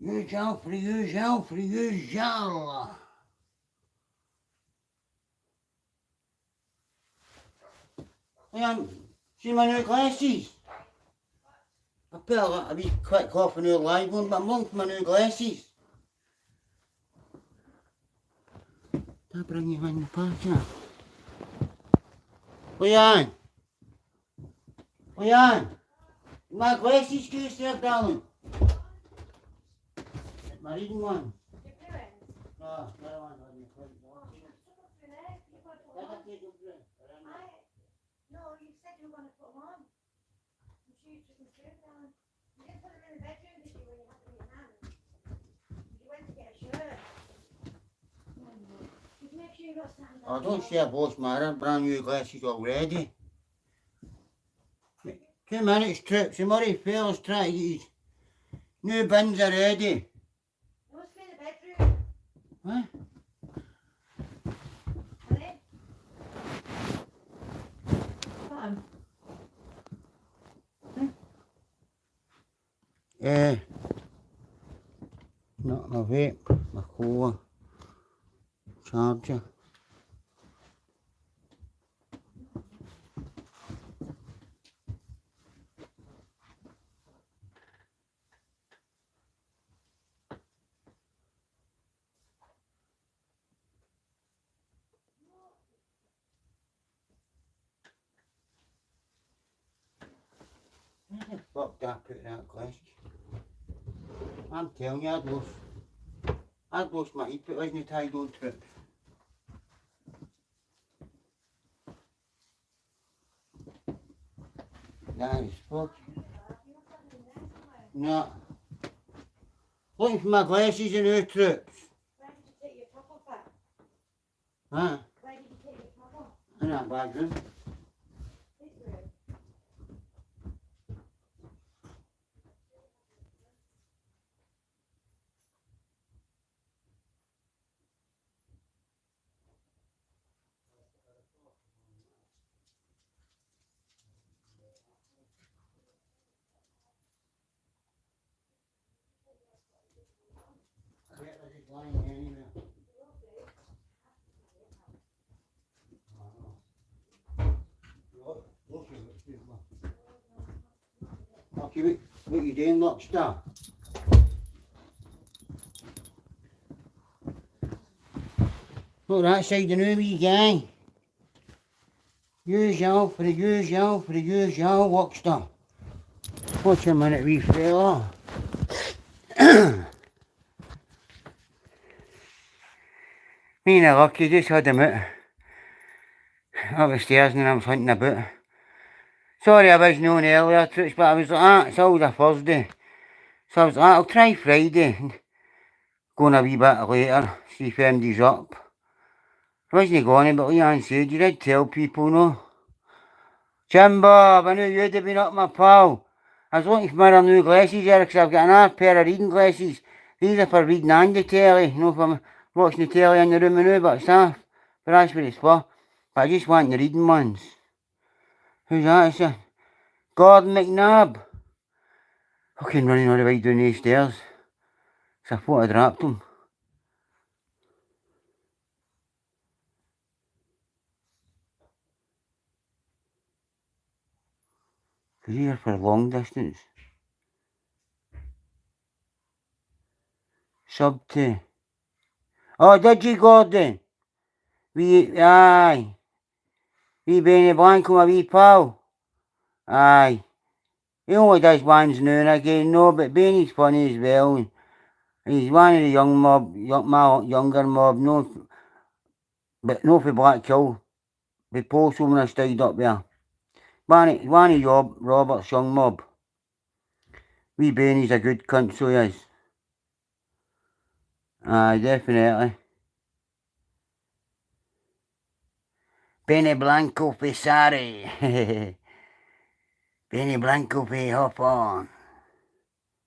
Yücel. See my new glasses? I put a wee quick off an live one, but I'm looking for my new glasses. I'll bring you in the park. Leanne! My glasses case there, darling. My reading one. No, the other one. No, you said you were going to put them on. I'm sure you took them straight down. You didn't put them in the bedroom, did you, when you had them in your hand? You went to get a shirt. Just make sure you got something down. Oh, don't say I've lost my brand new glasses already. 2 minutes, Trips. The Murray Fellas trying to get his new bins are ready. It must be in the bedroom. What? Honey? What? Not my vape, my cola, charger. Where the fuck did I put that glass? I'm telling you, I'd lost my heat, but wasn't it tied on to it? That is fucking... No. Looking for my glasses and her Trips. Where did you take your top off at? Huh? Where did you take your top off? In that bedroom. This room. Okay, what you doing, Lockstar? Look that side the new wee gang. Usual for the usual, Lockstar. Watch a minute, wee fella. Me and the lucky just had him out up the stairs and I was hunting about. Sorry I wasn't on earlier, Trish, but I was like, it's always a Thursday. So I was like, I'll try Friday. Going a wee bit later, see if anybody's up. I wasn't going, but Leanne said, you did tell people, no? Jim Bob, I knew you'd have been up, my pal. I was looking for my new glasses here because I've got another pair of reading glasses. These are for reading and the telly. You know, if I'm watching the telly in the room now, but stuff. But that's what it's for. But I just want the reading ones. Who's that? It's a Gordon McNabb. Fucking running all the way down these stairs. So I thought I dropped him. Because these are for long distance. Sub to. Oh, did you, Gordon? Aye. Wee Benny Blanco, my wee pal. Aye. He only does ones now and again, no, but Benny's funny as well. And he's one of the young mob, my younger mob, no, but no for Blackhill. The postal when I stayed up there. One of Robert's young mob. Wee Benny's a good cunt, so he is. Aye, definitely. Benny Blanco Pisari. Benny Blanco P, hop on.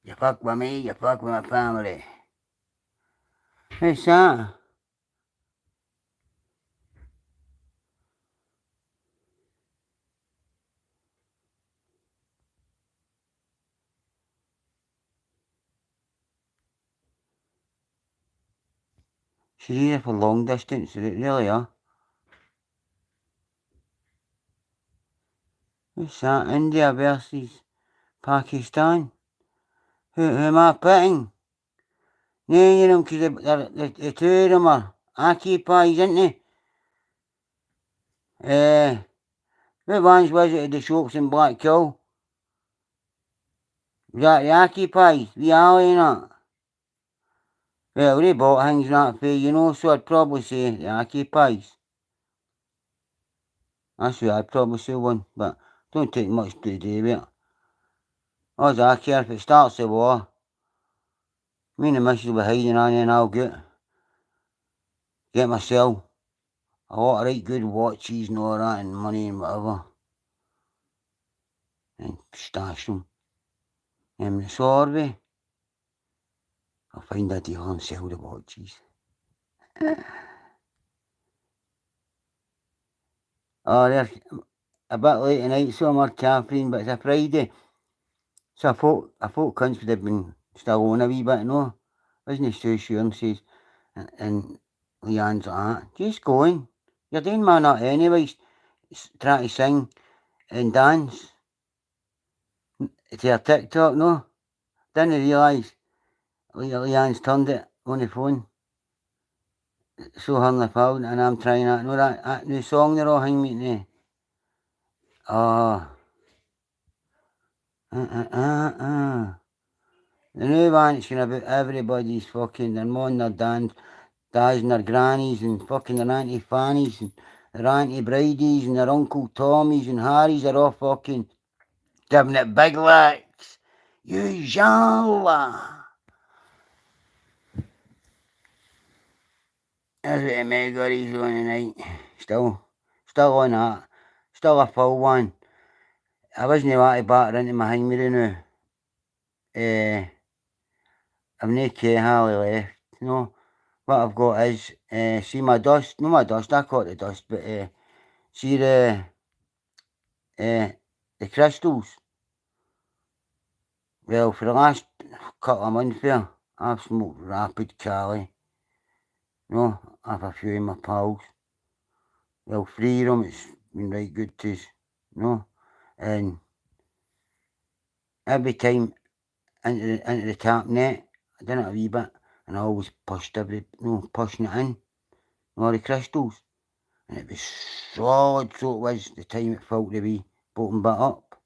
You fuck with me, you fuck with my family. What's that? She's easier for long distance, they really are. What's that? India versus Pakistan. Who am I betting? Neither of them, because the two of them are occupied, isn't they? What ones was it at the shops in Blackkill? Was that the occupied? The alley and that? Well, they bought things that for, you know, so I'd probably say the occupies. That's what I'd probably say one, but don't take much to do with it. All I care if it starts the war. Me and the missus will be hiding on and I'll get myself a lot of right good watches and all that and money and whatever. And stash them. And the Sorby, I'll find a deal and sell the watches. Oh, they're a bit late tonight, so I'm caffeine, but it's a Friday. So I thought cunts would have been still on a wee bit, no? Wasn't too sure and says, and Leanne's like that, just going. You're doing my nut anyway, trying to sing and dance to her TikTok, no? Didn't realise Leanne's turned it on the phone. So her on the phone, and I'm trying that, no, that new song they're all hanging me to. Oh. The new one, it's about everybody's fucking, their mum, their dads and their grannies and fucking their auntie Fannies and their auntie Bridies and their uncle Tommies and Harrys are all fucking giving it big licks. You jalla. That's what the Megary's on tonight. Still on that. Still a full one. I wasn't allowed to batter into my Heimery now. I've no care how I left, you know. What I've got is, see my dust, no my dust, I call it the dust, but see the crystals. Well, for the last couple of months there, I've smoked Rapid Cali. You know, I've a few of my pals. Well, 3 of them, it's been right good to us, you know. And every time into the tap net, I done it a wee bit, and I always pushing it in, all the crystals. And it was solid, so it was, the time it filled the wee bottom bit up.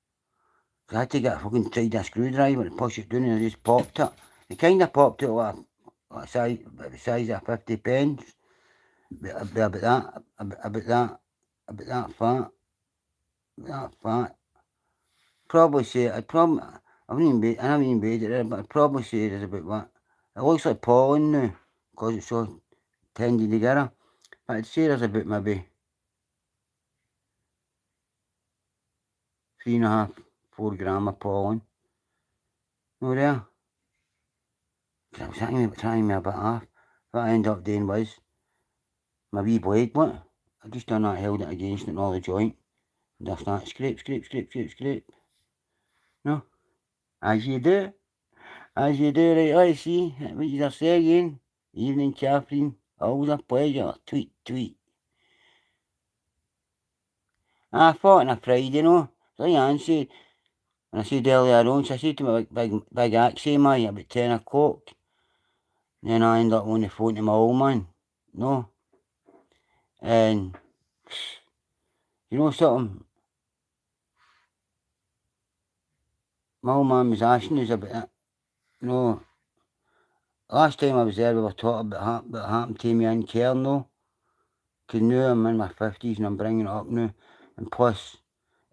So I had to get a fucking tried a screwdriver to push it down, and I just popped it. It kind of popped it like the size of 50 pence. About that fat. Probably say, I haven't even weighed it there, but I'd probably say there's about what? It looks like pollen now, because it's so tended together. But I'd say there's about maybe 3.5, 4 gram of pollen. No there. I was trying me a bit off. What I ended up doing was, my wee blade, what? I just done that, held it against it and all the joint. And I started scrape. No? As you do, right, I see. What you're saying. Evening, Catherine. Always a pleasure. Tweet. I thought on a Friday, you know. So Anne said, and I said earlier on, so I said to my big axe mate about 10 o'clock. And then I ended up on the phone to my old man. No. And, you know something? My old man was asking us about it. No. Last time I was there, we were talking about what happened to me in Cairn, no. Because now I'm in my 50s and I'm bringing it up now. And plus,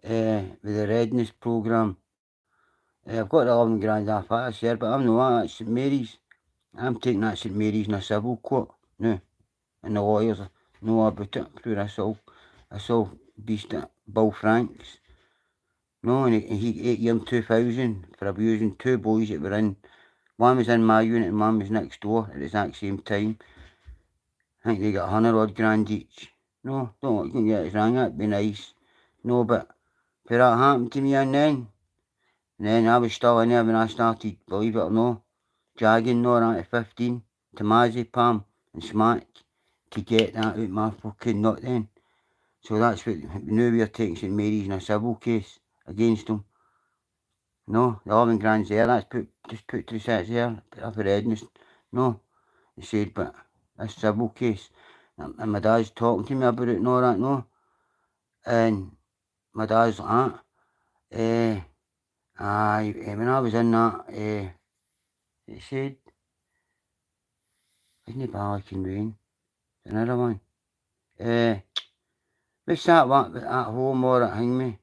with the Redness programme, I've got the 11 grand off that, sir, but I'm not at St Mary's. I'm taking that St Mary's in a civil court now. And the lawyers know about it through this all beast at Bill Franks. No, and he 8 year in 2000 for abusing 2 boys that were in. One was in my unit and one was next door at the exact same time. I think they got 100 odd grand each. No, don't get us wrong, that'd be nice. No, but for that happened to me and then I was still in there when I started, believe it or not, jagging, no, at 15, Tomazepam and smack to get that out my fucking nut then. So that's what now we're taking St Mary's in a civil case against him. No, the 11 grand's there, that's just put to the sets there, put up for Edness. No, he said, but this civil case, and my dad's talking to me about it and all that, no. And my dad's like that, when I was in that, he said, isn't it Ballykin Rain? Another one. What's that one at home or at Hingme?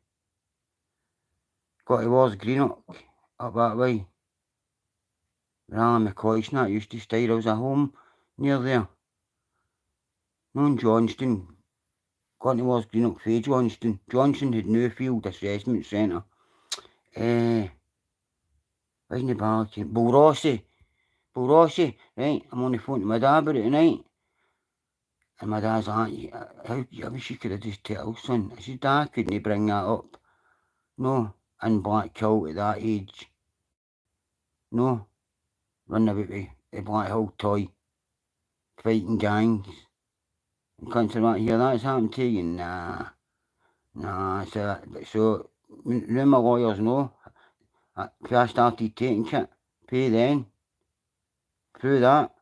Got towards Greenock, up that way. Alan McCoy's and that used to stay. There was a home near there. No in Johnston. Got towards Greenock Faye Johnston. Johnston had Newfield Assessment Centre. Isn't it Ballykin? Bulrossie, right? I'm on the phone to my dad about it tonight. And my dad's like, I wish you could have just told son. I said, Dad, couldn't he bring that up? No, in Black Kilt at that age. No, running about with the Black Hill toy, fighting gangs. And cunts like here, that's happened to you? Nah, so now my lawyers know, if I started taking shit, pay then, through that,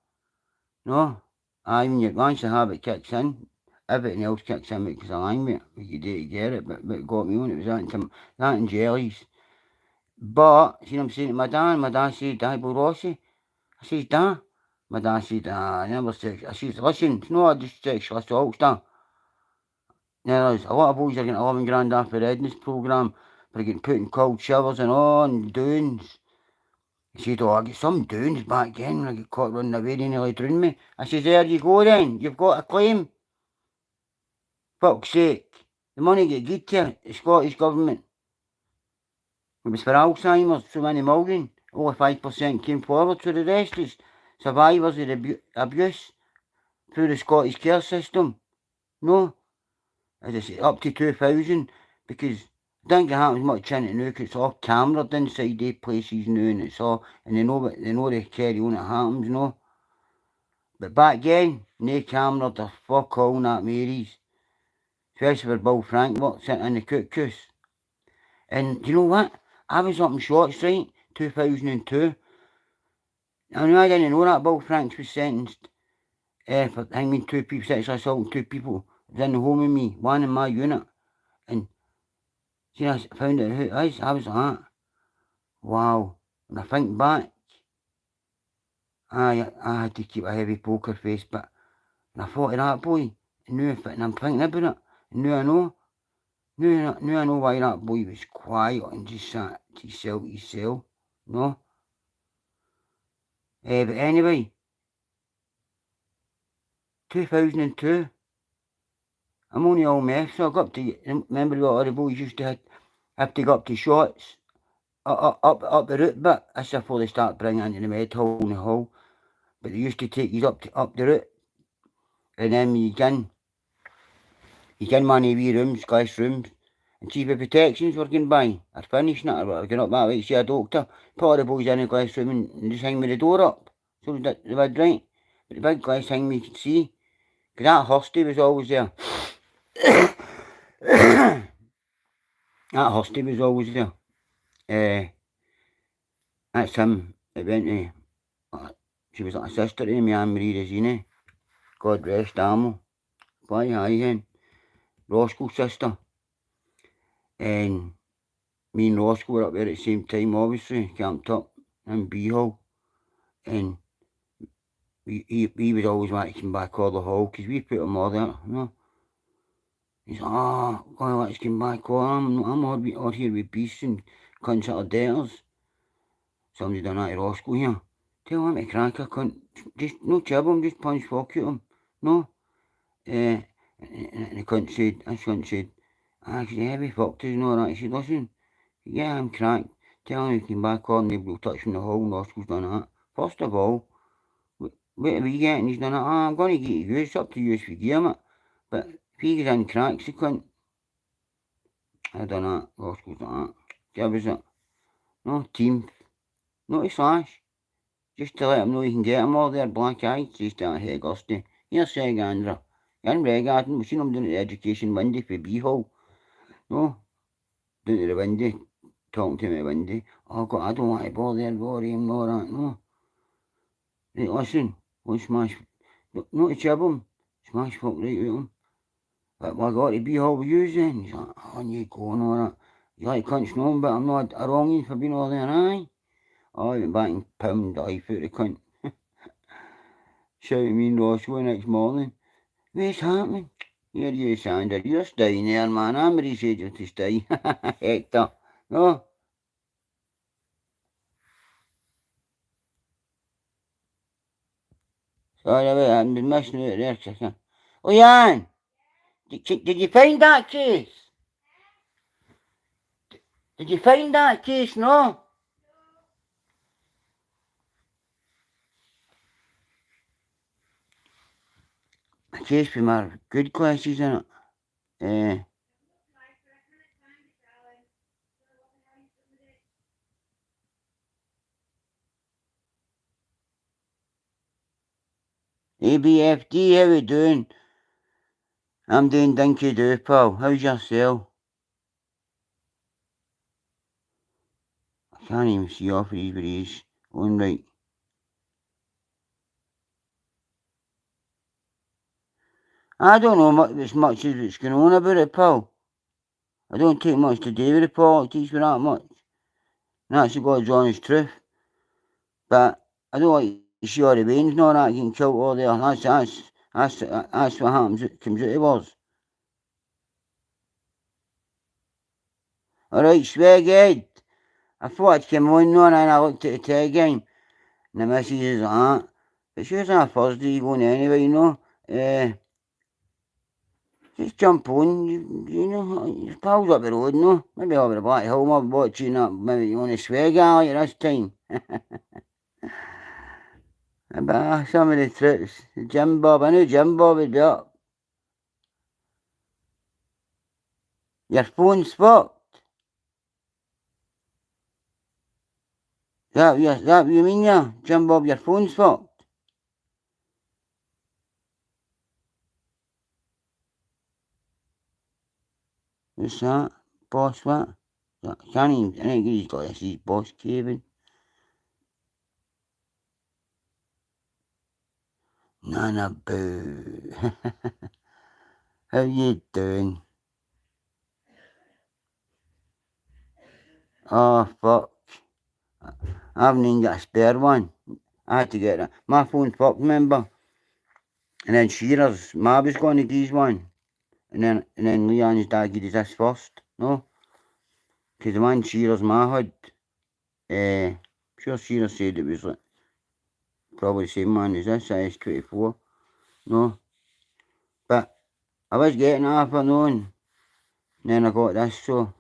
no, once the habit kicks in, everything else kicks in because I lying with it, you do to get it, but what got me on it was that and jellies. But, see what I'm saying to my dad said, Bill Rossi. I says, Dad. My dad said, I never said, I says, listen, it's not just sexual assault stuff. Now, there's a lot of boys are getting 11 grand off the Redness programme for getting put in cold showers and on, dunes. He said, I get some dunes back then when I get caught running away, they nearly drowned me. I says, there you go then, you've got a claim. Fuck's sake. The money get good to the Scottish Government. It was for Alzheimer's, so many million. Only 5% came forward, so the rest is survivors of abuse through the Scottish care system. No, as I say, up to 2,000, because I don't think it happens much in it now, because it's all cameraed inside the places now, and it's all, and they know they carry on, it happens, no. But back then, no camera, there's fuck all in that Mary's. Especially where Bill Frank worked sitting in the cookhouse. And do you know what? I was up in Shorts, right, 2002. And I didn't know that Bill Franks was sentenced for hanging 2 people, sexual assaulting 2 people. It was in the home with me, one in my unit. And see, I found out who it is. I was like, wow. And I think back, I had to keep a heavy poker face, but and I thought of that boy, and I'm thinking about it, and now I know. Now I know why that boy was quiet and just sat to himself, no? But anyway, 2002, I'm only all meth, so I got up to, remember what all the boys used to have to go up to Shots, up the route bit, that's before they start bringing into the med hall in the hall, but they used to take you up the route, and then you can one of the wee rooms, glass rooms, and see if the protections were going by, or finishing it, or whatever, going up that way to see a doctor, put all the boys in a glass room and just hang me the door up, so the bed right, but the big glass hang me you could see, because that Husty was always there. That Husty was always there. That's him that went to, she was like a sister to me, Anne-Marie Resina, God rest Amo, why aye then, Roscoe's sister, and me and Roscoe were up there at the same time, obviously, camped up in B-Hall, and he was always wanting to come back all the hall, because we put him all there, you know. He's like, God, let's come back on, I'm all here with beasts and cunts that are debtors. Somebody done that to Roscoe here. Tell him to crack a cunt, just, no chib him, just punch fuck at him, no. And the cunt said, cause the heavy fucked us and all that. He said, listen, yeah, I'm cracked. Tell him he can back on, they will touch him the hole, and Roscoe's done that. First of all, what are we getting? He's done that, I'm going to get you, it's up to you if you give him it. But if he gets in cracks, he couldn't. I done that, Roscoe's done that. That was it. No, team, no to slash. just to let them know you can get them all there, black eyed, says to Hey Gusty. Here's Seg Andrew. You're in Regarden, we've seen him down at the education window for B-Hall. No, down to the window, talking to me at the window. Oh God, I don't want to bother there, worry him, no that, no. Right, listen, we'll smash, not to chib him, smash fuck right out him. But I got to B-Hall with you then. He's like, on you go and all that. You like cunts know him, but I'm not a wronging for being all there, aye. Oh, I went back and pounded the life out of the cunt. Shouted me and Roscoe next morning. What's happening? Here you, Sandra, you're staying there, man. I'm ready to stay. Hector. No? Sorry about that, I've been missing out there, chicken. Oh, Jan! Did you find that case? Did you find that case, no? A case for my good classes in it. ABFD, how we doing? I'm doing dinky do, pal. How's yourself? I can't even see off of these with these on right. I don't know as much as what's going on about it, pal. I don't take much to do with the politics for that much. And that's the God's honest truth. But I don't like to see all the veins and all that getting killed all there. That's what happens, comes out of us. Alright, Swaghead. I thought I'd come on now and I looked at the tag game. And the missus is like that. But she was on a Thursday going anyway, you know. Just jump on, you know, your pals up the road, no? Maybe over the Black Hill, maybe watching up, maybe on the Swag Alley at this time. But some of the trips, Jim Bob, I knew Jim Bob would be up. Your phone's fucked. That what you mean, yeah? Jim Bob, your phone's fucked. What's that? Boss what? I can't even, I think he's got his boss Kevin. Nana boo. How you doing? Oh fuck. I haven't even got a spare one. I had to get it. My phone's fucked, remember? And then Shearer's, Ma was going to give one. And then Leon's dad gave us this first, no? Because the one Shearer's Ma had, sure Shearer said it was like, probably the same one as this, S24, no? But I was getting half a known, and then I got this, so.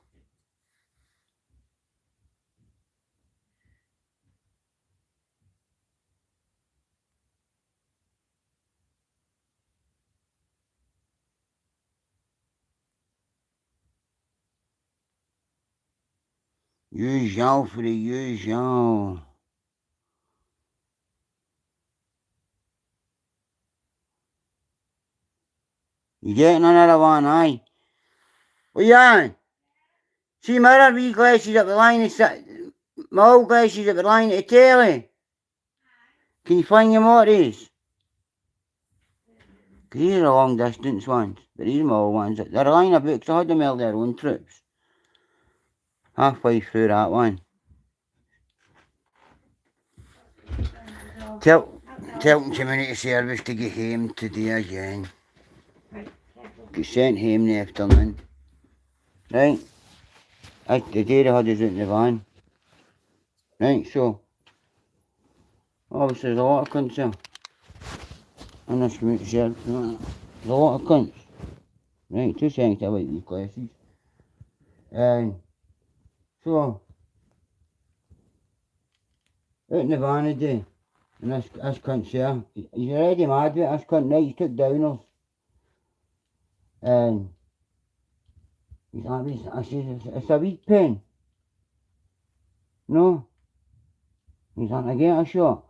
Usual for the usual. You getting another one, aye? Well, Jan, see my other wee glasses up the line, my old glasses up the line at the telly. Can you find your what it is? Because these are long distance ones, but these are my old ones. They're a line of books, I had them earlier on trips. Halfway through that one. Tell community service to get home today again. Get sent home in the afternoon. Right? The day they had us out in the van. Right, so. Obviously there's a lot of cunts there. In this community service. There's a lot of cunts. Right, 2 seconds I like these glasses. And so out in the van today. And this cunt's there. He's already mad with this cunt, right? He took downers. And he's like, I says, it's a weed pen. No. He's like, I get a shot.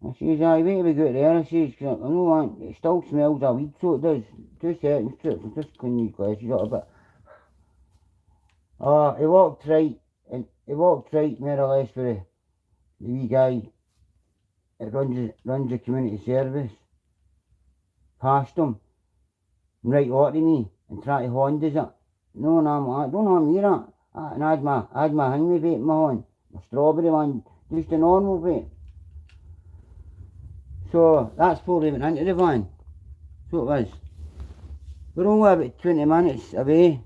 I says, aye, wait till we get there. I says, I know it still smells a weed, so it does. 2 seconds to it, so just clean these glasses up a bit. He walked right, and he walked right more or less for the wee guy that runs the community service. Past him, and right out to me, and try to Hondas it. No, I don't know me that. And I had my hangme vape in my hand, my strawberry one, just a normal vape. So that's before we went into the van. So it was. We're only about 20 minutes away.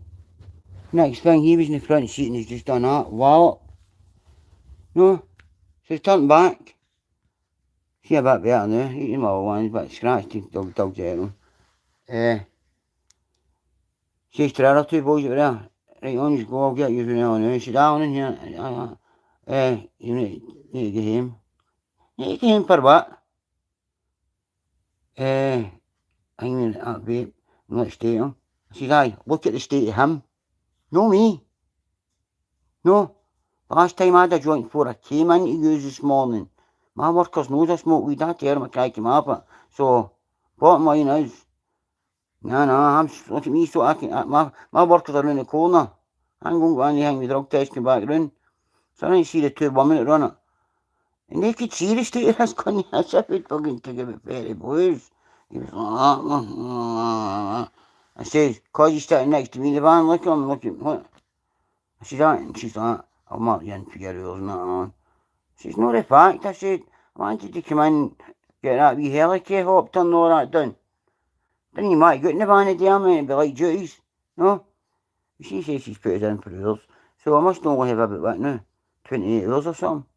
Next thing, he was in the front seat and he's just done that. Wallop. No, so he's turned back. See a bit better now. Eating my ones, but scratched the dog general. Says to the other 2 boys that were there, right on you go, I'll get you now. He said, down in here. You need to get him. Need to get him for what? Hanging that vape and let's state him. I says, aye, look at the state of him. No me. No. Last time I had a joint before I came in to use this morning. My workers knows I smoke weed, I tell them I can't come up it. So, bottom line is, look at me, so I can, my workers are around the corner. I'm going to go anything with drug test, come back round. So I didn't see the 2 women that run it. And they could see the state of this cunt, as if he'd fucking took about 30 boys. He was like, I says, 'cause he's sitting next to me in the van, look at him, what? I says, and she's like, I'll mark you in for your rules and that on. She's not a fact, I said, I wanted to come in, get that wee helicopter hopped and all that done. Didn't you might go in the van a day, I mean, it'd be like duties, no? She says she's put us in for rules, so I must only have about what now, 28 rules or something.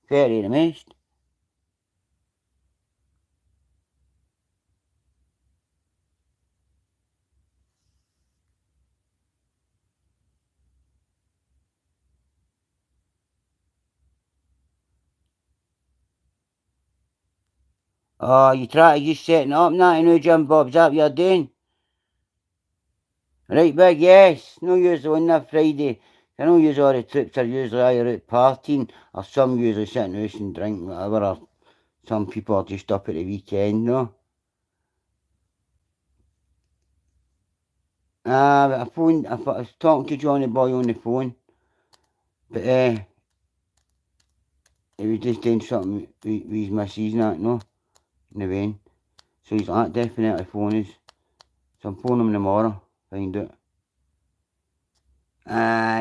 30 the most. Oh, you try to just setting up now, you know, Jim Bob, is that what you're doing? Right, big, yes. No use on that Friday. I know use all the trips are usually either out partying or some usually sitting house and drink whatever, or some people are just up at the weekend, no? But I was talking to Johnny Boy on the phone, but he was just doing something with his missus and that, no? In the vein. So he's like, definitely phone us. So I'm phoning him tomorrow, find out.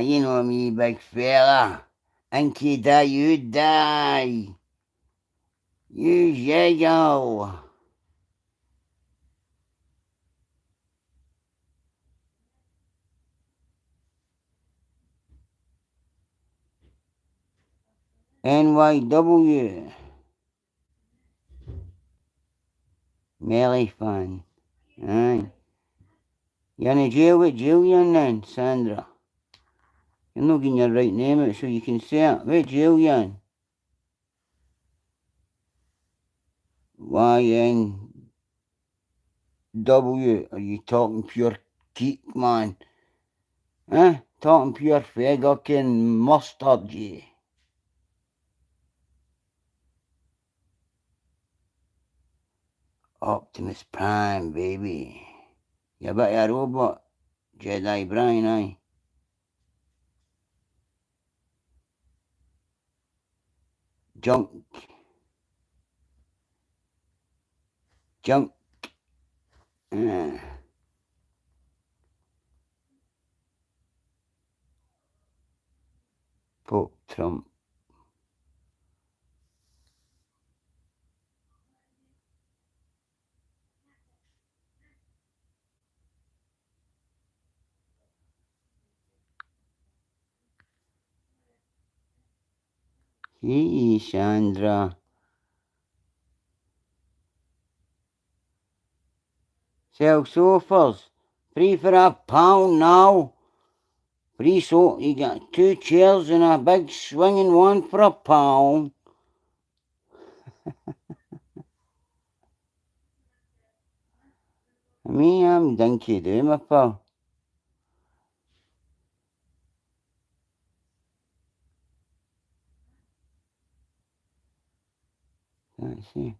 You know me, big fella. And you die, you die. You jago. NYW. Melly fan. Aye. You're in jail with Julian then, Sandra. You're not getting your right name out so you can say it. With Julian. YNW. Are you talking pure geek, man? Huh? Talking pure fucking mustard, yeah. Optimus Prime, baby. You bet your robot. Jedi Brian, aye. Junk. Junk. Pope Trump. Hey, Sandra. Sell sofas. Free for £1 now. Free so you got 2 chairs and a big swinging one for £1. Me, I'm dinky do, my pal. Let's see.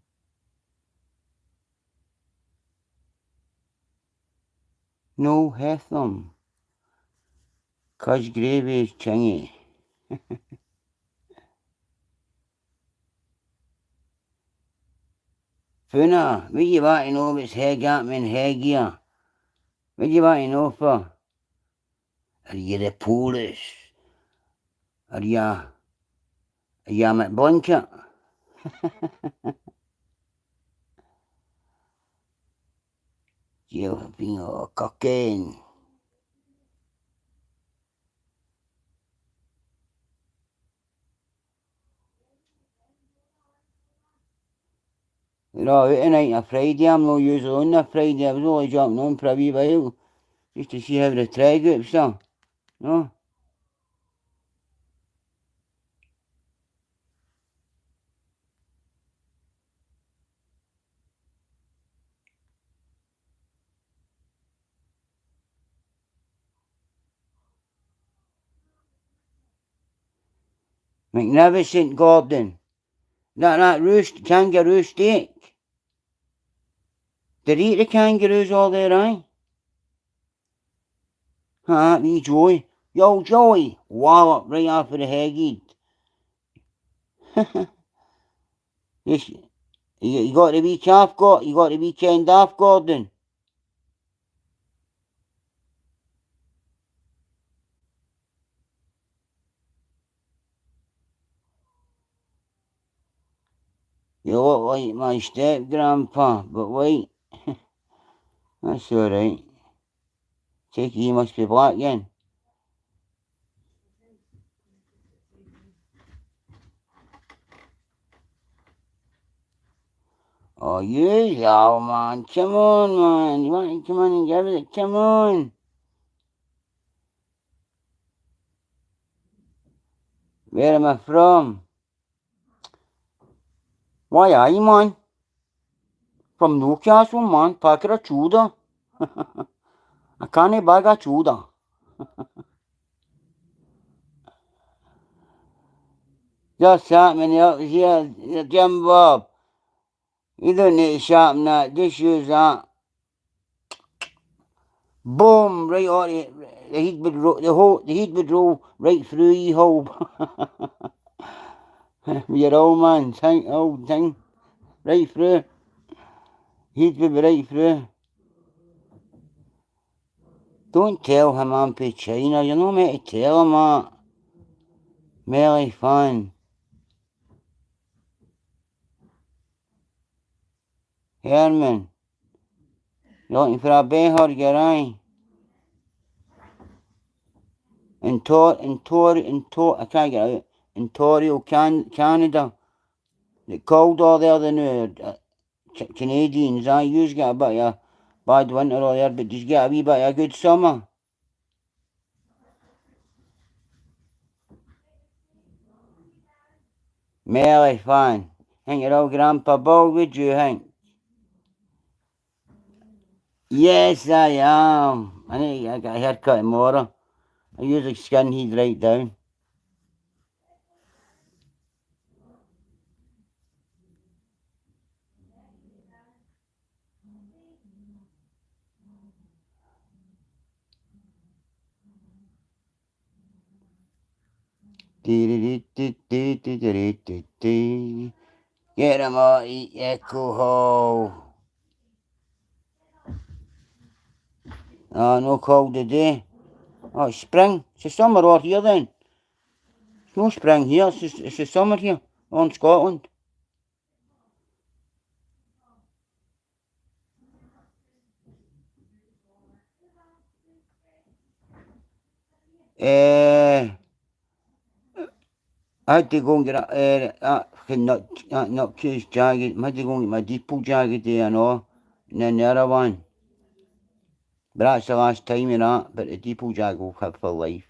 No Hetham. Cosgrave Changi. Funa, what you want to know what's Hegap and Hegia? What you want to know for? Are you the Polish? Are you McBlanket? You've been cocaine. You know, tonight on a Friday, I'm not usually on a Friday. I was only jumping on for a wee while, just to see how the trade groups are. No? Magnificent Gordon. That kangaroo steak. Did he eat the kangaroos all there, eh? Wee Joey. Yo, Joey. Wallop right off of the head. Yes, you got the wee calf, you got the weekend off, Gordon. You look like my step-grandpa, but wait. That's alright. Take it he must be black again. Oh, you old man. Come on, man. You want to come on and give it? Come on. Where am I from? Why are you, man? From Newcastle, man. Packer of Chuda. I can't bag a Chuda. Just happening up here, Jim Bob. You don't need to sharpen that. Just use that. Boom! Right on it. The heat would roll right through you hole. Your old man, old thing. Right through. Heat would be right through. Don't tell him I'm from China. You're not meant to tell him that. Melly fun. Herman. You're looking for a bearhugger, aye? I can't get out. Ontario, Canada. They cold all there than Canadians, aye? You get a bit of a bad winter all there, but just get a wee bit of a good summer. Melly fun. Think your old grandpa bald, would you think? Yes, I am. I got a haircut tomorrow. I usually skin he'd right down. Get him all, eat echo hole. Oh, no cold today. Oh, it's spring. It's the summer out here then. It's no spring here, it's the summer here, on Scotland. I had to go and get not case jacket. I had to go and get my depot jacket there and all. And then the other one. But that's the last time of that. But the depot jacket will have for life.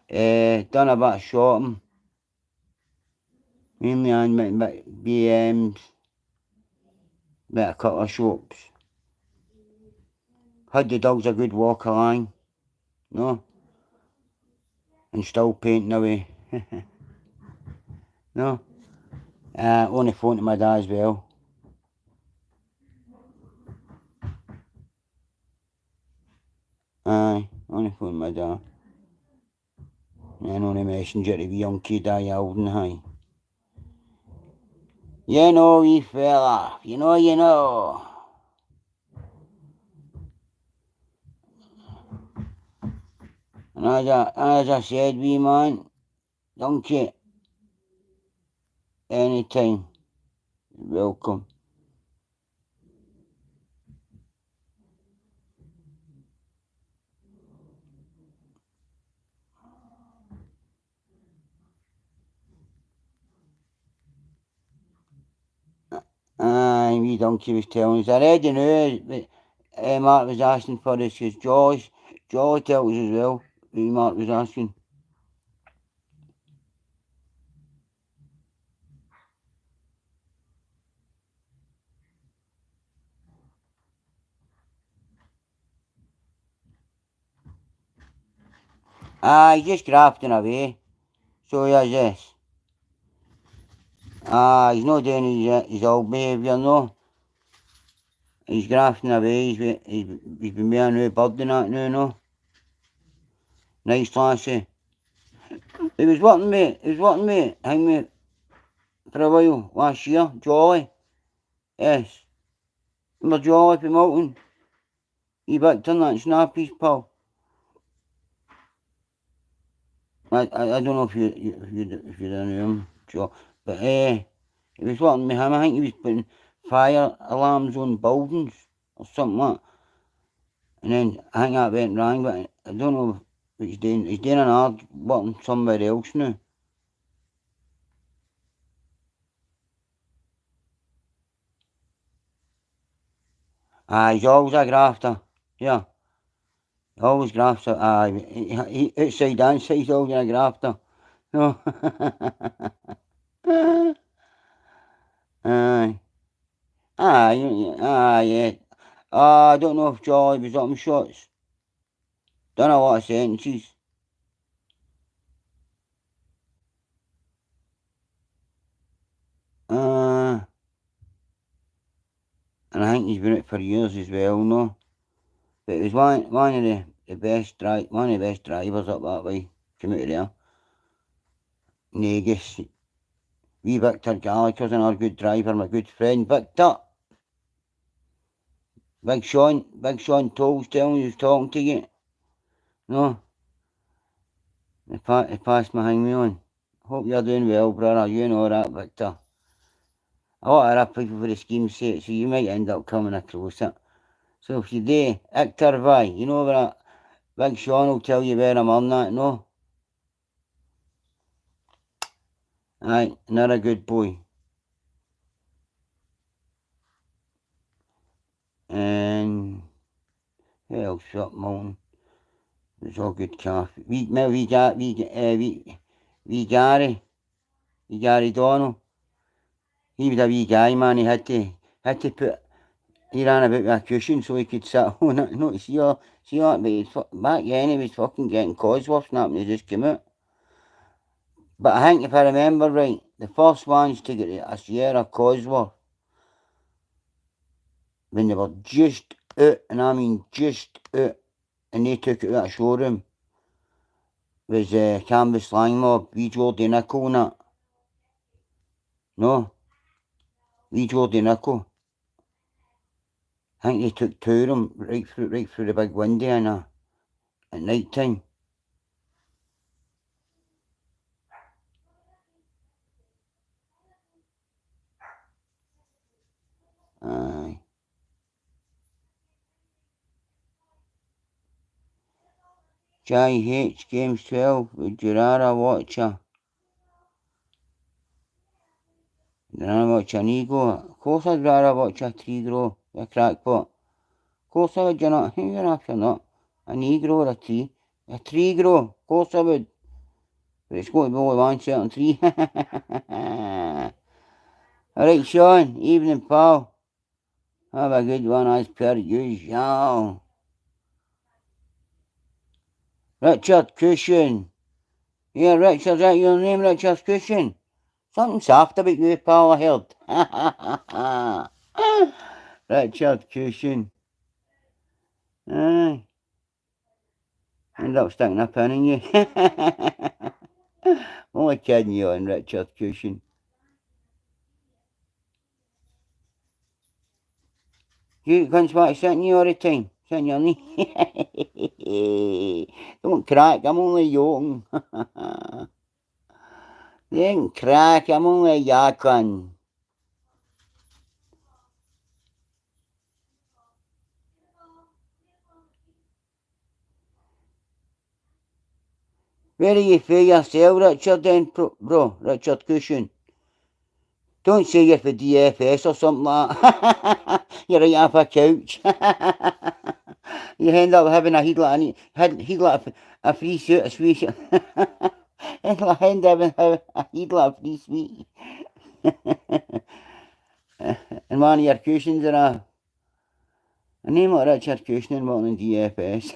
Done a bit of shopping. Mainly on BMs. Bit a couple of shops. Had the dogs a good walk along. No? And still painting away. No? On the phone to my dad as well. Aye, on the phone to my dad. And on the messenger to the young kid I held and high. You know, wee fella, you know, you know. And as I said, wee man, don't you? Anytime. Welcome. Aye, wee donkey was telling us. I read the news, but Mark was asking for this because George tells us as well. Wee Mark was asking. Aye, he's just grafting away. So he has this. He's not doing his old behaviour, no. He's grafting away. He's been with a new bird and that now, no. Nice lassie. He was working with for a while last year, Jolly. Yes. Remember Jolly from Milton? He backed in that snappies, pal. I don't know if you don't know him, Joe, but he was working with him. I think he was putting fire alarms on buildings or something like that. And then I think that went wrong, but I don't know what he's doing. He's doing an hard working somewhere else now. He's always a grafter. Yeah. Always grafter. He outside and inside he's always a grafter. No. Aye. Yeah. I don't know if Charlie was up in shots. Done a lot of sentences. And I think he's been out for years as well, no? But it was one of the best drivers up that way. Come out of there. Negus. Wee Victor Gallagher's another good driver, my good friend Victor. Big Sean Tolls telling he was talking to you. No. He passed my hang me on. Hope you're doing well, brother. You know that, Victor. A lot of other people for the scheme's sake, so you might end up coming across it. So if you do, Hector Vi, you know where Big Sean will tell you where I'm on that, no? Aye, another good boy. And who else up Mountain? It's all good calf. We Gary Donald. He was a wee guy, man. He had to put. He ran about with a cushion so he could sit on it. No, see that, but back then he was fucking getting Cosworth and that when he just came out. But I think if I remember right, the first ones to get a Sierra Cosworth when they were just out, and I mean just out, and they took it out of showroom, was Canvas Slang Mob, wee Geordie Nickel and that. No, wee Geordie Nickel. I think they took two of them right through the big window and at night time. Aye. Jai H Games 12 with Gerara Watcher. Gerara Watcher an ego. Of course I'd rather watch a 3 grow, a crackpot. Of course I would, you know. You're not, you're not. A negro or a tree. A 3 grow. Of course I would. But it's got to be only one certain tree. Alright, Sean. Evening, pal. Have a good one as per usual. Richard Cushion. Yeah, Richard, is that your name, Richard Cushion? Something soft about you, pal, I heard. Richard Cushion. Aye. End up sticking a pin in you. Only kidding you on Richard Cushion. You comes back sitting you all the time. Sitting your knee. Don't crack, I'm only young. Don't crack, I'm only yakking. Where do you feel yourself, Richard, then, bro? Richard Cushion. Don't say you're for DFS or something like that. You're right off a couch. You end up having a free suit, a free suit. End up having a free suite. And one of your cushions are a name like Richard Cushion and one in DFS.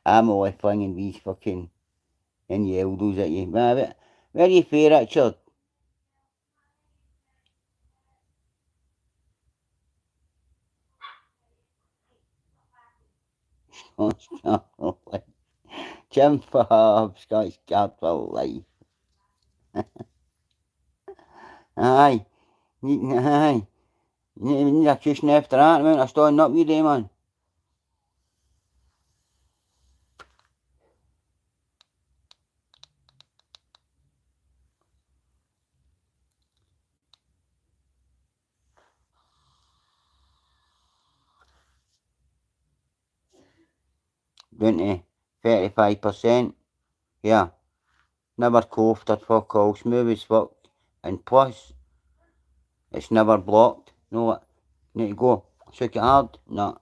I'm only flinging these fucking innuendos at you. Where do you feel, Richard? Jim Forbes got his capital life. Aye. Aye. You need a cushion after that, man. I starting up you day, man. Don't you? 35%. Yeah. Never coughed or fuck all. Smooth as fuck. And plus, it's never blocked. No, what? Need to go. Shook it hard? No.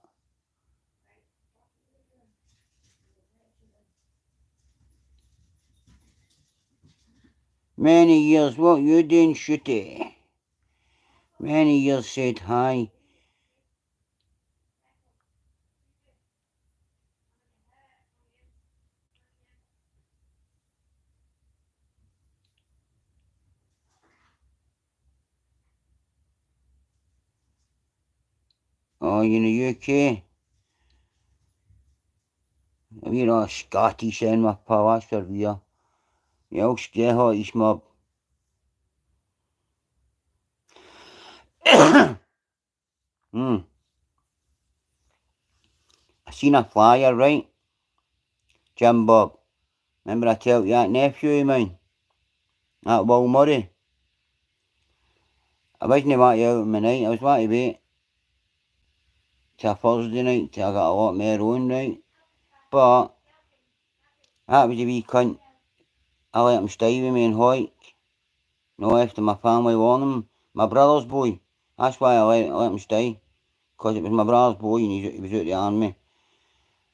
Many years, what you doing, shooty? Many years said hi. Oh, you in the UK? We're all Scottish in my pal, that's where we are. You all Scottish mob. I seen a flyer, right? Jim Bob. Remember I tell you that nephew of mine? That Will Murray. I wasn't wanting out on my night, I was wanting to wait till Thursday night till I got a lot more on, right? But that was a wee cunt. I let him stay with me in Hoyk. No, after my family warned him. My brother's boy. That's why I let him stay. Because it was my brother's boy and he was out the army.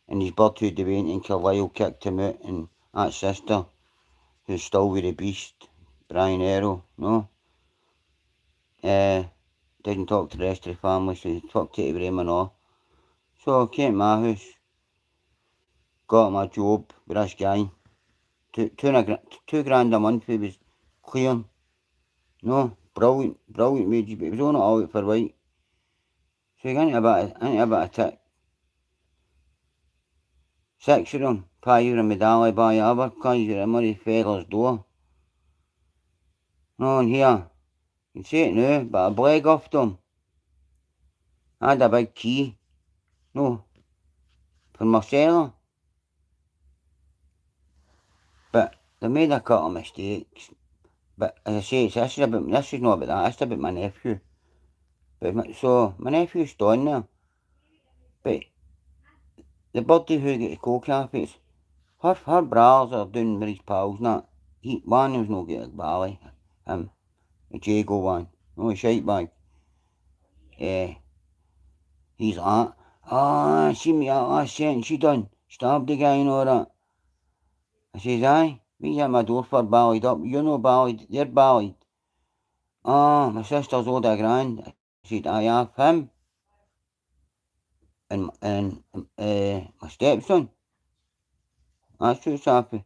And his bird who went in Carlisle kicked him out, and that sister, who's still with the beast, Brian Arrow, no? Didn't talk to the rest of the family, so he talked to him and all. So I came to my house, got my job with this guy. $2,000 a month he was clearing. No, brilliant wages, but he was on it all for white. So he got into a bit of tick. 6 of them, pay a medallion by other guys at the Murray Feather's door. No, and here, you can see it now, but I bleg off them. I had a big key. No, for my cellar. But they made a couple of mistakes. But as I say, this is not about that, it's about my nephew. So my nephew's down there. But the birdie who gets coke carpets, her bras are doing with his pals and that. One was no good at Bally. The Jago one. No, a shite bag. He's like, see me out last sentence she done. Stabbed the guy and all that. I says, aye, we at my door for ballad up. You're no ballad, they're ballad. My sister's owed $1,000. I said, I have him. And my stepson. That's who's happy.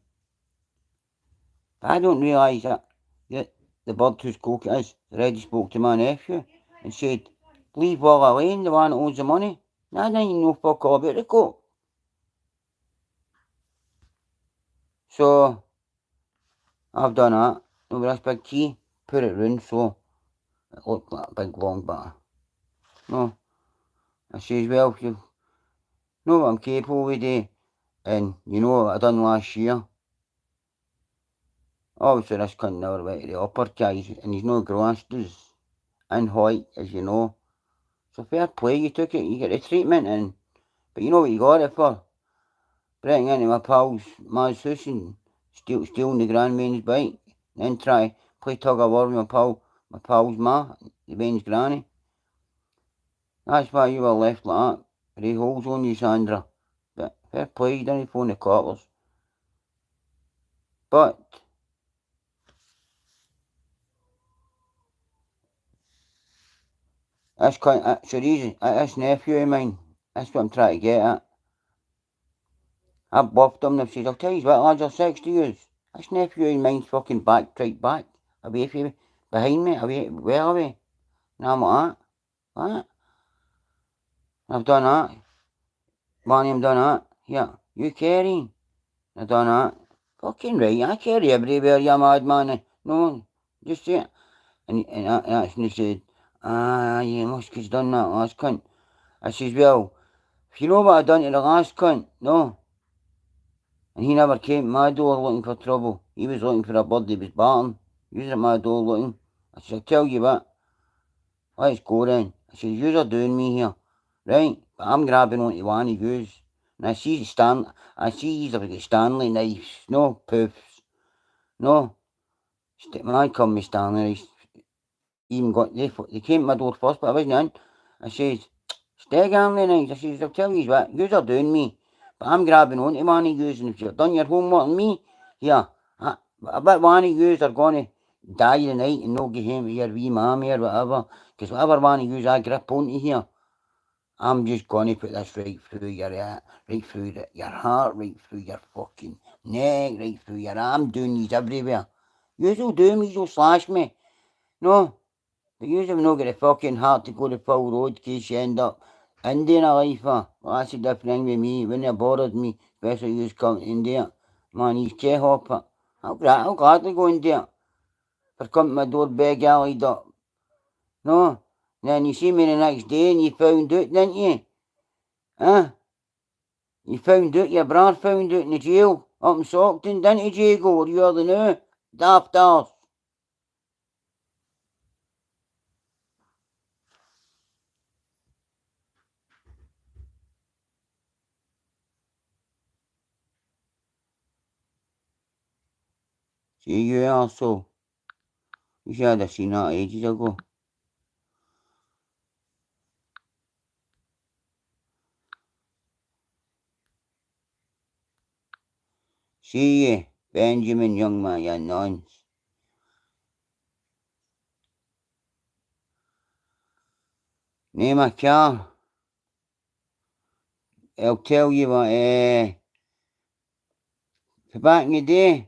But I don't realise that the bird whose cook it is, already spoke to my nephew and said, leave Walla Lane, the one that owns the money. I didn't even know fuck all about the coat. So, I've done that. Over this big key, put it round so it looked like a big long bar. No, I says, well, if you know what I'm capable of doing, and you know what I done last year, obviously this cunt never went to the upper guys, and he's no glasses and height, as you know. So fair play, you took it, you get the treatment, and but you know what you got it for? Breaking into my pal's Maz house and stealing the grandma's bike, and then try play tug of war with my pal's ma, the Ben's granny. That's why you were left like that, with the holes on you, Sandra. But fair play, you didn't phone the coppers. But that's quite, so easy. This nephew of mine, that's what I'm trying to get at. I've buffed him and says, I'll tell you what, lads, are 60 years. This nephew of mine's fucking right back, away from me, behind me, away, well away. And I'm like that. What? I've done that. Barney, I've done that. Yeah, you carrying? I've done that. Fucking right, I carry everywhere, you mad man. No, just say it. And he said, you must have done that last cunt. I says, well, if you know what I done to the last cunt, no. And he never came to my door looking for trouble. He was looking for a bird he was barking. He was at my door looking. I said, I'll tell you what, let's go then. I said, yous are doing me here. Right, but I'm grabbing onto one of yous. And I see he's got Stanley knives, no poofs. No. When I come with Stanley, even got, they came to my door first, but I wasn't in. I says, stay Stanley knives. I says, I'll tell you what, yous are doing me. But I'm grabbing onto one of yous, and if you've done your homework on me, here, I bet one of yous are going to die tonight and not get home to your wee mammy or whatever. Because whatever one of yous I grip onto here, I'm just going to put this right through your heart, right through your fucking neck, right through your arm, doing these everywhere. Yous will do me, you'll slash me. No, but yous have not got the fucking heart to go the full road in case you end up ending a life. Well, that's the different thing with me. When it bothered me, especially yous coming in there. Man, he's K-hopper. I'll gladly go in there. For coming to my door big alleyed up. No, then you see me the next day and you found out, didn't you? Huh? You found out, your brother found out in the jail, up in Stockton, didn't he, Jago? Or you are the new? Daft arse. See, you arsehole. You should have seen that ages ago. See you, Benjamin, young man, you nonce. Name a car. I'll tell you what, back in the day,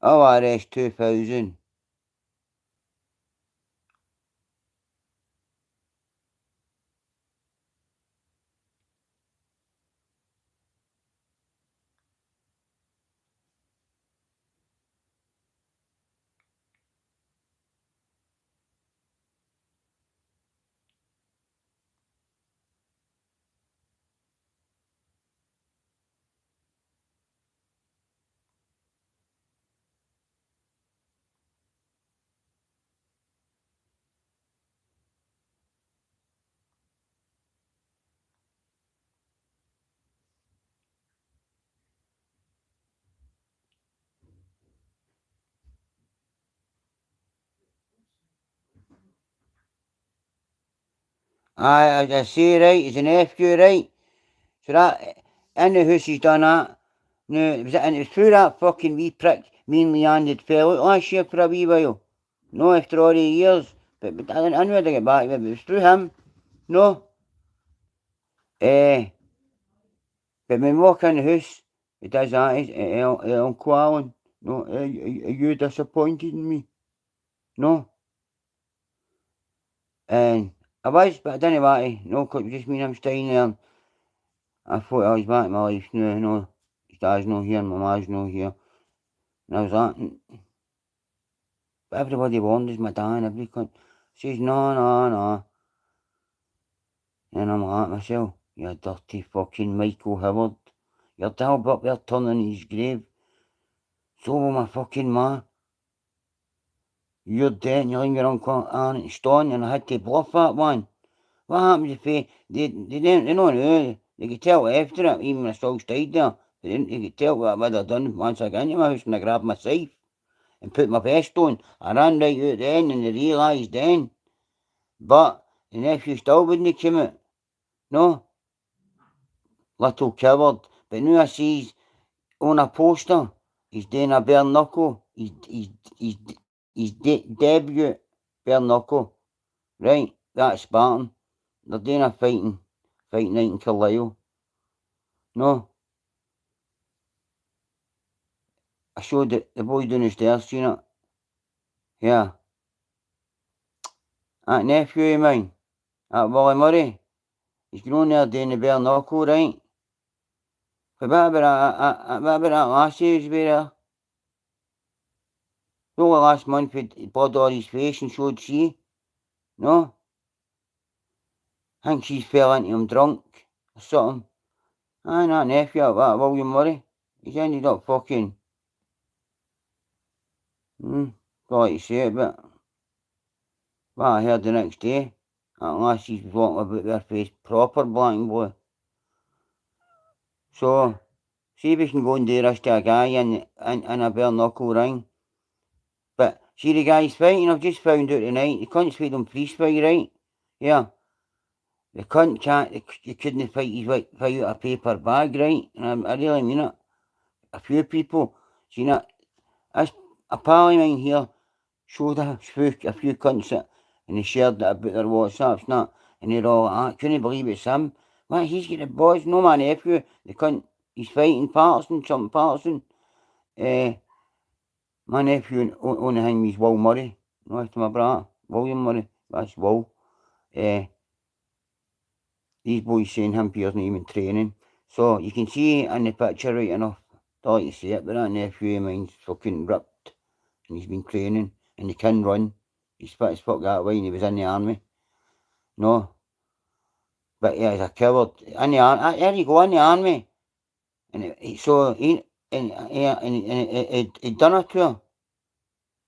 ORS 2000. I say right, he's an FQ, right? So that, in the house he's done that. No, it was through that fucking wee prick, me and Leanne had fell out last year for a wee while. No, after all the years. But I knew I'd get back, but it was through him. No. But when we walk in the house, he does that, he's Uncle Alan. No, are you disappointed in me? No? And I was, but I didn't want to. No, 'cause it just mean I'm staying there. And I thought I was back in my life now, no. His dad's not here, and my ma's not here. And I was like, but everybody wonders, my dad and every cunt says, no, no, no. And I'm like myself, you dirty fucking Michael Howard. You're still up there turning his grave. So will my fucking ma. You're dead and you're leaving your uncle Aaron Stone, and I had to bluff that one. What happened if they don't know, they could tell after it, even when I still stayed there. They could tell what I'd done once I got into my house and I grabbed my safe and put my vest on. I ran right out then and they realised then. But the nephew still wouldn't come out. No, little coward. But now I sees on a poster, he's doing a bare knuckle. He's debut bare knuckle. Right, that's Spartan. They're doing a fight night in Carlisle. No, I showed the boy downstairs, seen it. Yeah. That nephew of mine, that Willie Murray, he's going there doing the bare knuckle, right? But what about that last year he was there? The only last month he blood all his face and showed she. No? I think she fell into him drunk or something. Aye, that nephew, that William Murray, he's ended up fucking... don't like to say it, but... What I heard the next day, that lassie was walking about with her face proper black and blue. So, see if we can go and do this to a guy in a bare knuckle ring. But, see the guy's fighting, I've just found out tonight, the cunt's fight on priest fight, right? Yeah. The cunt can't, you couldn't fight out a paper bag, right? And I really mean it. A few people, seen it. A pal of mine here showed a few cunts it, and they shared it about their WhatsApps and that, and they're all like, I couldn't believe it's him. Man, he's got the boys, no my nephew, the cunt, he's fighting Patterson, something Patterson. My nephew on the thing is Will Murray, no, after my brother, William Murray, that's Will. These boys saying him Pierre's not even training. So you can see in the picture right enough, don't like to see it, but that nephew of mine's fucking ripped. And he's been training, and he can run. He's fit as fuck that way, and he was in the army. No. But yeah, he's a coward. In the army, there you go, in the army. And so he done it to her.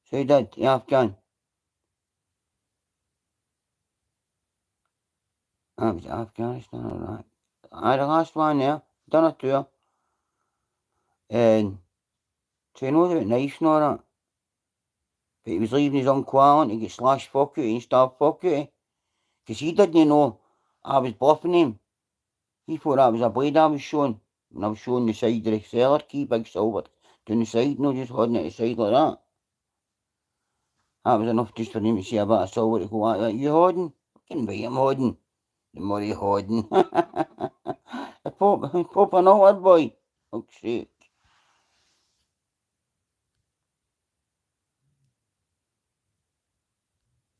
So he did, the Afghan. That was Afghanistan, alright. Aye, the last one there, done it to her. And so he knows about knives and all that. But he was leaving his Uncle Alan to get slashed fuck out and stabbed fuck out. Because he didn't know I was bluffing him. He thought that was a blade I was showing. And I was showing the side of the cellar key, big silver, down the side, no just holding it to the side like that. That was enough just for him to see a bit of silver to go like that. You holding? Fucking right, I'm holding. The Murray holding. The Pope an old boy. Oh shit.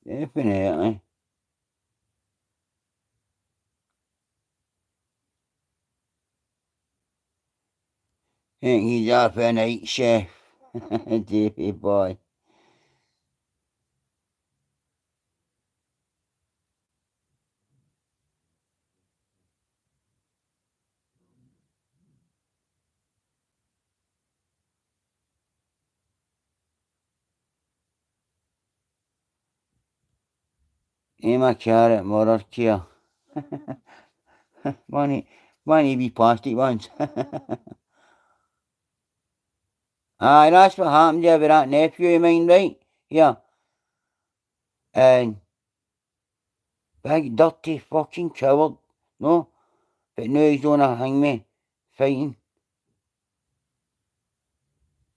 Definitely. Think he's half a night chef. Davey boy. Aim a carrot, mother care. Money be plastic ones. Aye, that's what happened there with that nephew of mine, right? Yeah. And big dirty fucking coward, no? But now he's gonna hang me, fighting.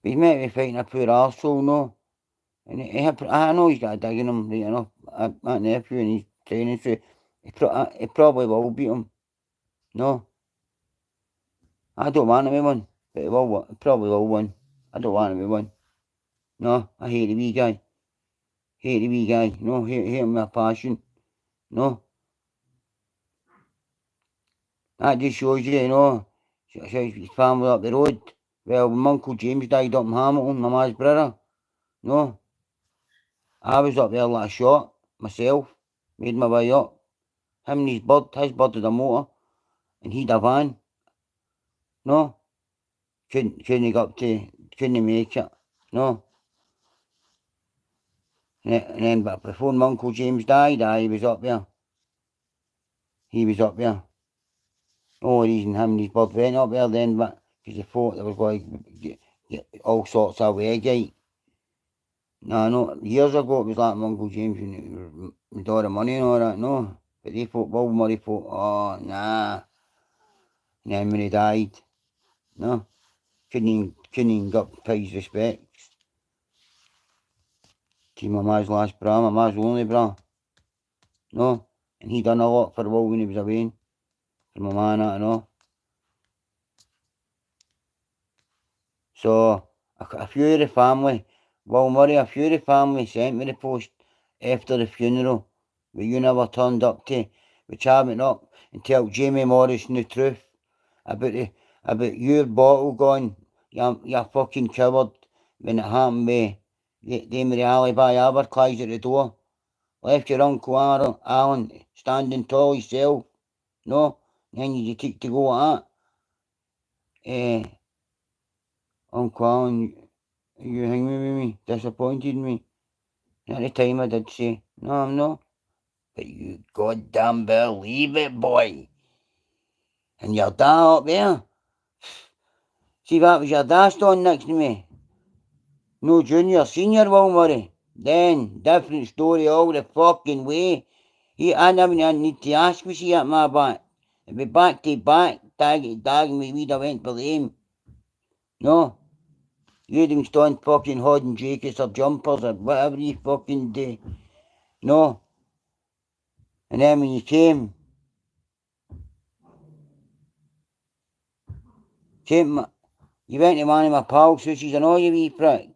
He's meant to be fighting a poor arsehole, no? And I know he's got a dig in him, right enough. That nephew and he's training, so he probably will beat him. No? I don't want him to win, but he probably will win. I don't want to be one. No, I hate the wee guy. Hate the wee guy. No, hate him with a passion. No. That just shows you, his family up the road. Well, when Uncle James died up in Hamilton, my ma's brother. No. I was up there like a shot myself. Made my way up. Him and his bird had a motor. And he'd a van. No. Couldn't couldn't make it. No. And then, but before my Uncle James died, he was up there. He was up there. Oh, reason him and his bird went up there then, but because they thought they was going to get all sorts of waggite. No, years ago it was like my Uncle James and with all the money and all that, no. But they thought, Bob Murray thought, oh, nah. And then when he died, no, couldn't even get pay his respects to my ma's last bra, my ma's only bra. No, and he done a lot for the world when he was away. For my ma and that and all. So, a few of the family, Will Murray, a few of the family sent me the post after the funeral, but you never turned up to, which I went up and tell Jamie Morrison the truth about your bottle gone, you fucking coward, when it happened with them with the alibi Aberclies at the door. Left your Uncle Alan standing tall himself, no, and then you take to go at that. Uncle Alan, you angry with me, disappointed me. At the time I did say, no, I'm not. But you goddamn believe it, boy. And your dad up there. See, that was your dad standing next to me. No junior, senior Will Murray. Then, different story all the fucking way. I never need to ask me, see, at my back. It'd be back to back, tagging me, we'd have went for them. No. You didn't stand fucking holding jackets or jumpers or whatever you fucking do. No. And then when you came, you went to one of my pals' houses and all, you wee prick.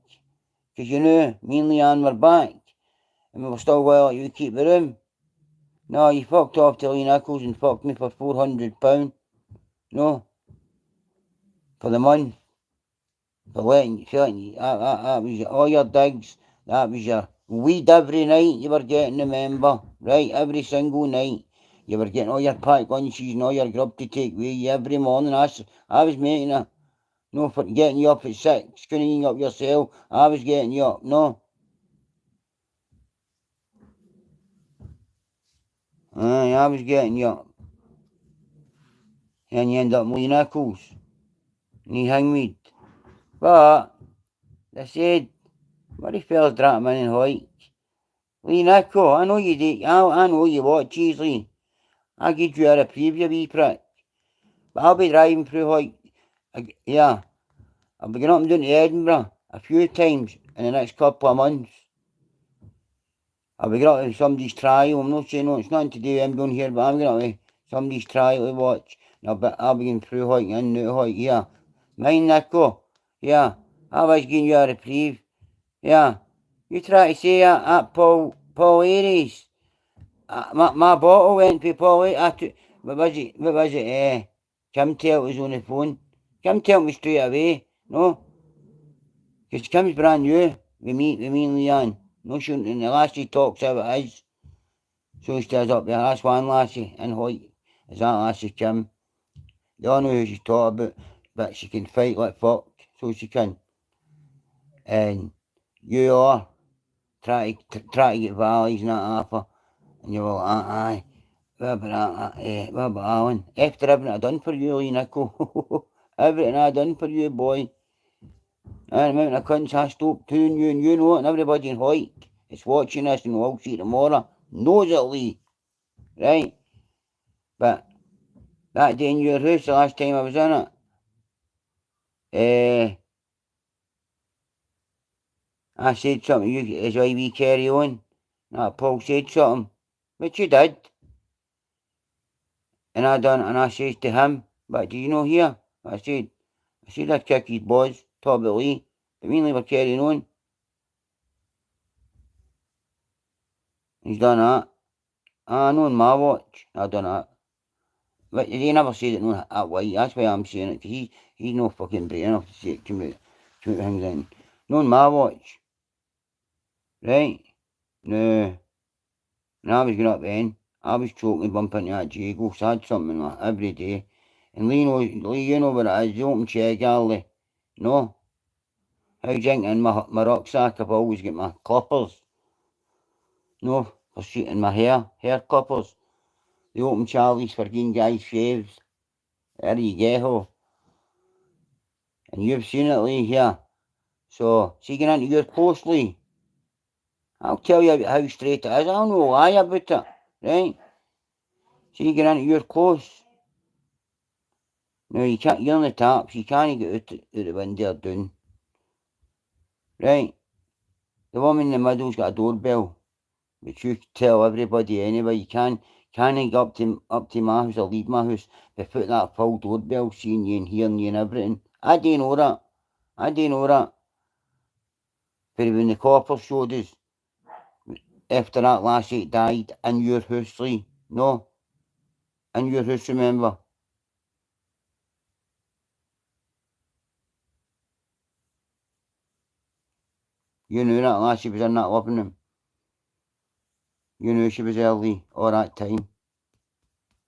Because you knew me and Leanne were back. And we were still well you keep the room. No, you fucked off to Lee Nichols and fucked me for £400. No. For the month. For letting you, that was all your digs. That was your weed every night you were getting, remember? Right, every single night. You were getting all your pack lunches and all your grub to take with you every morning. I was making a, no, for getting you up at 6, couldn't eat up yourself. I was getting you up, no. I was getting you up. And you end up with Lee Nichols. And he hung me. But, they said, what if fellas drop him in and hike? Lee Nichols, I know you did. I know you watch easily. I give you a reprieve, you wee prick. But I'll be driving through yeah. I'll be going up and down to Edinburgh a few times in the next couple of months. I'll be going up to somebody's trial. I'm not saying no, it's nothing to do with him down here, but I'm going up to somebody's trial to watch. I'll be going through hiking in the hike, yeah. Mind Nico, yeah. I was giving you a reprieve, yeah. You try to say at Paul Aries. My bottle went to Paul Aries. What was it? Kim Telt was on the phone. Kim Telt me straight away, no? Because Kim's brand new with me and Leanne. No, and the lassie talks how it is. So she stays up there. That's one lassie in Hoyt. Is that lassie Kim? They all know who she's talking about, but she can fight like fuck. So she can. And you are try to get valleys and that after. And you're like, aye. What about Alan? After everything I done for you, Lee Nico. Everything I done for you, boy. And the amount of cunts I stopped to you, and you know it, and everybody in Hoyt is watching this and will see tomorrow. Knows it, Lee. Right? But that day in your house, the last time I was in it, I said something to you as why we carry on. Paul said something, which you did. And I says to him, but do you know here? I said I'd kick his balls, talk about Lee. But meanwhile we're carrying on. He's done that. I know on my watch, I done that. But he never said it no that way, that's why I'm saying it, because he's no fucking brain enough to say it, come out things in. No on my watch. Right? No. And I was going up then, I was choking bump into that Jago, so I had something like every day. And Lee, you know what it is, the open check alley. No? How do you think in my rucksack I've always got my clippers? No, for shooting my hair clippers. The open Charlie's for getting guys shaves. There you go. And you've seen it, Lee, here. So, see, get into your clothes, Lee. I'll tell you how straight it is. I'll no lie about it, right? See, get into your clothes. Now, you're on the taps, you can't get out the window down. Right? The woman in the middle's got a doorbell, which you can tell everybody anyway. You can't go up to my house or leave my house without that full doorbell seeing you and hearing you and everything. I didn't know that. But when the coppers showed us, after that lassie died, in your house, Lee. No. In your house, remember. You knew that lassie was in that living room. You knew she was there, Lee, all that time.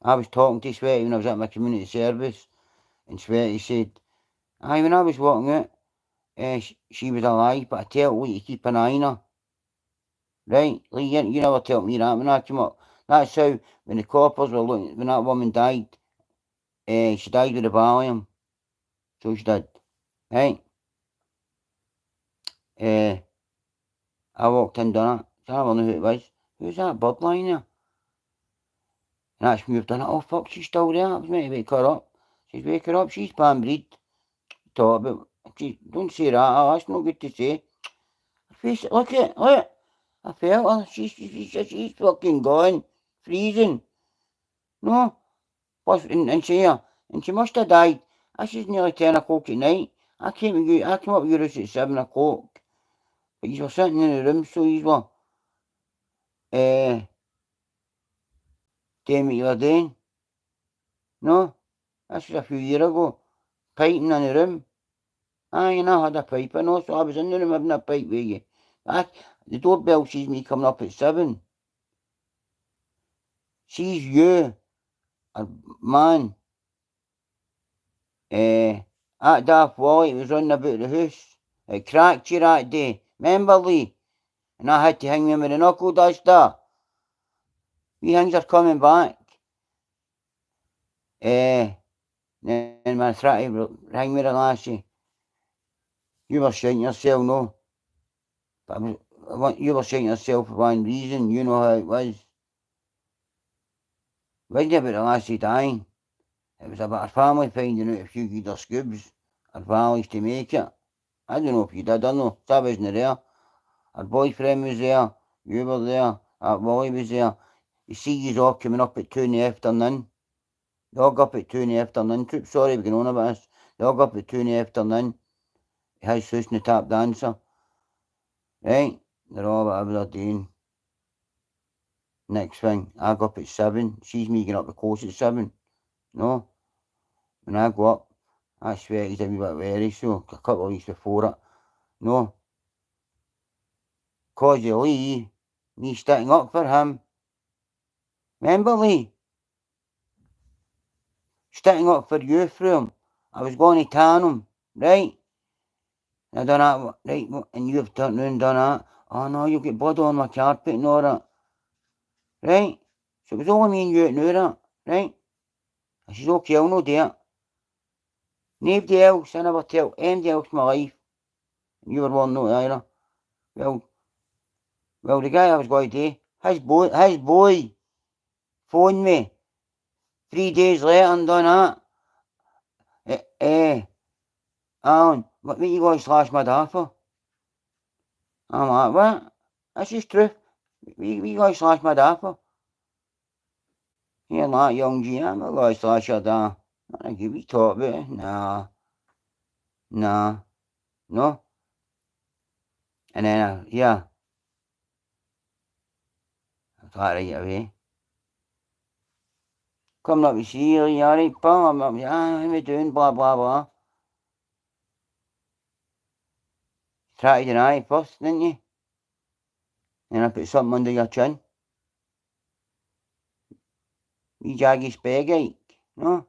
I was talking to Sweaty when I was at my community service, and Sweaty said, aye, when I was walking out, she was alive, but I tell Lee to keep an eye on her. Right? Lee, you never tell me that when I came up. That's how, when the coppers were looking, when that woman died, she died with a Valium. So she did. Right? I walked in, done it. So I don't know who it was. Who's that bird lying there? And that's me, I've done it. Oh, fuck, she's still there. I was meant to wake her up. She's wake her up. She's pan-breed. Talk about. Don't say that. Oh, that's not good to say. Her face, look. I felt her. She's fucking gone. Freezing. No. Plus, and she must have died. This is nearly 10 o'clock at night. I came up with your house at 7 o'clock. But you were sitting in the room, so you were doing what you were doing. No. This was a few years ago. Piping in the room. Aye, and I had a pipe in also. I was in the room having a pipe with you. The doorbell sees me coming up at 7. Sees you, a man, that daft Wally was running about the house. It cracked you that day. Remember, Lee? And I had to hang him with a knuckle duster. These things are coming back. Then my try to hang with a lassie. You were shitting yourself, no? But you were shitting yourself for one reason. You know how it was. It wasn't about the lassie dying. It was about her family finding out if you could her scoobs, her valleys to make it. I don't know if you did, I don't know. I wasn't there. Her boyfriend was there. You were there. Wally was there. You see yous all coming up at 2 in the afternoon. They all got up at 2 in the afternoon. Sorry, we're going on about this. They all got up at 2 in the afternoon. His house and the tap dancer. Right? They're all whatever they're doing. Next thing, I go up at 7. She's me getting up the course at 7. No? When I go up, I swear he's a wee bit wary, so a couple of weeks before it. No? Cause of Lee, me sticking up for him. Remember, Lee? Sticking up for you through him. I was going to tan him, right? And I done that, right? And you've turned around and done that. Oh no, you'll get blood on my carpet and all that. Right? So it was only me and you that knew that, right? I says, okay, I'll no do it. Nobody else, I never tell anybody else in my life. And you were one not either. Well, the guy I was going to do, his boy phoned me 3 days later and done that. Alan, what you going to slash my dad for? I'm like, what? This is truth. What you going to slash my dad for? You're like, young G, I'm not going to slash your dad. Not a good we talk about it. Nah. No. And then, yeah. I thought right away. Coming up, you see, you alright, pal? I'm up, yeah, how you doing? Blah, blah, blah. Try to deny it first, didn't you? And I put something under your chin. You jag your spaghetti, no?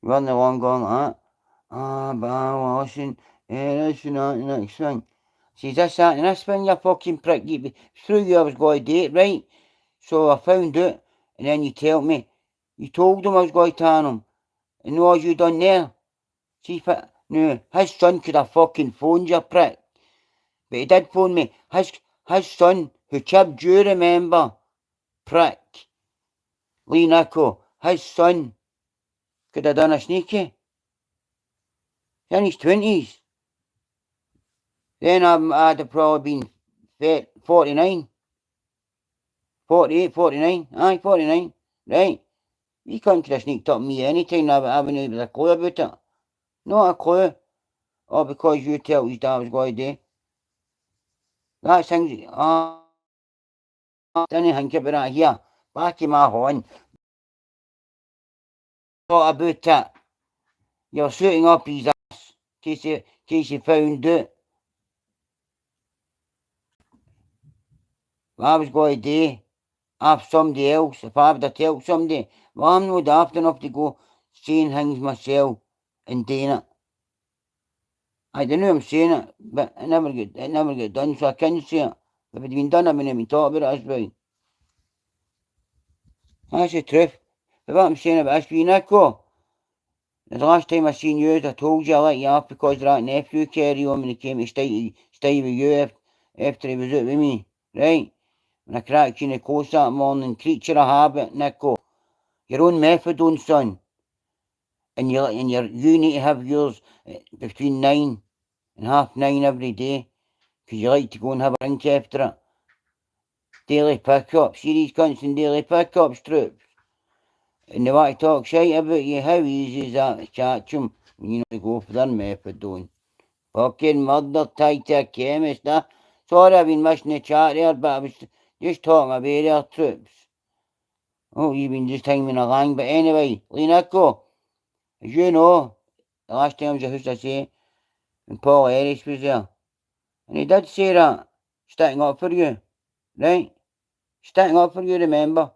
You run along going like that. Ah, but listen, this and that and the next thing. Says this, that and this thing, you fucking prick. Through you I was going to do it, right? So I found out, and then you tell me, you told him I was going to turn him. And what you done there? See if it, no, his son could have fucking phoned you, prick. But he did phone me. His son, who chipped you, remember? Prick. Lee Nico, his son could have done a sneaky. He's in his 20s. Then I'd have probably been 49. 48, 49. Aye, 49. Right. You couldn't could have sneaked up on me anytime. I wouldn't have a clue about it. Not a clue. All because you tell his dad was going to do. That's things. Didn't think about that here. Back in my horn. Thought about it. You're shooting up his ass. In case you found out. What I was going to do. Have somebody else. If I had to tell somebody. Well, I'm not daft enough to go saying things myself and doing it. I don't know I'm saying it, but it never get done, so I can't say it. If it had been done, I wouldn't even talk about it, that's right. That's the truth. But what I'm saying about this wee Nico, the last time I seen you, I told you I let you off because of that nephew carry on when he came to stay with you after he was out with me, right? When I cracked you in the coast that morning, creature of habit, Nico. Your own methadone, son. And you need to have yours between 9 and 9:30 every day, because you like to go and have a drink after it. Daily pickups, see these constant daily pickups, troops. And they want to talk shite about you. How easy is that to catch them when you know to go for their methadone? Fucking murder tied to a chemist, huh? Sorry I've been missing the chat there, but I was just talking about their troops. Oh, you've been just hanging along, but anyway, Leonico, as you know, the last time I was at house, I say, when Paul Harris was there, and he did say that, sticking up for you, right? Sticking up for you, remember?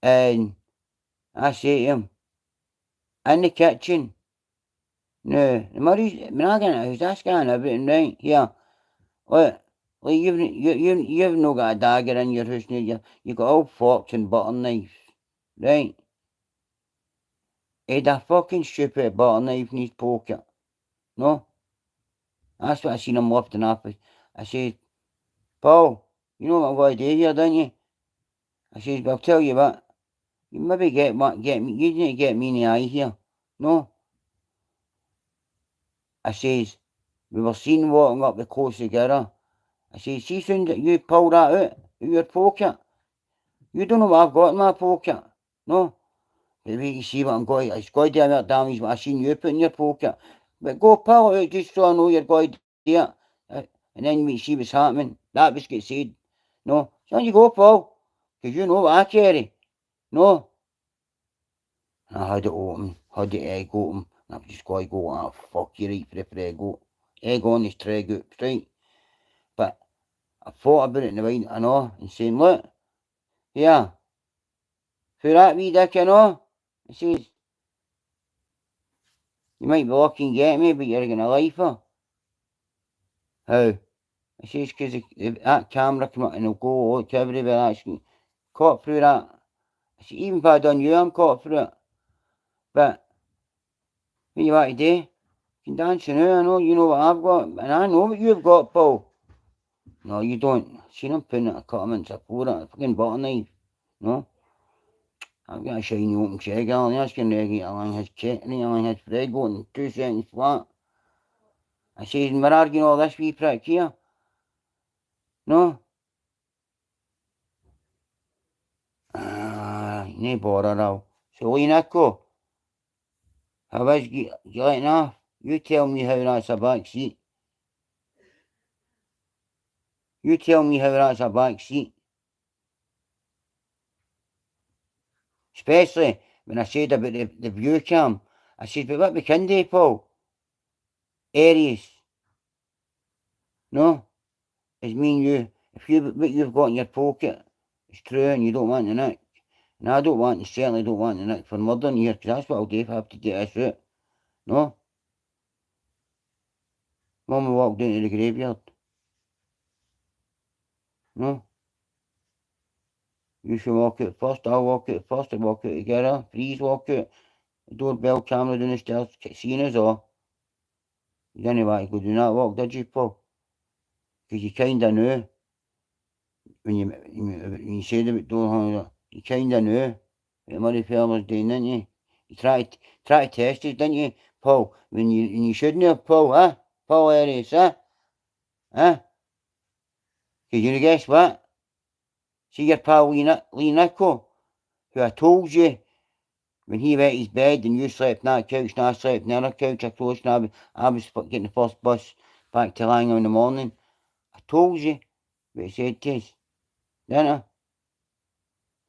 And I say to him, in the kitchen, no, the Murray's, when I get in the house, that's going everything, right? Here, look, like you've no got a dagger in your house, you've got all forks and butter knives, right? He had a fucking stupid butter knife in his pocket, no? That's what I seen him lifting up. I said, Paul, you know what I'm going to do here, don't you? I says, well, I'll tell you what, you maybe get me, you need to get me in the eye here, no? I says, we were seen walking up the coast together. I says, see soon that you pull that out of your pocket. You don't know what I've got in my pocket, no? But you see what I'm going, it's going to do more damage what I seen you put in your pocket. But go pull it out just so I know you're going to do it. And then we see what's happening. That was get said. No, so you go, Paul, because you know what I carry. No. And I had it open, had the egg open, and I'm just going to go, ah, fuck you right for the egg out. Egg on this tray out, right? But I thought about it in the mind, I know, and saying, look, yeah, for that wee dick, I know, I says, you might be lucky and get me, but you're going to life her. How? I says, because that camera come up and it'll go out to everywhere, actually, caught through that. I said, even if I done you, I'm caught through it. But, what you want to do? You can dance now, I know, you know what I've got, and I know what you've got, Paul. No, you don't. See them putting it a cut a pour it, a fucking butter knife. No? I've got a shiny open check, Alan. That's going to get along his check, and along his bread going 2 seconds flat. I says, we're arguing all this wee prick here. No? No bother now. So, Nico, how is you letting off? You tell me how that's a back seat. You tell me how that's a back seat. Especially when I said about the view cam. I said, but what we can do, Paul, areas, no, is me and you. If what you've got in your pocket is true and you don't want the nick, and I don't want, and certainly don't want the nick for murdering here, because that's what I'll do if I have to get this route. No? Mum will walk down to the graveyard. No? You should walk out first, I'll walk out first, I'll walk out together, please walk out. The doorbell camera down the stairs, seeing us all. You didn't want to go down that walk, did you, Paul? Because you kinda knew. When you said about door, you kinda knew what Murrayfeld was doing, didn't you? You tried to test us, didn't you, Paul? When you shouldn't have, Paul, huh? Paul Harris, huh? Huh? Because you guess what? See your pal Lee Nichol, who I told you when he went his bed and you slept on that couch and I slept on the other couch across and I was getting the first bus back to Langholm in the morning. I told you what he said to us. Didn't I?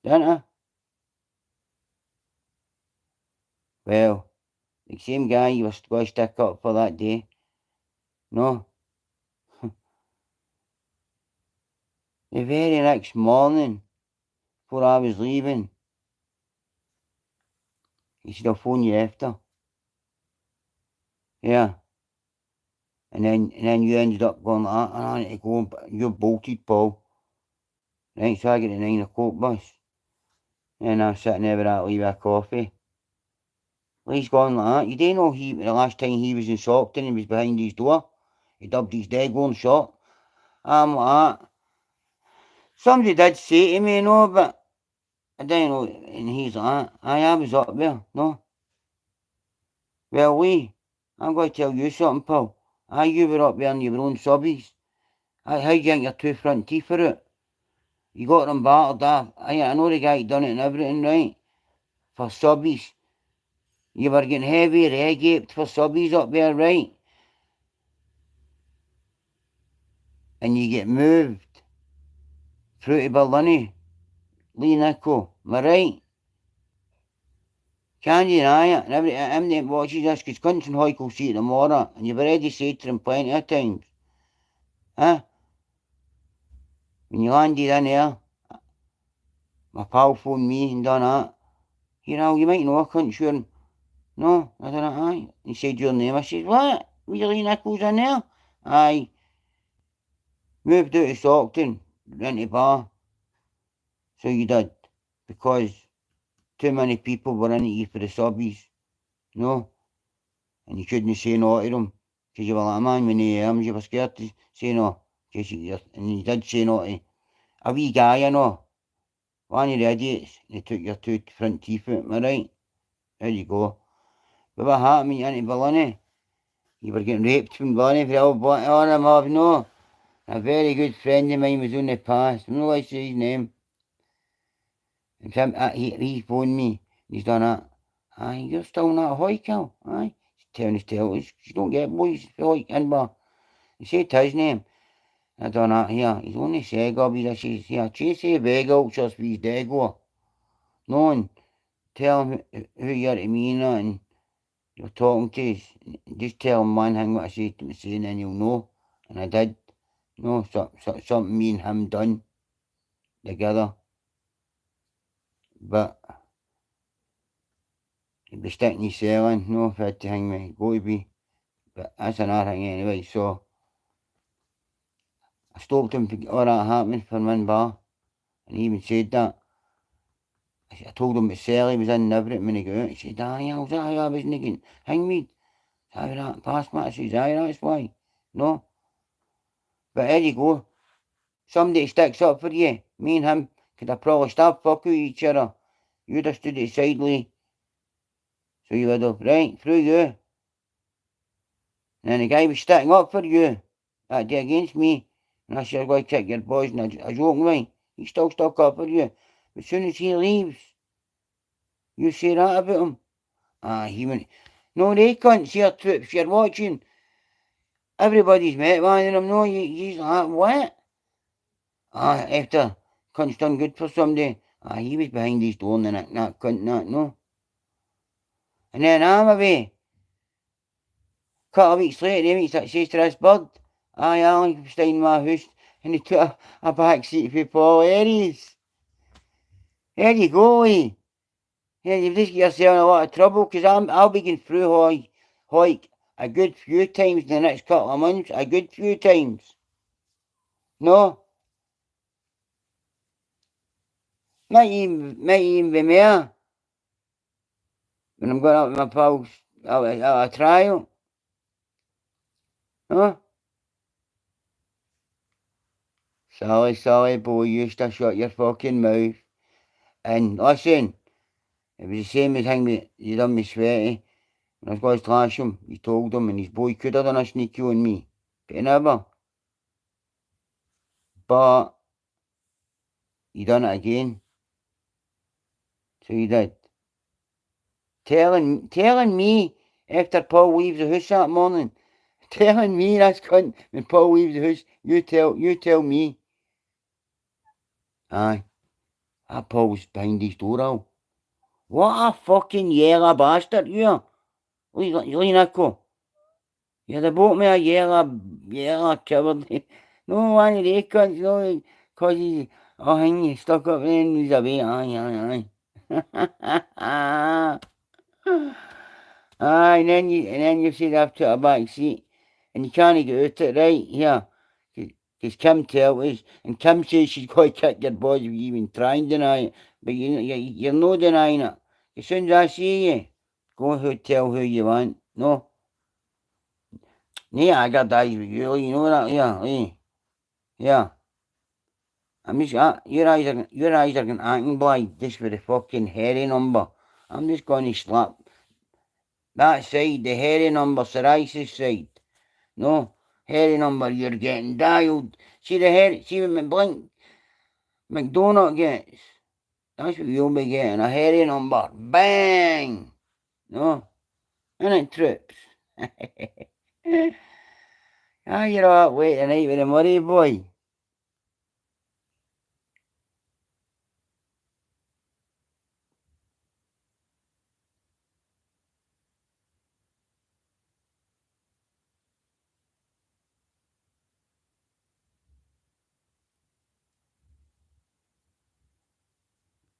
Didn't I? Well, the same guy you were going to stick up for that day. No. The very next morning, before I was leaving, he said, I'll phone you after. Yeah. And then you ended up going like that, and I need to go, but you're bolted, Paul. Right, so I get the 9 o'clock bus. And I'm sitting there with that Lee with a coffee. Lee's gone like that. You didn't know the last time he was in Stockton, he was behind his door. He dubbed his dead going shot. I'm like that. Somebody did say to me, no, but I didn't know. And he's like that. I was up there, no. Well, Lee, I'm going to tell you something, Paul. You were up there in your own subbies. How you get your 2 front teeth for it? You got them battered off. I know the guy done it and everything, right? For subbies. You were getting heavy red-gaped for subbies up there, right? And you get moved through to Berlin, Lee Nichol, am I right? Can you deny it? And everybody watches this, because Clinton Hoyke will see it tomorrow, and you've already said to him plenty of times. Huh? When you landed in there, my pal phoned me and done that. You know, you might know, I couldn't sure him. No, I don't know, aye. He said your name. I said, what? Lee Nichols in there? Aye. Moved out of Stockton, into bar. So you did. Because too many people were into you for the subbies. No? And you couldn't say no to them. Because you were like a man with no arms, you were scared to say no. And you did say no to a wee guy, you know. One of the idiots. They took your 2 front teeth out, am I right? There you go. But what happened when you went into Berlin? You were getting raped from Berlin for the old boy. Oh, I'm off, no. A very good friend of mine was on the pass. I'm not going to say his name. And he phoned me. He's done that. Aye, you're still not Hoykel. Aye. He's telling his tale. You don't get boys for Hoyk in bar. He said his name. I done that here. He's only Sega. He says, here, Chasey Vega, just be his Dego. No one tell him who you're to me and you're talking to us. Just tell him one thing what I say to me, saying, and you'll know. And I did. No, something me and him done together. But he'd be sticking his cell in. No, if I had to hang me, go to be. But that's another thing anyway. So I stopped him for all that happening for one bar. And he even said that. I told him the cell he was in and everything when he got out. He said, aye, I was getting hang me. I that past me. I says, aye, that's why. No. But there you go. Somebody sticks up for you. Me and him could have probably stabbed fuck with each other. You'd have stood at sidely. So you would have, right, through you. And then the guy was sticking up for you. That day against me. And I said, I'm going to kick your boys. And I joke with he still stuck up for you. But as soon as he leaves, you say that about him. He went, no, they can't see your troops. You're watching. Everybody's met one of them. No, he's like, what? After cunt's done good for somebody, he was behind his door and that cunt and that, no. And then I'm away. Couple of weeks later, he meets that says to this bird, Alan was staying in my house, and he took a back seat for Paul Aries. There you go, eh? Yeah, you've just got yourself in a lot of trouble, because I'll be going through Hoik a good few times in the next couple of months, a good few times. No? Might even be more. When I'm going up with my pals out a trial. No? Sorry, boy, you used to shut your fucking mouth. And listen, it was the same as thing you done me sweaty. When I was going to slash him, he told him, and his boy could have done a sneaky on me. But he never. But he done it again. So he did. Telling me after Paul leaves the house that morning. Telling me that's cunt when Paul leaves the house. You tell me. Aye. That Paul's behind his door all. What a fucking yellow bastard you are. Nico. You're the boat me a yellow coward. No one of they cunts, no, cause he's, hang stuck up there and he's away. Aye. Aye, and then you see have to a back seat, and you can't get out it right here. Because Kim tells us, and Kim says she's going to kick your balls if you even try and deny it. But you're no denying it. As soon as I see you, go and tell who you want. No. I got that you know that, yeah. I'm just, your eyes are going acting blind just for the fucking hairy number. I'm just going to slap that side, the hairy number, psoriasis side. No, hairy number, you're getting dialed. See what McDonald gets? That's what you'll be getting, a hairy number. Bang! No, and it trips. You're all wait tonight with the Murray boy.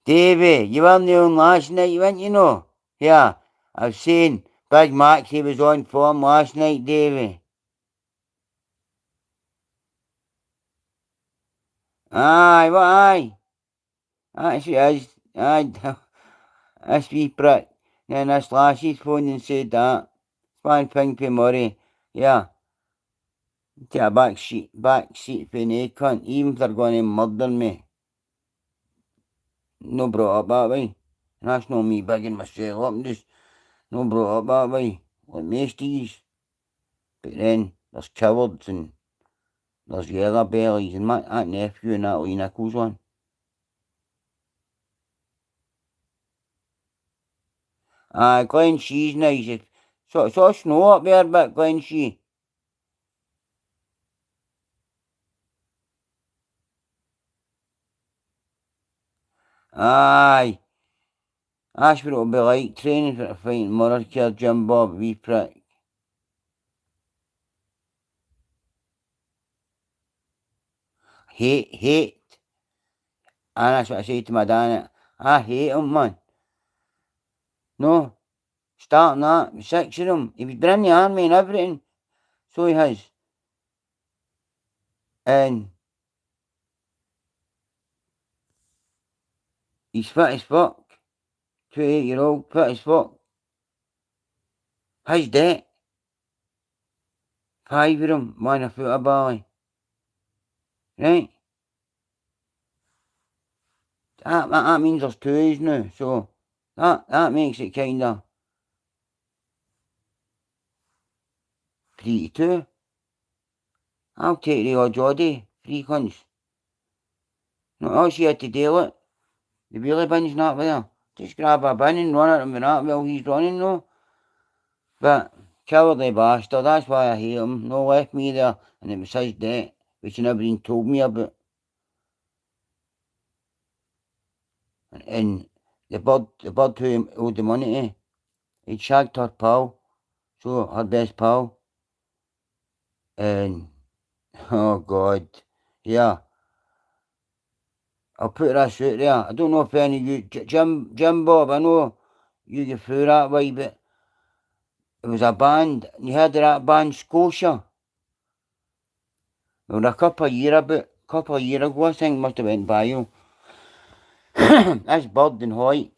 Davey, you weren't on last night, weren't you know? Yeah, I've seen Big Mac, he was on form last night, Davey. Aye, what aye? Actually, this wee prick. Then this lassie's phoned and said that. Span Pinky Murray. Yeah. Take a back seat for an cunt, even if they're going to murder me. No brought up that way. And that's not me bigging myself up, I'm just no brought up that way. Like Masties. But then there's cowards and there's yellow bellies and that nephew and that Lee Nichols one. Glen Shee's nice. So snow up there a bit, Glen Shee. Aye. That's what it'll be like, training for a fight in Mothercare, Jim Bob, wee prick. Hate. And that's what I say to my dad. I hate him, man. No, starting that, 6 of them. He was been in the army and everything. So he has. And he's fit as fuck. 28-year-old, fit as fuck. His debt. 5 of them, one a foot of bally. Right? That means there's 2s now, so that makes it kinda 3 to 2. I'll take the odd Geordie, 3 cunts. Not all she had to deal it. The wheelie bin's not there. Just grab a bin and run at him with that while he's running, no. But cowardly bastard, that's why I hate him. No left me there, and it was his debt, which he never even told me about. and the bird who owed the money to, he'd shagged her pal, so her best pal, and oh God, yeah. I'll put this out there. I don't know if any of you, Jim Bob, I know you get through that way, but it was a band, and you heard of that band Scotia? Well, a couple of years ago, I think, must have went by you. That's Bird and Hoyt.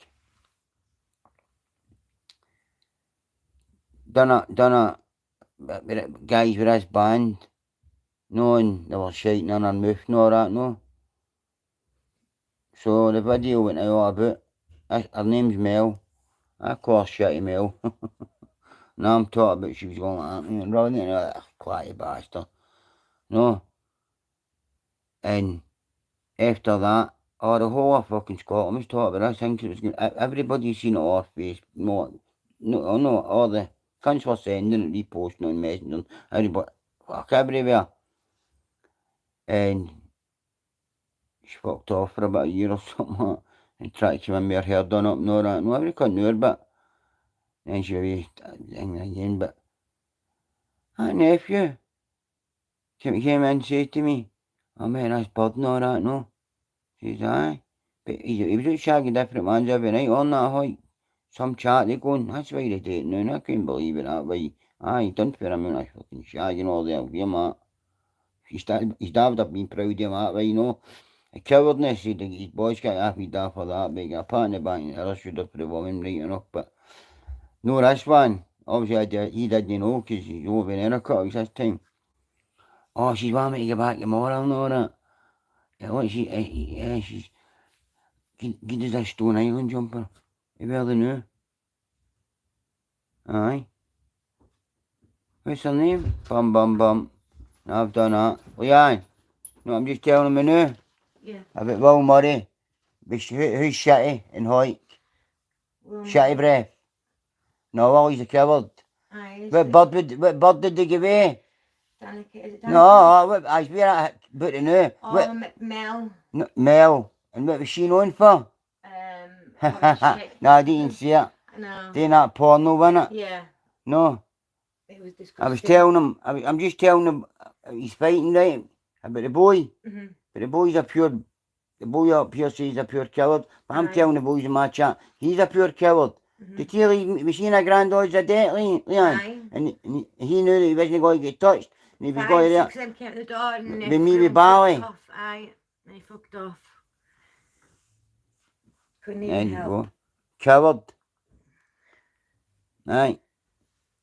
Done a guys with this band, no, and they were shouting in their mouth and all that, no. So the video went out about, her name's Mel. I call her Shitty Mel. Now I'm talking about she was going like that, and rather than that, quiet bastard. No. And after that, the whole of fucking Scotland was talking about this. I think it was everybody seen it off face. No, all the cunts were sending it, reposting on Messenger. Everybody, fuck, everywhere. And she fucked off for about a year or something, and tried to come in with her hair done up and all that. No, everybody couldn't do it, but then she was again, but her nephew came in and said to me, "Oh man, that's Bird and all that, no?" She says, "Aye." But he was out shagging different ones every night on that hike. Some chat, they going, "That's why they date now," and I couldn't believe it that way. Aye, done for him out of fucking shagging all there, give him that. His dad would have been proud of him that way, you know. A cowardness, his boys got happy da for that, but he got a pat in the back and the other should have put the woman right enough, but no, this one, obviously he didn't know, because he's over in Erica this time. Oh, she's wanting me to get back tomorrow and all that. She's, give us a Stone Island jumper. You barely knew. Aye. What's her name? Bum. No, I've done that. Leanne, no, I'm just telling me now. Yeah. About Will Murray. Who's Shitty and Hoyt? Shitty breath. No, well, he's a coward. Aye. What bird did they give away? Danica, is it Danica? No, I swear I put it now. Oh, Mel. No, Mel. And what was she known for? No, I didn't see it. No. They not porno, wasn't it? Yeah. No. It was disgusting. I was telling him, I'm just telling him, he's fighting, right, about the boy. Mm-hmm. But the boy up here says he's a pure coward. But I'm telling the boys in my chat, he's a pure coward. Mm-hmm. To tell his machine of granddad's a debt, Leon. And he knew that he wasn't going to get touched. And he was going there. 5, 6 of them came to the door and with me with Bally. Aye, they fucked off. Couldn't even help. Go. Coward. Aye.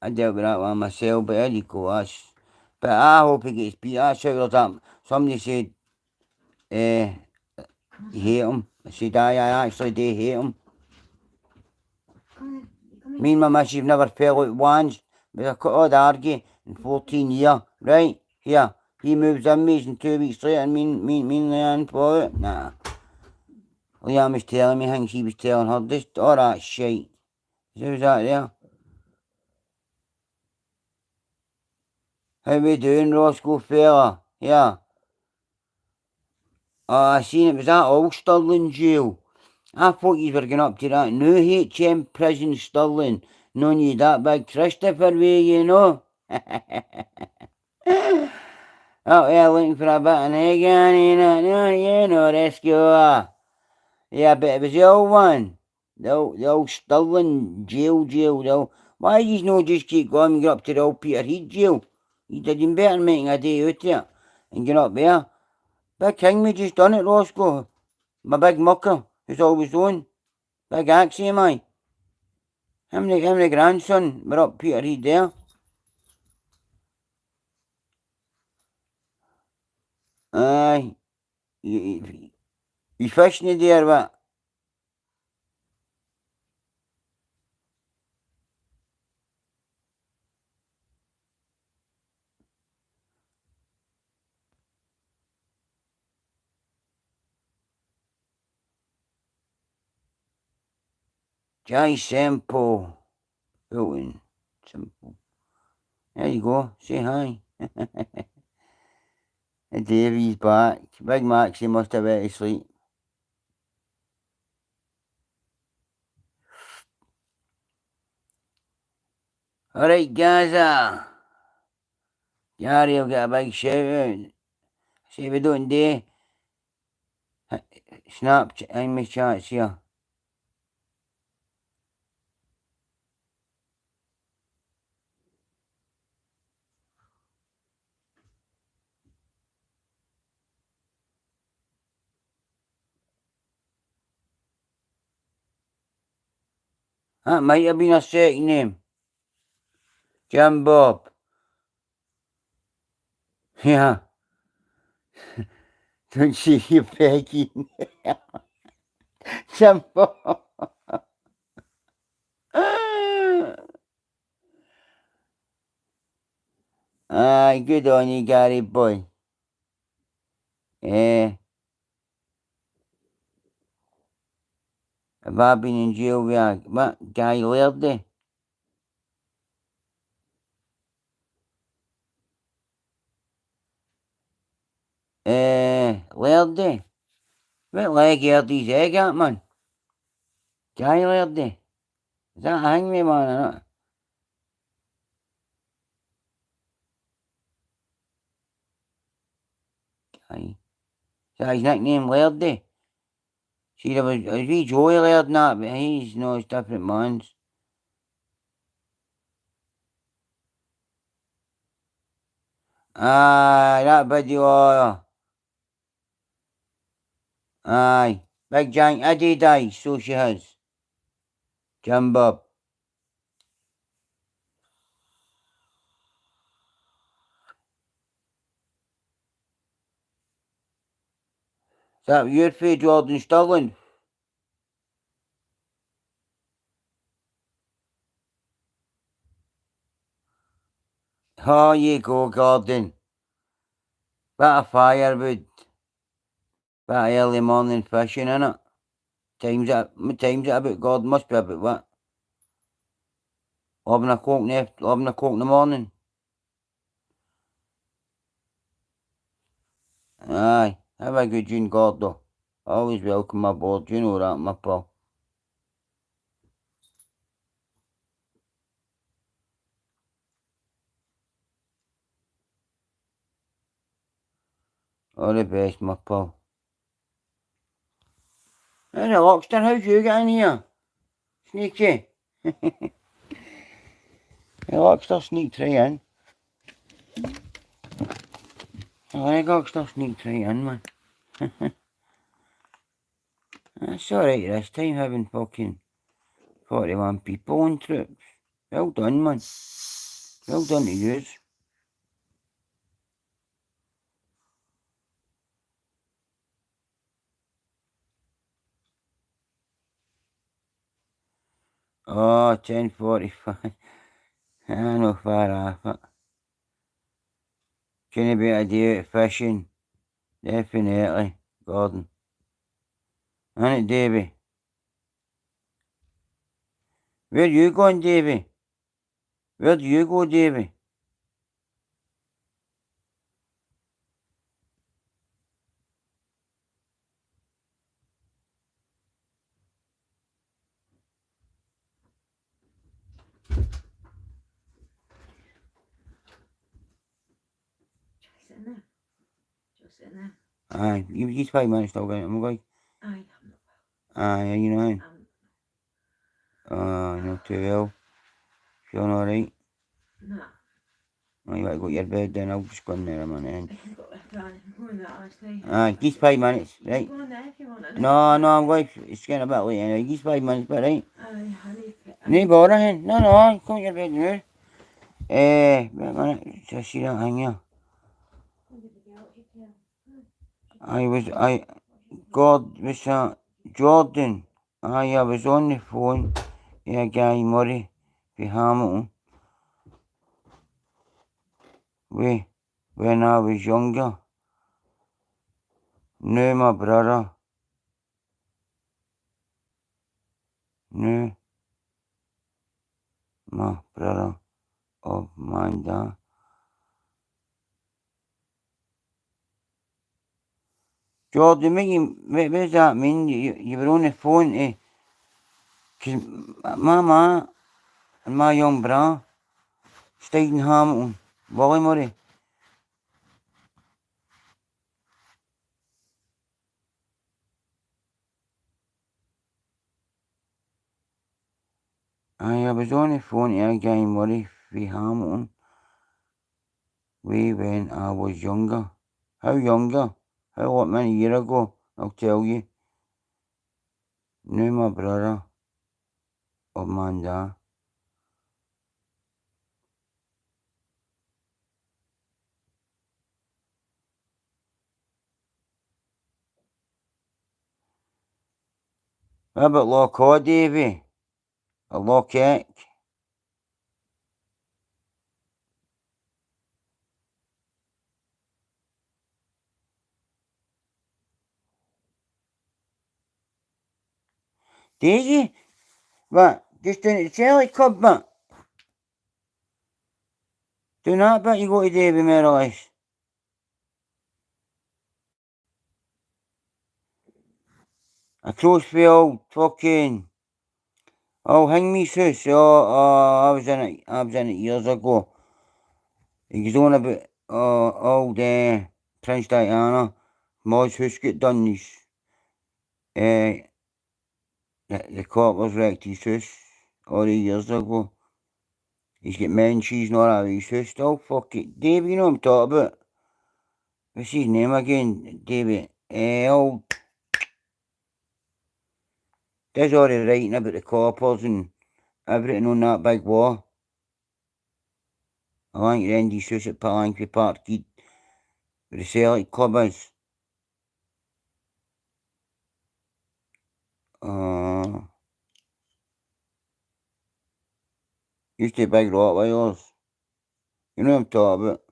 I dealt with that one myself, but there you go. But I hope he gets beat. I shouted at him. Somebody said, you hate him. I said, I actually do hate him. Me and my missus never fell out once. We could argue in 14 years. Right? Here. He moves in me and 2 weeks later and me and Leanne for it. Nah. Leanne was telling me things, he was telling her this, all that shit. Who's that there? How we doing, Roscoe fella? Yeah. I seen it was at Old Stirling Jail. I thought you were going up to that new HM prison Stirling. None you that big Christopher way, you know. Out there looking for a bit of egg on you know, rescuer. Yeah, but it was the old one. The old Stirling jail. Why you no just keep going and get up to the old Peterhead jail? You did him better making a day out of it and get up there. Big King me just done it, Roscoe. My big mucker, who's always on. Big axe, am I? Him and the grandson were up Peterhead there. Aye. You fishing there, what? Jai Sempo. Hilton. Simple. There you go. Say hi. Davey's back. Big Maxie must have went to sleep. Alright, Gaza. Gary will get a big shout out. See if we don't do Snapchat in my chats here. That might have been a second name. Jim Bob. Yeah. Don't see you begging. Jim Bob. Aye, good on you, Gary boy. Have I been in jail with a what, Guy Lairdy? Lairdy? What leg Lairdy's egg at, man? Guy Lairdy? Is that hangman man or not? Guy. Is that his nickname, Lairdy? See, there was wee Joey Laird and that, but he's no, it's different mans. Aye, that video. Aye, big giant Eddie dice, so she has. Jim Bob. Is that your fate, Jordan Sterling? Oh, you go, Gordon. Bit of firewood. Bit of early morning fishing, innit? What time's it about, Gordon? Must be about what? 11 o'clock in the, 11 o'clock in the morning? Aye, have a good June, Gordo. Always welcome aboard, you know that, my pal. All the best, my pal. Hey, Lockster, how'd you get in here? Sneaky. Hey, Lockster, sneaked right in. Hey, Lockster, sneaked right in, man. That's alright this time, having fucking 41 people on troops. Well done, man. Well done to yous. Oh, 10:45. I know far off it. Can be a day out fishing? Definitely, Gordon. Ain't it, Davy? Where you going, Davy? Where do you go, Davy? Just in there. Just in there. Aye, you 5 minutes still going, I'm going. Aye, I'm not Aye, you know. well. Not too well. Feeling alright? No. Oh, you gotta go to your bed then, I'll just go in there a minute. I can go with Granny. I'm going that last night. Aye, just 5 minutes, right? Go on there if you want it. No, I'm going, it's getting a bit late anyway, just 5 minutes, but right? Aye, honey. No bother then, no, come to your bed now. Wait a minute, just see that thing here. God, was that Jordan? Aye, I was on the phone with a guy, Murray, for Hamilton. When I was younger. Now my brother. Now my brother of my dad. Jordan, what does that mean? You were on the phone to... Cause my ma and my young brother stayed in Hamilton. Wally Murray. I was on the phone to a guy Murray for Hamilton way when I was younger. How younger? How what many years ago? I'll tell you. Now my brother of Manda. What about Loch Haw, Davy? Or Loch Eck? Did you? What? Just down at the Celtic Club, but doing that bit you go to Davy Merrilis. A Crossfield fucking hang me sus. I was in it years ago. He goes on about old Prince Diana. Moz house got done this. The coppers wrecked his house all the years ago. He's got mentions and all that with his house. Still fuck it. Davey, you know what I'm talking about? What's his name again? Davey. Old does all the writing about the coppers and everything on that big war. I think Randy's house at Palanque Park Kid where the Celtic Club is. Used to be big Rottweilers. You know what I'm talking about?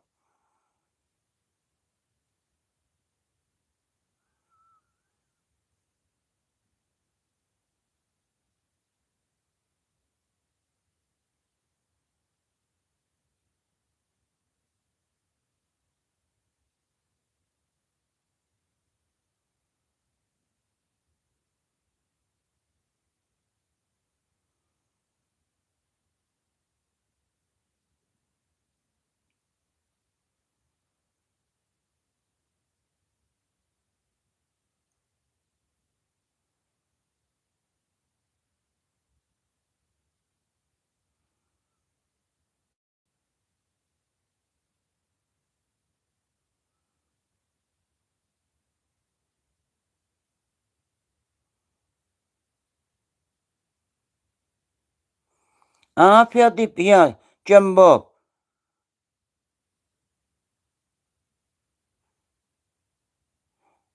I've heard it here, Jim Bob.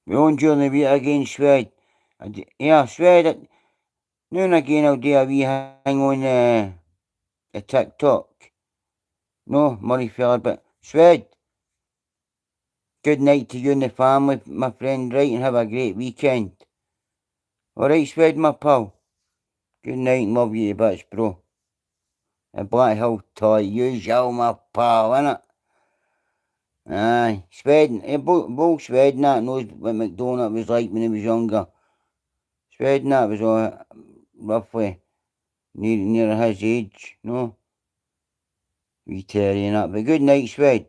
We won during the week against Swede. Yeah, Swede. Now and again I'll do a wee hang on the TikTok. No, Murrayfield, but Swede. Good night to you and the family, my friend, right, and have a great weekend. Alright, Swede, my pal. Good night and love you to bits, bro. A Black Hill toy, usual, my pal, innit? Aye, Sweden, Bull Sweden that knows what McDonald was like when he was younger. Sweden that was all roughly near his age, no? Wee Terry and that, but good night, Swed.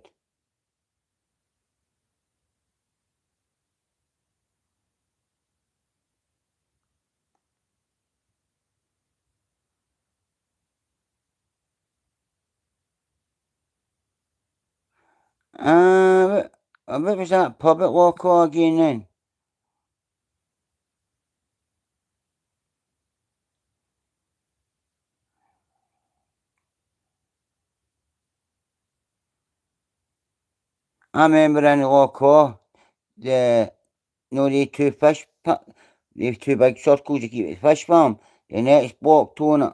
What was that pub at Loch again then? I remember in Loch the two the two big circles you keep at the fish farm, the net's blocked on it.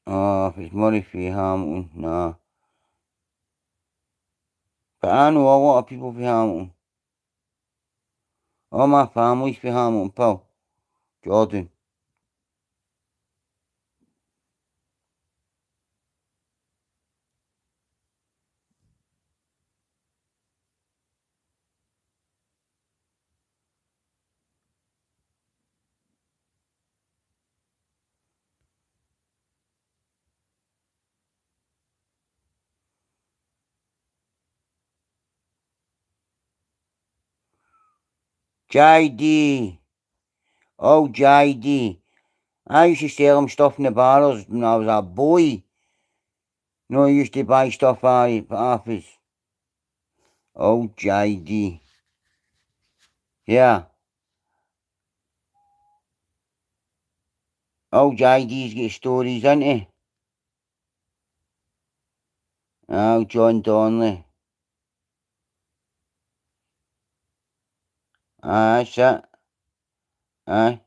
Oh, if it's Murray for Hamilton, nah. But I know a lot of people for Hamilton. All my family's for Hamilton, pal. Jordan. JD. Oh, JD. I used to sell him stuff in the bars when I was a boy. No, I used to buy stuff off his. Oh, JD. Yeah. Oh, JD's got stories, isn't he? Oh, John Donnelly. Aye, that's it. Aye.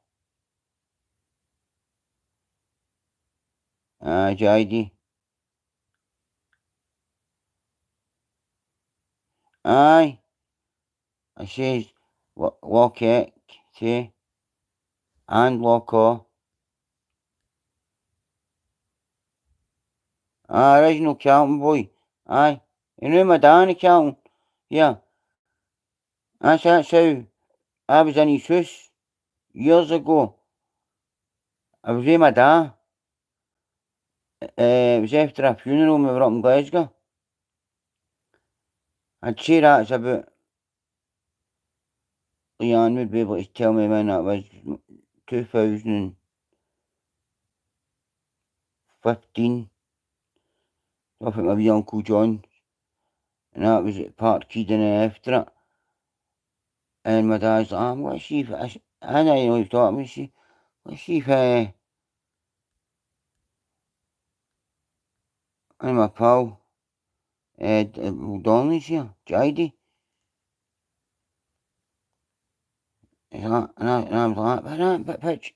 Aye, JD. Aye. I says, Lockett, see? And Locker. Aye, original Carlton boy. Aye. You know my dad in Carlton? Yeah. That's how I was in his house years ago. I was with my dad. It was after a funeral when we were up in Glasgow. I'd say that's about, Leanne would be able to tell me when that was, 2015. I think my wee Uncle John. And that was at Parkhead after it. And my dad's like, what's she for? I know he was talking to me, what's she for? And my pal, Donnelly's here, JD. And I was like, but pitch.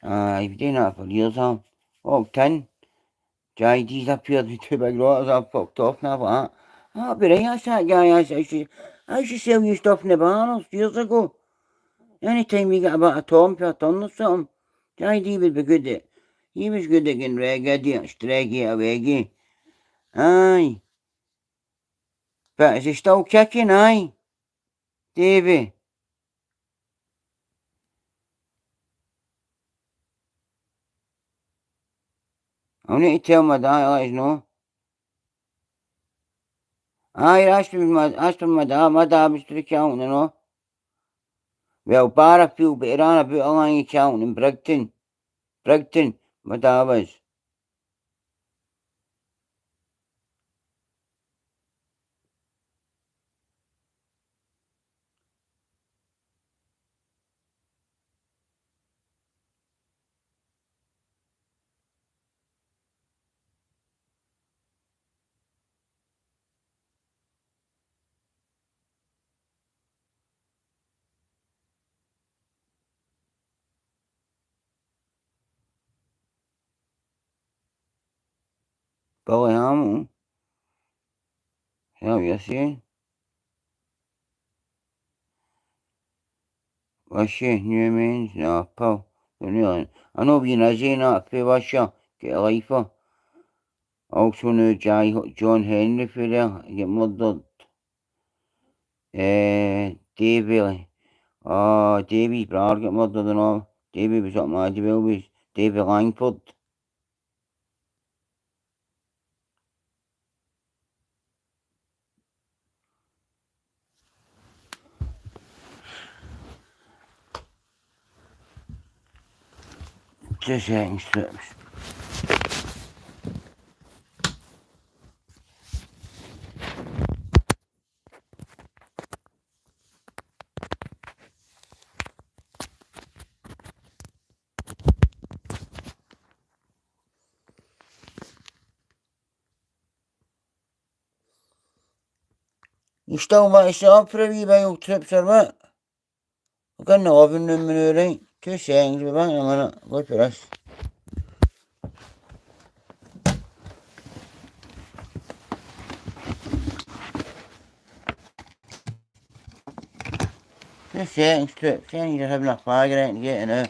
He's been doing that for years, huh? Walked in, JD's appeared with two big rotters, I fucked off and I thought, that'll be right, that's that guy, I used to sell you stuff in the bars years ago. Anytime we got a bit of Tom per ton or something, JD would be good at, he was good at getting ready, streggy, a weggy. Aye. But is he still kicking, aye? Davy. I'll need to tell my dad, let us know. Aye, asked my dad was to the Carlton, you know. Well, Barrafield, but he ran about along the Carlton in Brigton, my dad was. Billy Hamilton. Is that what you're saying? Was she? New means? No, pal. Don't really. I know being Izzy and that, for was she? Get a lifer. Also knew John Henry for there, get murdered. Davy, Davy's brother got murdered and all. Davy was up Madiville with Davy Langford. Just seconds, strips. You still want to sit up for a wee while, Trips, or what? We're in the living room now, right? 2 seconds, we're back in a minute. Look for this. Two seconds, Trips. Then you're having a fag right and getting out.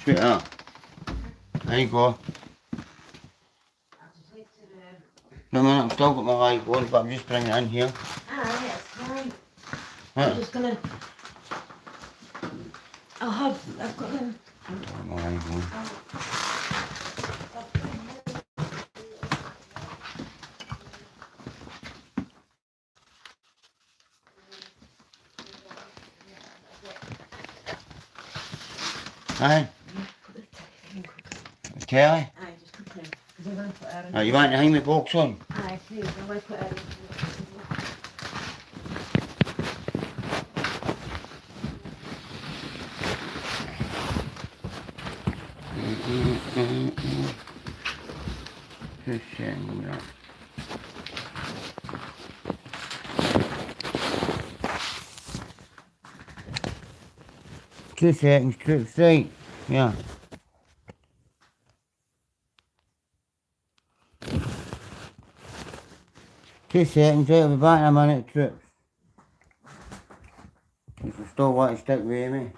Sweetheart. There you go. No man, I've still got my live on, but I'm just bringing it in here. I'm What? just gonna. I've got them. Oh, hang on. Aye, telly. Aye, just quickly. Because I'm going to put her in. Oh, you want to hang the box on? Aye, please. I'm going to put her in. Just saying that. Two seconds, trips, right? Yeah. Two seconds, right? I'll be back in a minute, trips. You still want to stick with me?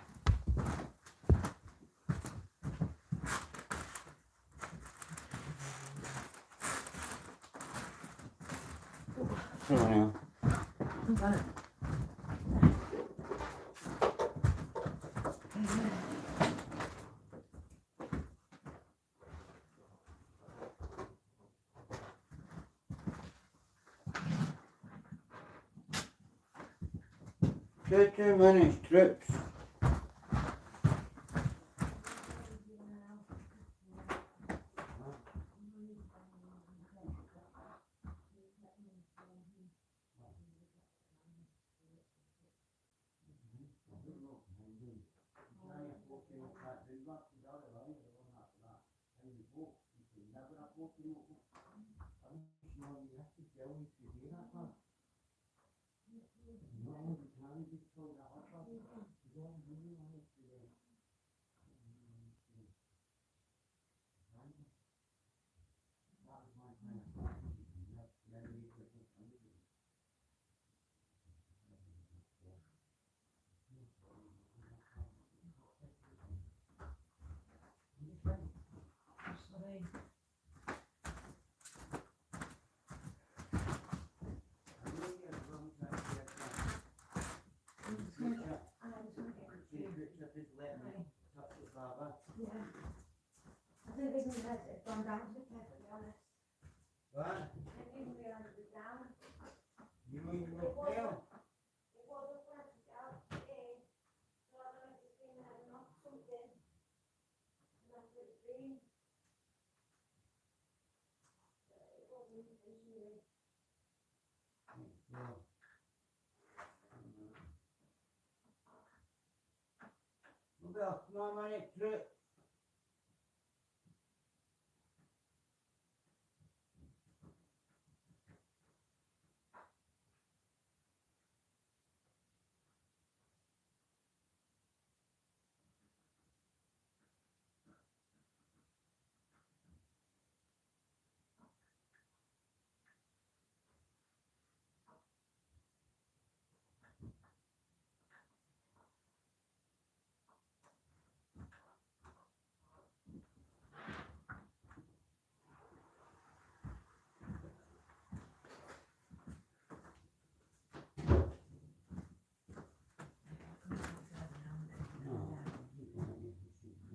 So now. I'm gonna. Two minutes, trips. Sorry. I'm just gonna get. I'm just gonna get. Yeah. I didn't even realise it had gone down, to be perfectly honest. What? I didn't even realise it was down. You mean you look pale? It was up when I took it out today. So I don't know if it's been there or not, something. And that's what it's been. It wasn't intentionally. Yeah. Well, come on, man, it's trip.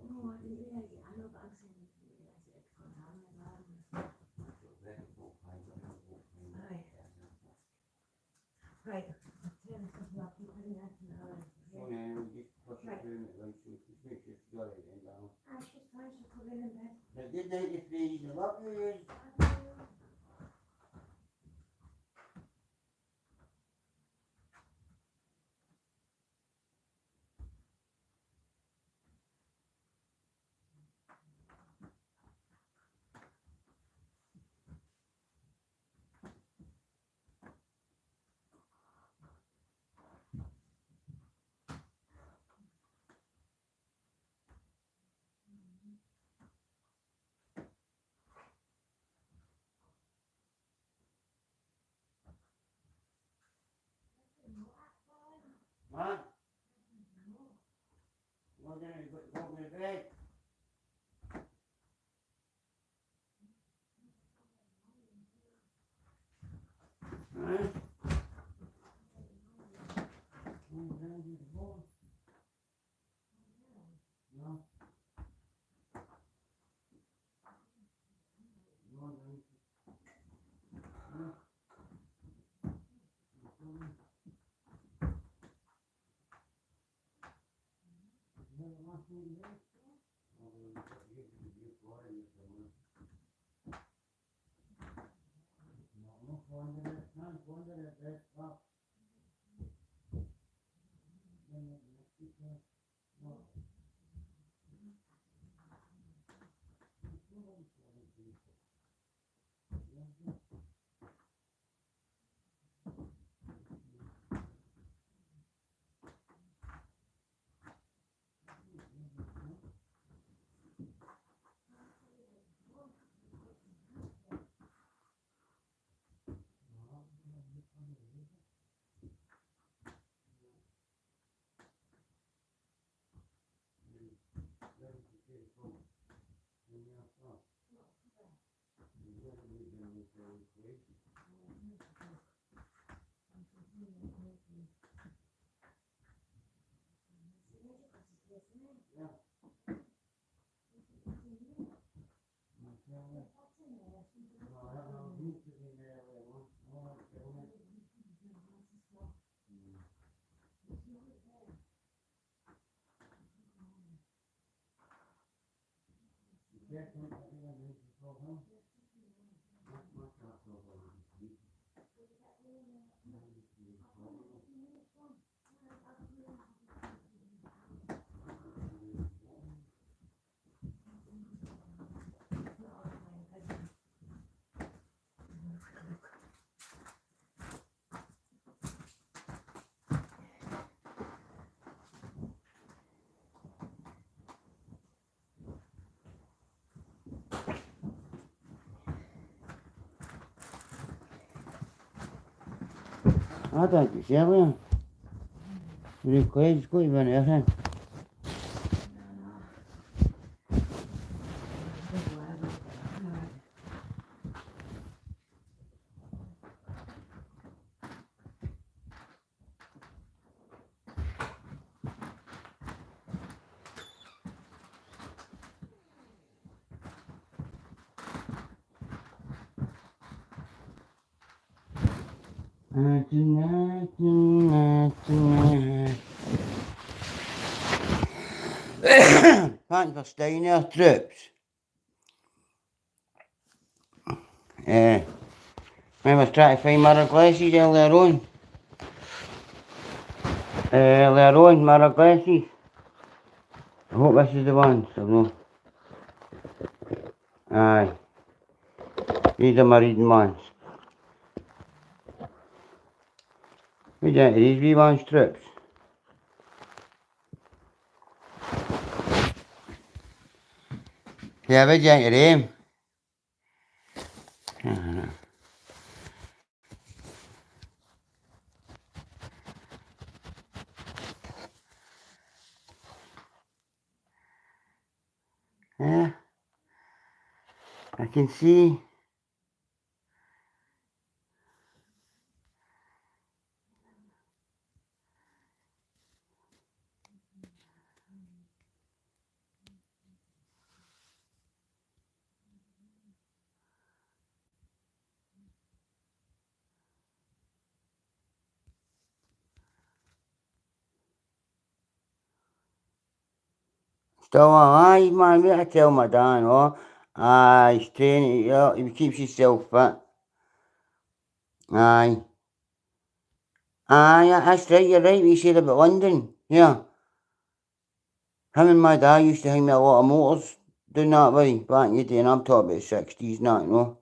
No, I didn't realise it. I know, but I'm saying I didn't realise it had gone down there. Aye. Right. I'll turn this off and I'll keep putting that in there. So now, just push it through it, like, so just make sure it's got it in down. Aye, she's fine. She's coming in bed. Now, good night, you three. You love you. Man. Well, then you got to go to bed. Huh? I don't you see him. Really quiet, good one, Ethan. Thanks for staying there, troops. I was trying to find my glasses earlier on. My glasses. I hope this is the one. So no. Aye. These are my reading ones. Who's that? These wee ones, troops. Yeah, where'd you enter them? Yeah. I can see. Still aye, man, I tell my Dan, oh. Aye, he's training, yeah, he keeps himself fit. Aye. Aye, that's right, you're right, what you said about London. Yeah. Him and my dad used to hang me a lot of motors doing that way back in the day, and I'm talking about 60s and that, you know.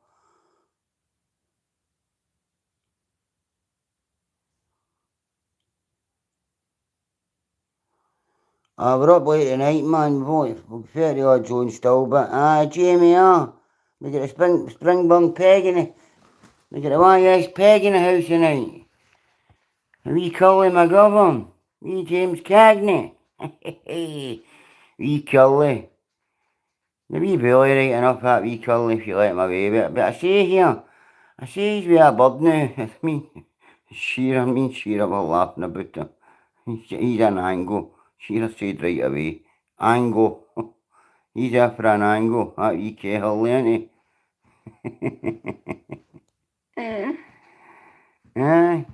We're up late tonight, man, we're 30 odd zone still, but Jamie, we got a Springburn peg in it. We got a YS peg in the house tonight. A wee Cully McGovern. Wee James Cagney. Wee Cully. The wee belly right enough, that wee Cully, if you let him away with it. But I say here, I say he's with a bird now. I mean Shearer were laughing about him. He's an angle. Shearer said right away. Angle. He's after an angle. That wee Cahill, ain't he? Aye.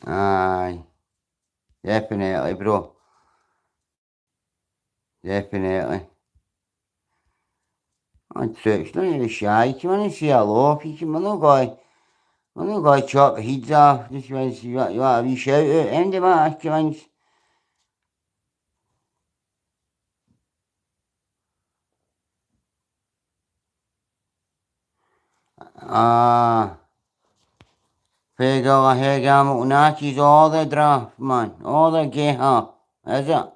Aye. Definitely, bro. Definitely. I'd search the shy. Come on and say hello. If you come on, I'm not going to chop the heads off. Just want to see what you want a wee shout out. End of that, come on. Ah, Fego, Hegam, Unachis, all the draft, man. All the gay up. Is it?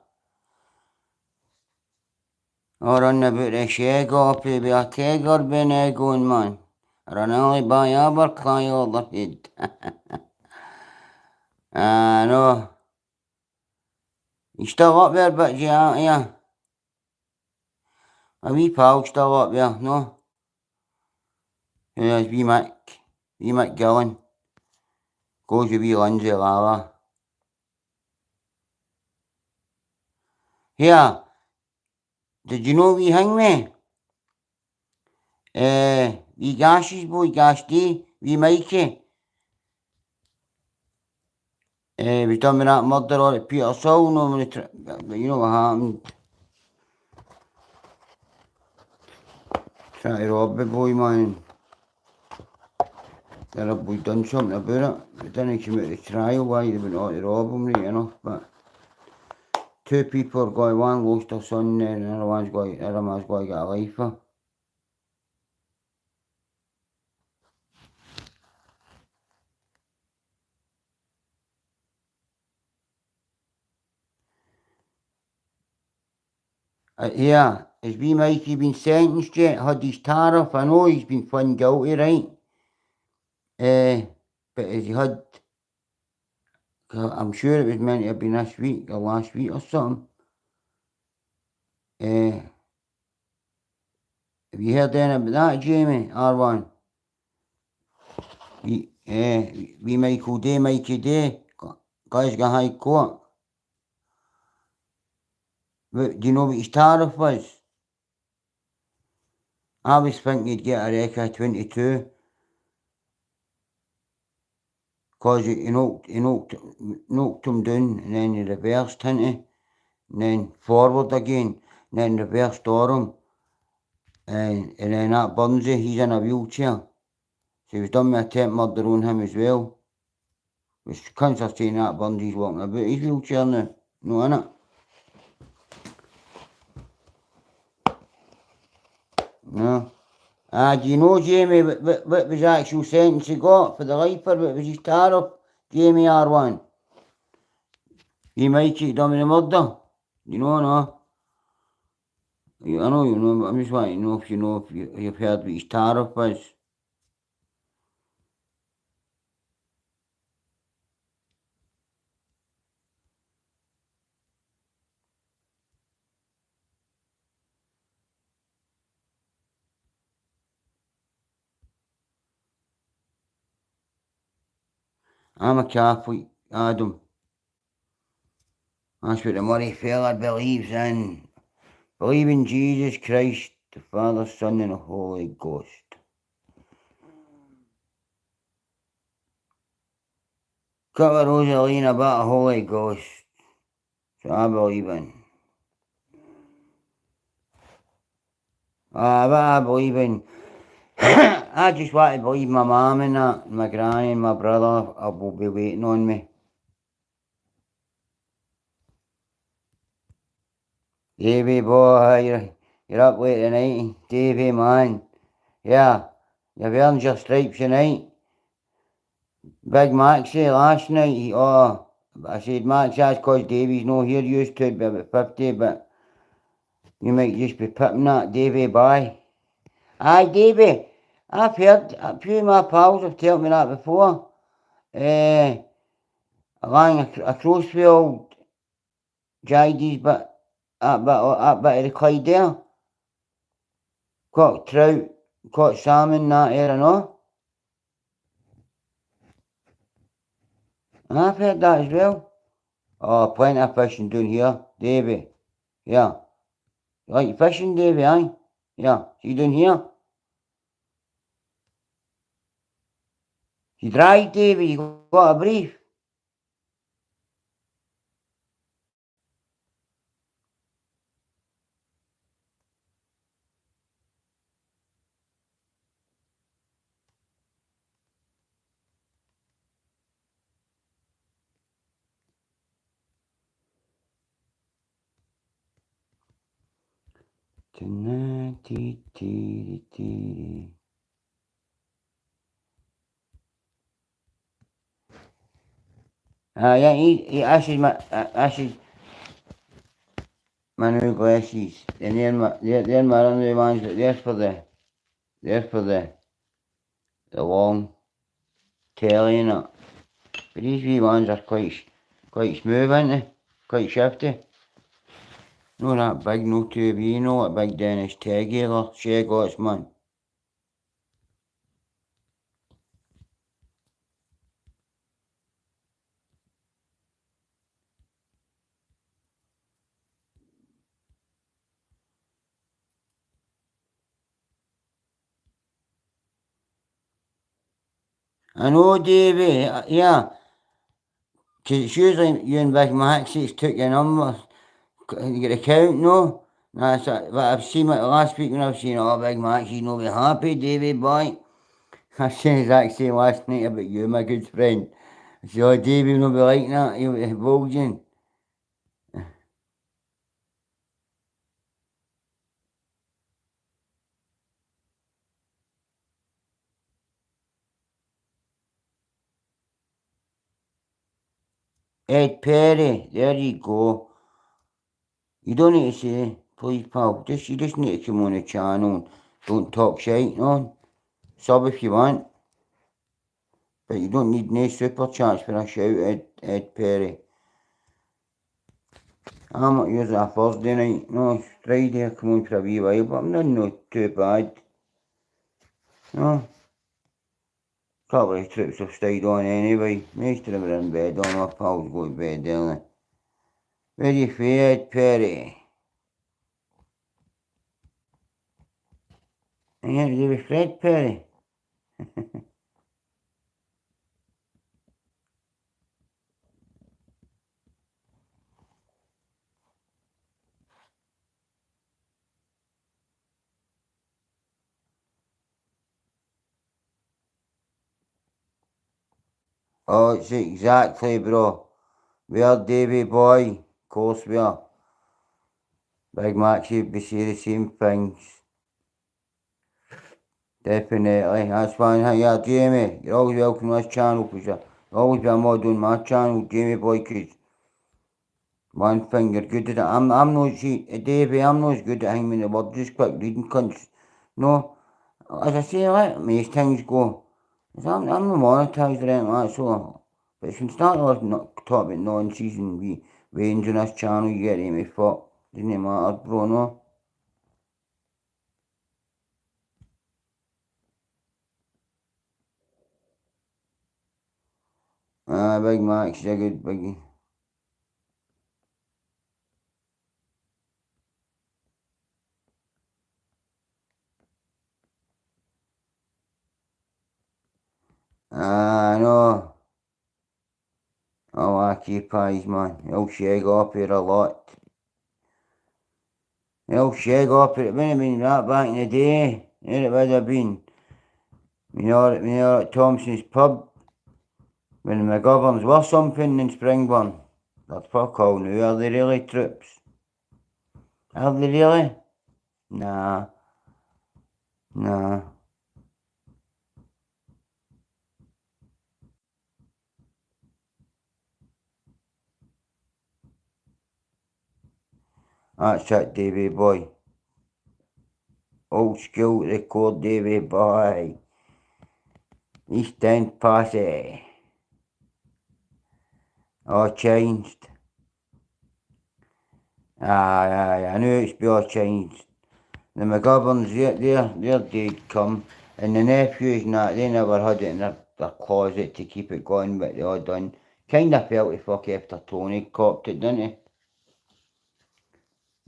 Or on about the Shago, baby, a Kegor Ben Egon, man. Run only by Abercrombie all the head. Ah, no. You still up there, but yeah. A wee pal still up there, no? Yeah, it's wee Mac Gillen. Goes with wee Lindsay Lala. Here, did you know wee Hangme? Wee Gash's boy, Gash D, wee Mikey. We done with that murder on at Peter Saul, no, but you know what happened. Trying to rob the boy, man. The boy done something about it. It didn't come out of trial why they went out to rob him, right enough, but two people are going, one lost their son there, and the other man's going to get a lifer. Yeah, has wee Mikey been sentenced yet? Had his tariff? I know he's been found guilty, right? But has he had, I'm sure it was meant to have been this week or last week or something. Have you heard anything about that, Jamie? R1? We Michael Day, Mikey Day, Glasgow High Court. But do you know what his tariff was? I was thinking he'd get a record 22. Cause he knocked him down and then he reversed into, and then forward again, and then reversed him. And then that Burnsy, he's in a wheelchair. So he was done with attempt murder on him as well. Which comes of saying that Burnsy's walking about his wheelchair now. No, innit? No. Do you know, Jamie, what was the actual sentence he got for the lifer? What was his tariff? Jamie R1. He might get done with the murder. You know, no? I know you know, but I'm just wanting to know if you know if you've heard what his tariff was. I'm a Catholic, Adam. That's what the Murray fella believes in. Believe in Jesus Christ, the Father, Son, and the Holy Ghost. Cut with Rosalina about the Holy Ghost. So I believe in. But I believe in. I just want to believe my mum and that, my granny and my brother will be waiting on me. Davey boy, you're up late tonight. Davey man. Yeah, you've earned your stripes tonight. Big Mac said last night, I said, Max, that's cause Davey's no here, used to be about 50, but you might just be pipping that Davey by. Aye, Davey, I've heard, a few of my pals have told me that before. Along a Crossfield, Jidey's, but that bit of the Clyde there. Caught trout, caught salmon, that area, no? I've heard that as well. Oh, plenty of fishing down here, Davey. Yeah. You like fishing, Davey, aye? Yeah. See down here? You dry, Davey? You got a brief? Tonight, yeah, Ash's my new glasses. And they're my only ones, but they're for the long telly and it. But these wee ones are quite smooth, aren't they? Quite shifty. No that big, no too wee, no that big Dennis Tegular, Sheglots, man. I know, Davey, yeah. 'Cause it's usually you and Big Max that's took your number. You get a count, no? That's it. But I've seen it last week when I've seen, oh, Big Max, you know, be happy, Davey boy. I said the exact same last night about you, my good friend. I said, oh, Davey will not be like that, he'll be bulging. Ed Perry, there you go. You don't need to say, please, pal. You just need to come on the channel and don't talk shite, no? Sub if you want. But you don't need no super chats for a shout, Ed Perry. I'm not using a Thursday night. No, it's Friday. I come on for a wee while, but I'm not too bad. No. Couple of trips have stayed on anyway. Most of them are in bed. All my pals go to bed early. Very fair, Perry. And you have to do with Fred Perry. Oh, it's exactly, bro. We are Davy boy. Of course we are. Big Max, you'd be saying the same things. Definitely. That's fine. Yeah, Jamie, you're always welcome to this channel, because you'll always be a mod on my channel, Jamie boy, because one thing you're good at it. I'm not, see, Davey, I'm not as good at hanging the word, just quick reading cunts. No, as I say, let most things go. I'm not monetised or anything like that, so. But if you start off talk about non-season range on this channel, you get me fuck. Doesn't matter, bro, no? Big Max, you're good, biggie. I know. Oh, occupies, man. He'll shag up here a lot. He'll shag up here. It wouldn't have been that back in the day. It would have been. At Thompson's pub, when the McGoverns were something in Springburn. They're fuck all now, are they really, troops? Are they really? Nah. That's it, Davy boy. Old school record, Davy boy. East End Posse. All changed. Aye, I knew it's be all changed. The McGoverns, their day'd come, and the nephews and that, they never had it in their closet to keep it going, but they all done. Kinda felt the fuck after Tony copped it, didn't he?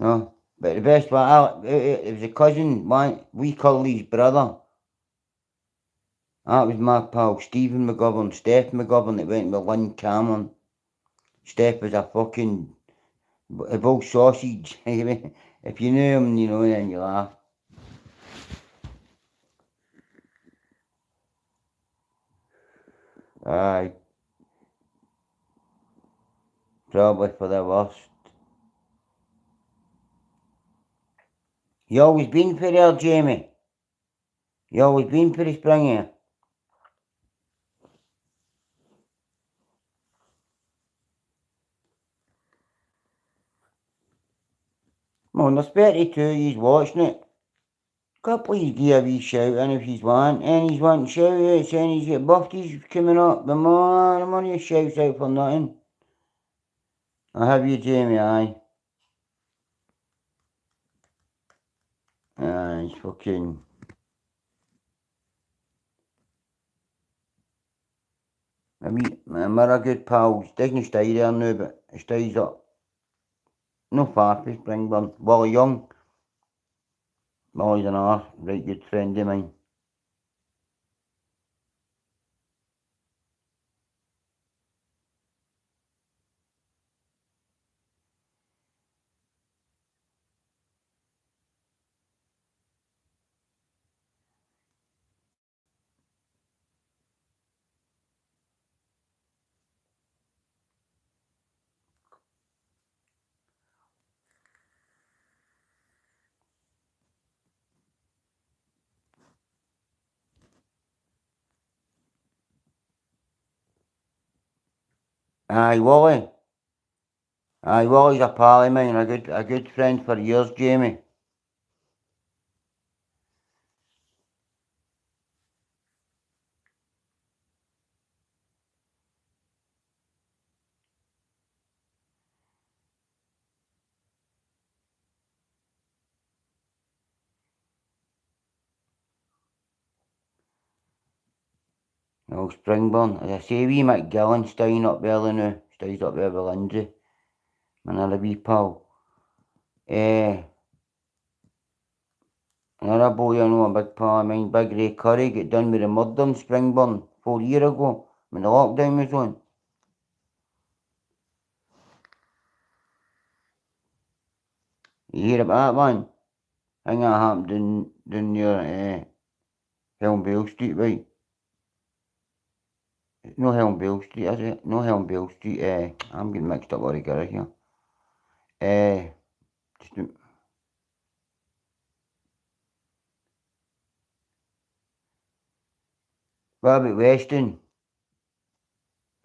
No? But the best part, it was a cousin, wee Curly's brother. That was my pal, Stephen McGovern, Steph McGovern, that went with Lynn Cameron. Steph was a fucking, a big sausage. If you knew him, you know, then you laugh. Aye. Probably for the worst. You always been for there, Jamie? You always been for the spring here? Come on, there's 32 yous watching it. Can't please give a wee shout in if he's want. And he's wanting shout out saying he's got birthdays coming up. The more, the money shouts out for nothing. I'll have you, Jamie, aye. Aye, it's fucking... We're a good pals. Doesn't stay there now, but he stays up. No far from Springburn. Wally Young. Wally's an arse, right good friend of mine. Aye, Wally. Aye, Wally's a pal of mine, a good friend for years, Jamie. No, Springburn. As I say, wee McGillen staying up there now. Stays up there with Lindsay. Another wee pal. Another boy I know, a big pal of mine, Big Ray Curry, got done with the murder in Springburn 4 years ago when the lockdown was on. You hear about that one? I think that happened down near Helmvale Street, right? No Helmvale Street, is it? No Helmvale Street, I'm getting mixed up altogether here. Just what about Weston?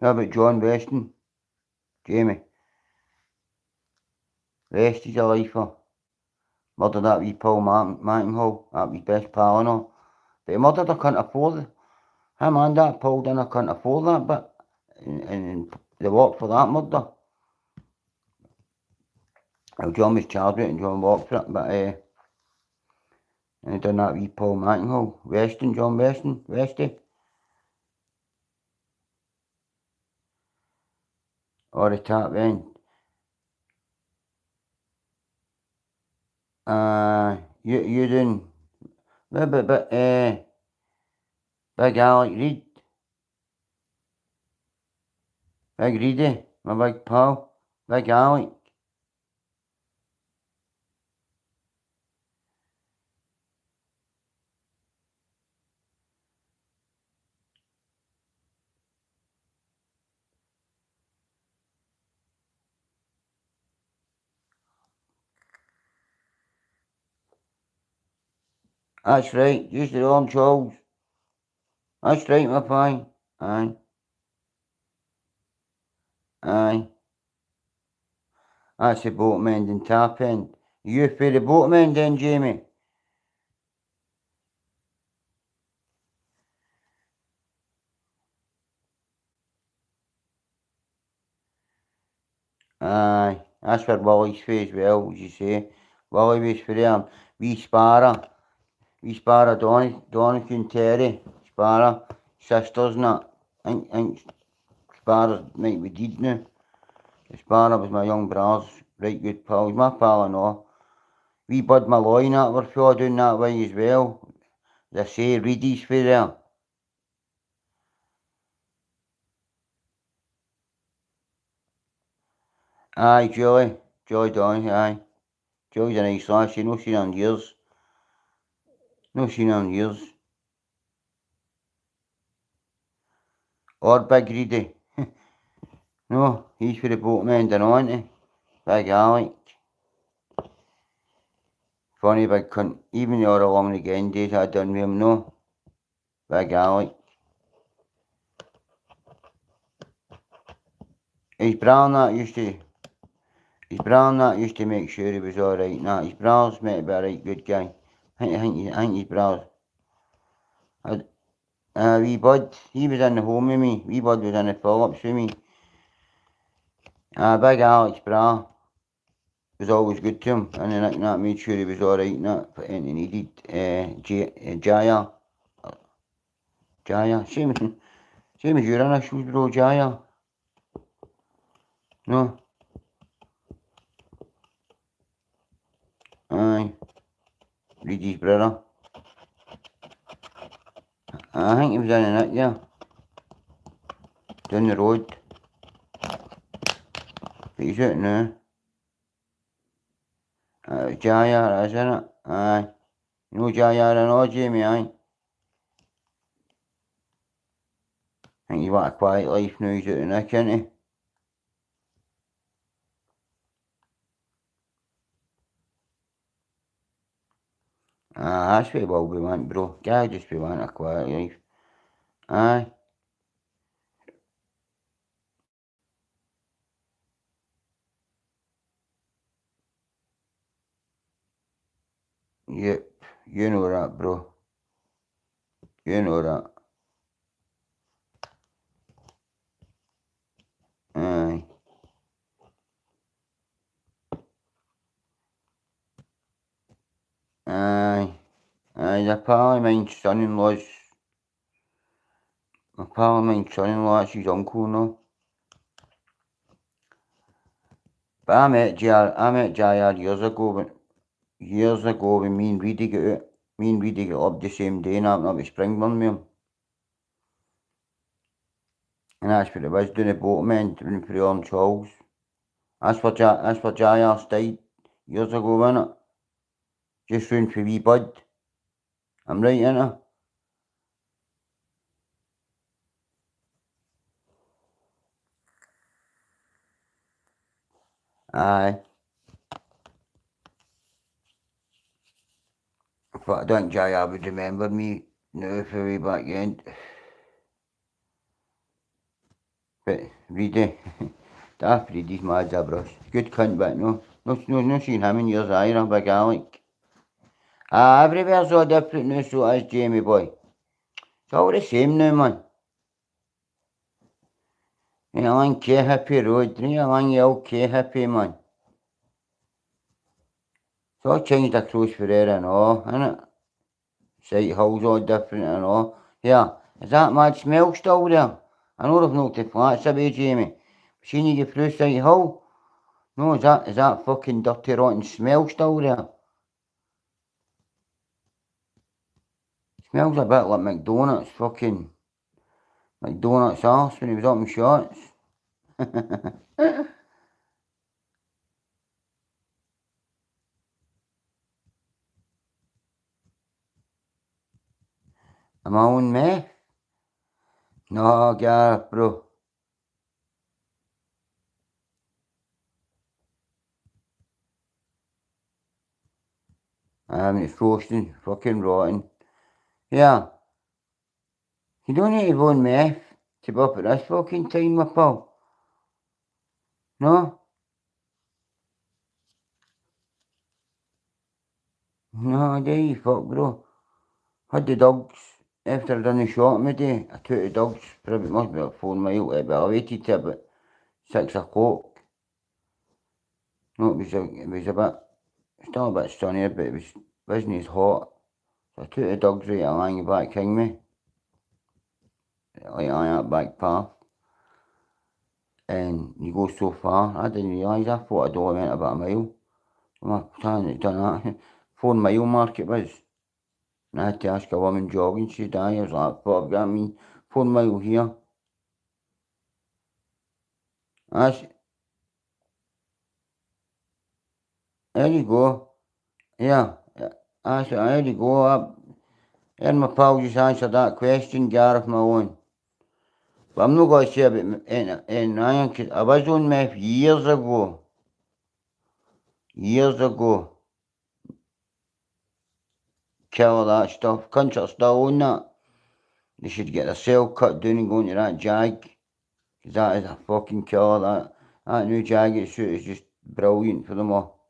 What about John Weston? Jamie? Westy's a lifer. Murdered that wee Paul Martinhall, that wee best pal and all. But he murdered her, couldn't afford it. Him and that Paul didn't couldn't afford that, but and they worked for that murder. Well, John was charged with it and John worked for it, but and he done that wee Paul Martinhall. John Westy. Or the tap end. You done, but Big Alec Reid. Big Reedy, my big pal. Big Alec. That's right, just the old Charles. That's right, my fine. Aye. Aye. That's the boatman and tap end. You for the boatman then, Jamie? Aye. That's where Wally's for as well, as you say. Wally was for them. We Sparrow. Donington and Terry. Sparrow. Sisters and that. I think Sparrow might be dead now. Sparrow was my young brother's right good pal. He's my pal and all. Wee Bud Malloy and that were for doing that way as well. As I say, Reedy's for there. Aye, Joey Donny, aye. Joey's a nice lad, she no seen her in years. Or Big Reedy. No, he's for the boatman, don't he? Big Alec. Funny big cunt. Even the other woman again did I done with him, no. Big Alec. His brown that used to make sure he was alright. Nah, his brother's meant to be a right good guy. I think his brother. Wee bud, he was in the home with me. Wee bud was in the Phillips with me. Big Alex brother was always good to him, and then that made sure he was alright and that, and he needed Jaya. Same as your initials, bro, Jaya. No? Aye. Reedy's brother. I think he was in it, yeah. Down the road. But he's out now. Jaya, isn't it? Aye. You know Jaya and all, Jamie, aye. I think he's got a quiet life now, he's out in Nick, isn't he? That's what we'll be wanting, bro. Guy just be wanting a quiet life. Aye. Yep. You know that, bro. You know that. Aye. Aye. Aye, the pal of mine's son-in-law's... My pal of mine's son-in-law, that's his uncle, no? But I met Jayad years ago when me and Reedy got out. Me and Reedy got up the same day and I went up to Springburn with him. And that's what it was, doing the boatmen, doing for the Orange Halls. That's where Jayad died years ago, wasn't it? Just round for wee bud. I'm right, innit? Aye. But I don't think Jaya would remember me now for way back end. But Reedy, daft Reedy's mad brush. Good cunt, but no seen him in years either, big Alec. Everywhere's all different now, so it is, Jamie boy. It's all the same now, man. You're along K Hippie Road, you're along the old K Hippie, man. It's all changed across for there and all, innit? Sight Hill's all different and all. Yeah, is that mad smell still there? I know they've knocked the flats away, Jamie. Seen you get through Sight Hill? No, is that fucking dirty rotten smell still there? Smells a bit like McDonald's fucking... McDonald's arse when he was up in shots. Am I on meth? No, Gareth, bro. It's roasting, fucking rotten. Yeah. You don't need to go on meth to be up at this fucking time, my pal. No? No, there you fuck, bro. Had the dogs, after I done the shot midday, I took the dogs, probably must be about 4 mile, but I waited till about 6 o'clock. No, it was a bit, still a bit sunnier, but it wasn't as hot. So I took the dogs right along the back king me. Like on that back path. And you go so far, I didn't realise, I thought I'd only went about a mile. So I done that. 4 mile mark it was. And I had to ask a woman jogging, she died. I was like, "What, I've got me 4 mile here." There you go. Yeah. There you go. And my pal just answered that question, Gareth Malone. But I'm not going to say about iron, because I was on meth years ago. Years ago. kill all that stuff. Country still own that. They should get their cell cut down and go into that Jag. Because that is a fucking killer. That new Jaguar suit is just brilliant for them all.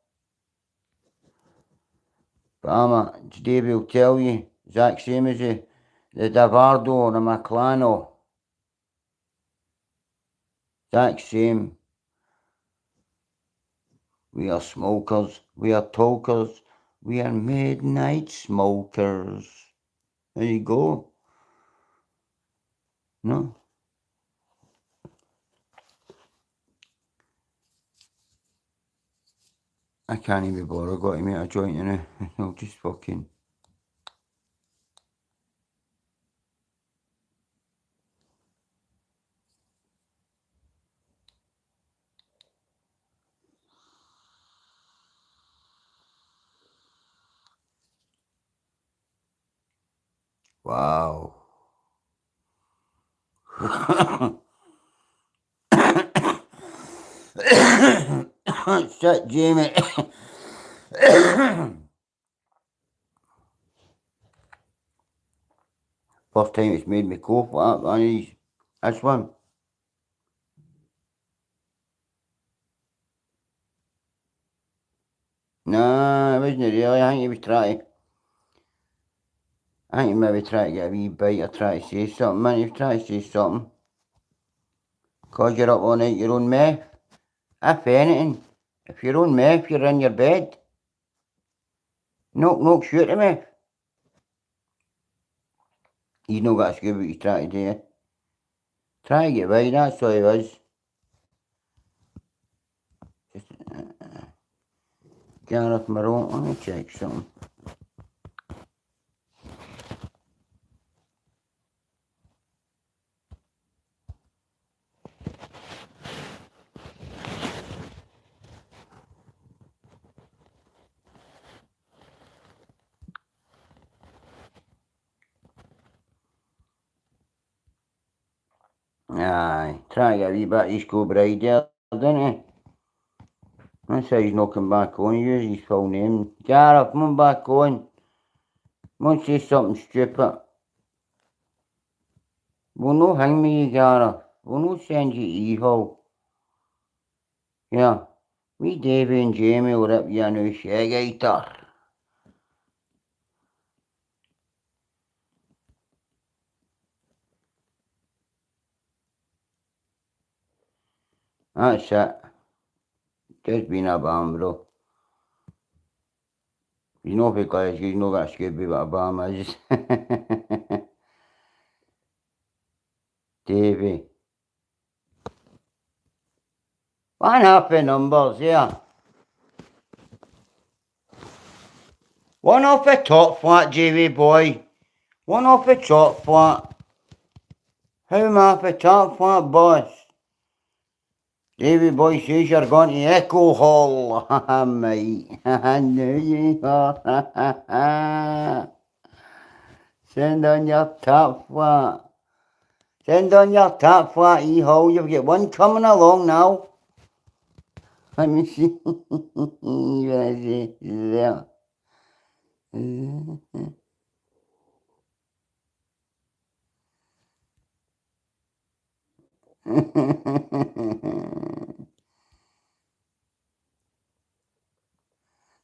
But Davey will tell you, exact same as the Davardo or the Maclano. Exact same. We are smokers, we are tokers, we are midnight smokers. There you go. No? I can't even bother, got to make a joint in it. I'll just fucking... Wow. Shit, Jamie. First time it's made me cough like that, man. This one. Nah, it wasn't really. I think he was trying to... I think he maybe trying to get a wee bite or try to say something, man. He was trying to say something. Cause you're up all night, your own meth. If anything, if you're on meth, you're in your bed. Knock, shoot him meth. He's not got a scoop what he's trying to do. Try to get by, that's all he was. Just, Gareth Marone, let me check something. Aye, try to get a wee bit of East Bride there, didn't he? That's how he's knocking back on. He uses his full name. Gareth, come on back on. Won't say something stupid. We'll no hang me, Gareth. We'll no send you evil. Yeah. We Davey and Jamie will rip you a new shag-eater. That's it. Just been a bam, bro. He's not because he's not got a Scooby but a bam is. Davey. One happy numbers, yeah. One off the top flat, Davey boy. One off the top flat. How am I off the top flat, boss? Davey boy says you're going to Echo Hall. Haha, mate. I knew you are. Send on your top flat. Send on your top flat, E-hole. You've got one coming along now. Let me see. What I see there.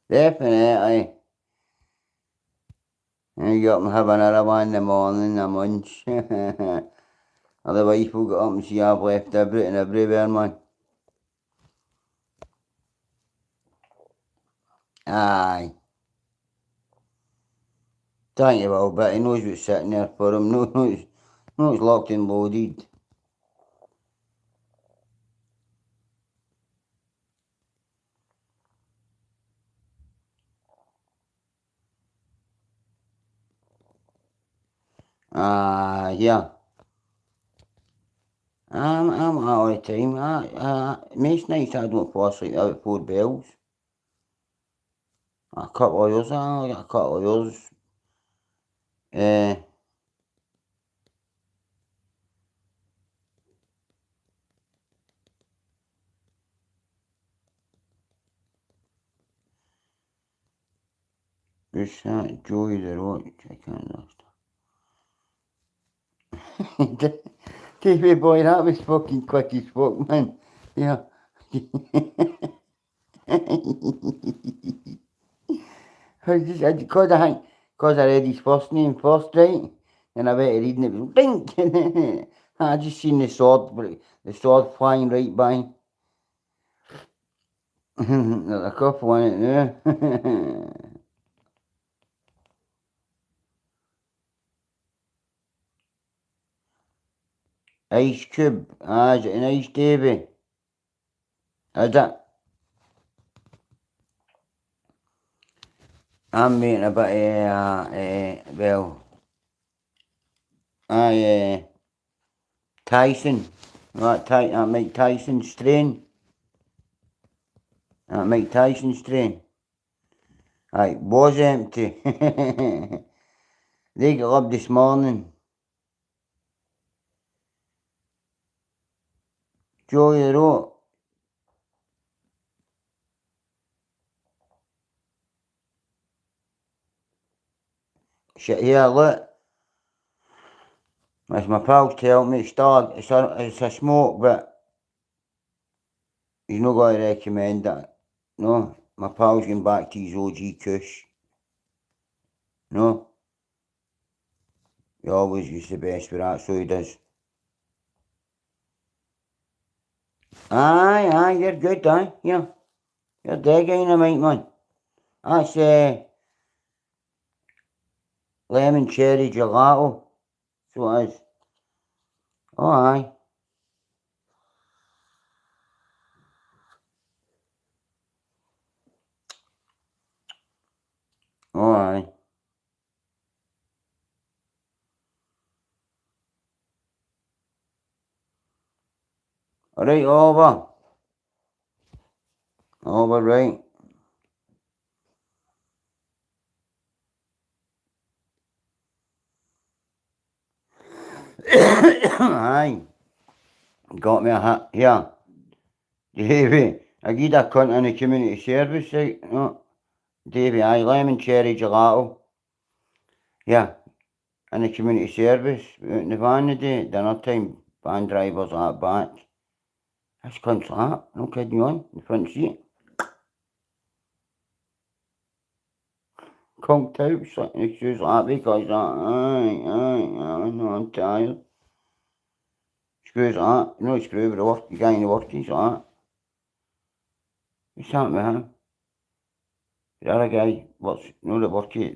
Definitely. You got them have another one in the morning, a munch. Otherwise, we'll get up and see I've left everything everywhere, man. Aye. Thank you, well, but he knows what's sitting there for him. Knows locked and loaded. Yeah. I'm out all the time. Most nights I don't fall asleep out 4 bells. A couple of yours, I got a couple of yours. Just that Joey the Rock, I can't understand. TV boy, that was fucking quick as fuck, man. Yeah. Because I read his first name first, right? And I went to reading it, was dink! I just seen the sword flying right by. There's a couple on it now. Ice Cube, is it an Ice Davy? Is it? I'm making a bit of, Tyson. That Mike Tyson strain. That Mike Tyson strain. Aye, was empty. They got up this morning. Joey the Rock. Shit here, look. As my pals tell me, it's a smoke, but he's not going to recommend that. No, my pal's going back to his OG Kush. No, he always used the best with that, so he does. Aye, you're good, aye, yeah. You're dead dynamite, man. That's lemon cherry gelato. So it is. Oh, aye. Oh, aye. Alright, over. Over, right. Aye. Got me a hat. Here. Davey. I give that cunt in the community service, right? No. Davey, aye. Lemon cherry gelato. Yeah. In the community service. Out in the van today. Dinner time. Van drivers at back. This cunt's that. No kidding you on. The front seat. Conked out. Sitting in his shoes like that because aye. No, I'm tired. Screws like that. You know, screw with the guy in the workies like that. What's happened with him? The other guy, the workie,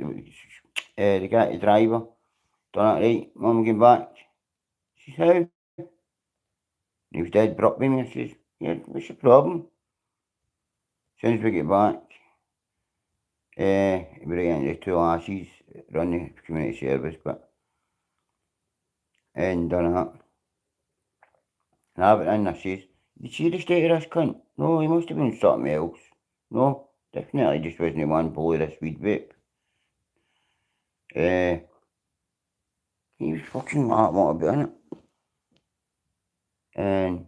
the guy, the driver, done it right, Mum came back. She says, how? He was dead brought me. I says, yeah, what's the problem? As soon as we get back, we were getting the two lasses, run the community service, and done that. And I went in, I says, did you see the state of this cunt? No, he must have been something else. No, definitely just wasn't one below this weed vape. He was fucking like what about it. And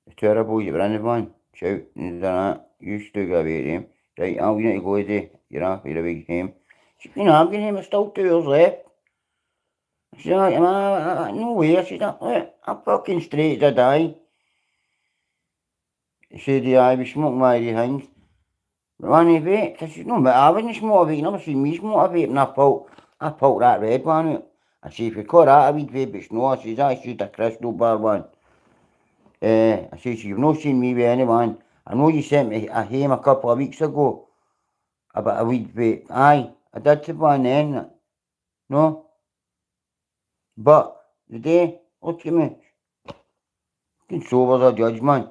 the terrible you were in the van, shouting and that, you still got away to him. Right, I'm going to go today, you're off, you're a big game. She said, I'm going him, there's still 2 hours left. I said, no way, I said, I'm fucking straight as I die. He said, yeah, I was smoking my hands. But when he vaped, I said, no, but I wasn't smoking a vape, you never seen me smoke a vape, and I pulled that red one out. I said, if you call that a weed vape, it's no, I said, that's just a crystal bar one. I says, you've not seen me with anyone. I know you sent me a home a couple of weeks ago about a weed vape. Aye, I did to one then. No? But the day, look at me. Fucking sober's a judge, man.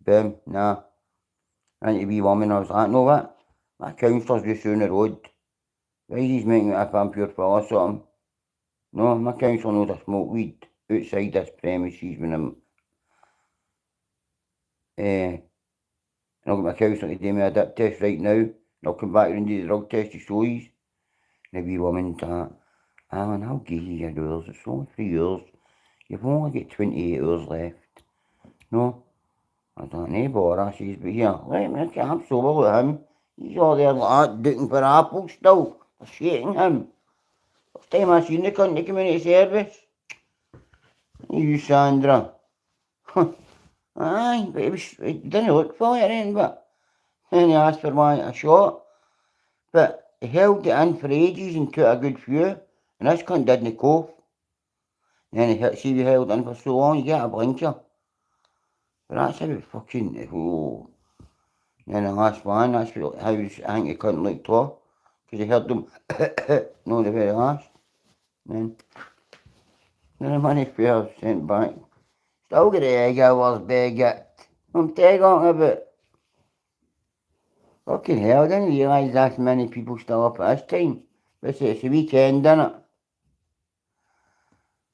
Boom, nah. I need to be woman. I was like, no, what? My counsellor's just down the road. Why is he making it if I'm pure full or something? No, my counsellor knows I smoke weed outside this premises when I'm and I'll get my counsellor to do me a dip test right now. And I'll come back and do the drug test to show you. And the wee woman thought, Alan, how give you your hours? It's only 3 hours. You've only got 28 hours left. No? I thought, no bother. I says, but here, let me, I'm sober with him. He's all there looking for apples still. They're shaking him. First time I seen the country community service. You, Sandra. Aye, but it didn't look for it then, but then he asked for a shot. But he held it in for ages and took a good few, and this cunt didn't cough. And then he held in for so long, you get a blinker. But that's about fucking, oh. Then the last one, that's what, how I think he couldn't look too, because he heard them, no, the very last. Then the money fell sent back. Still got the egg I was big at. I'm telling about. Fucking hell, I didn't realise that many people still up at this time. But it's a weekend, innit?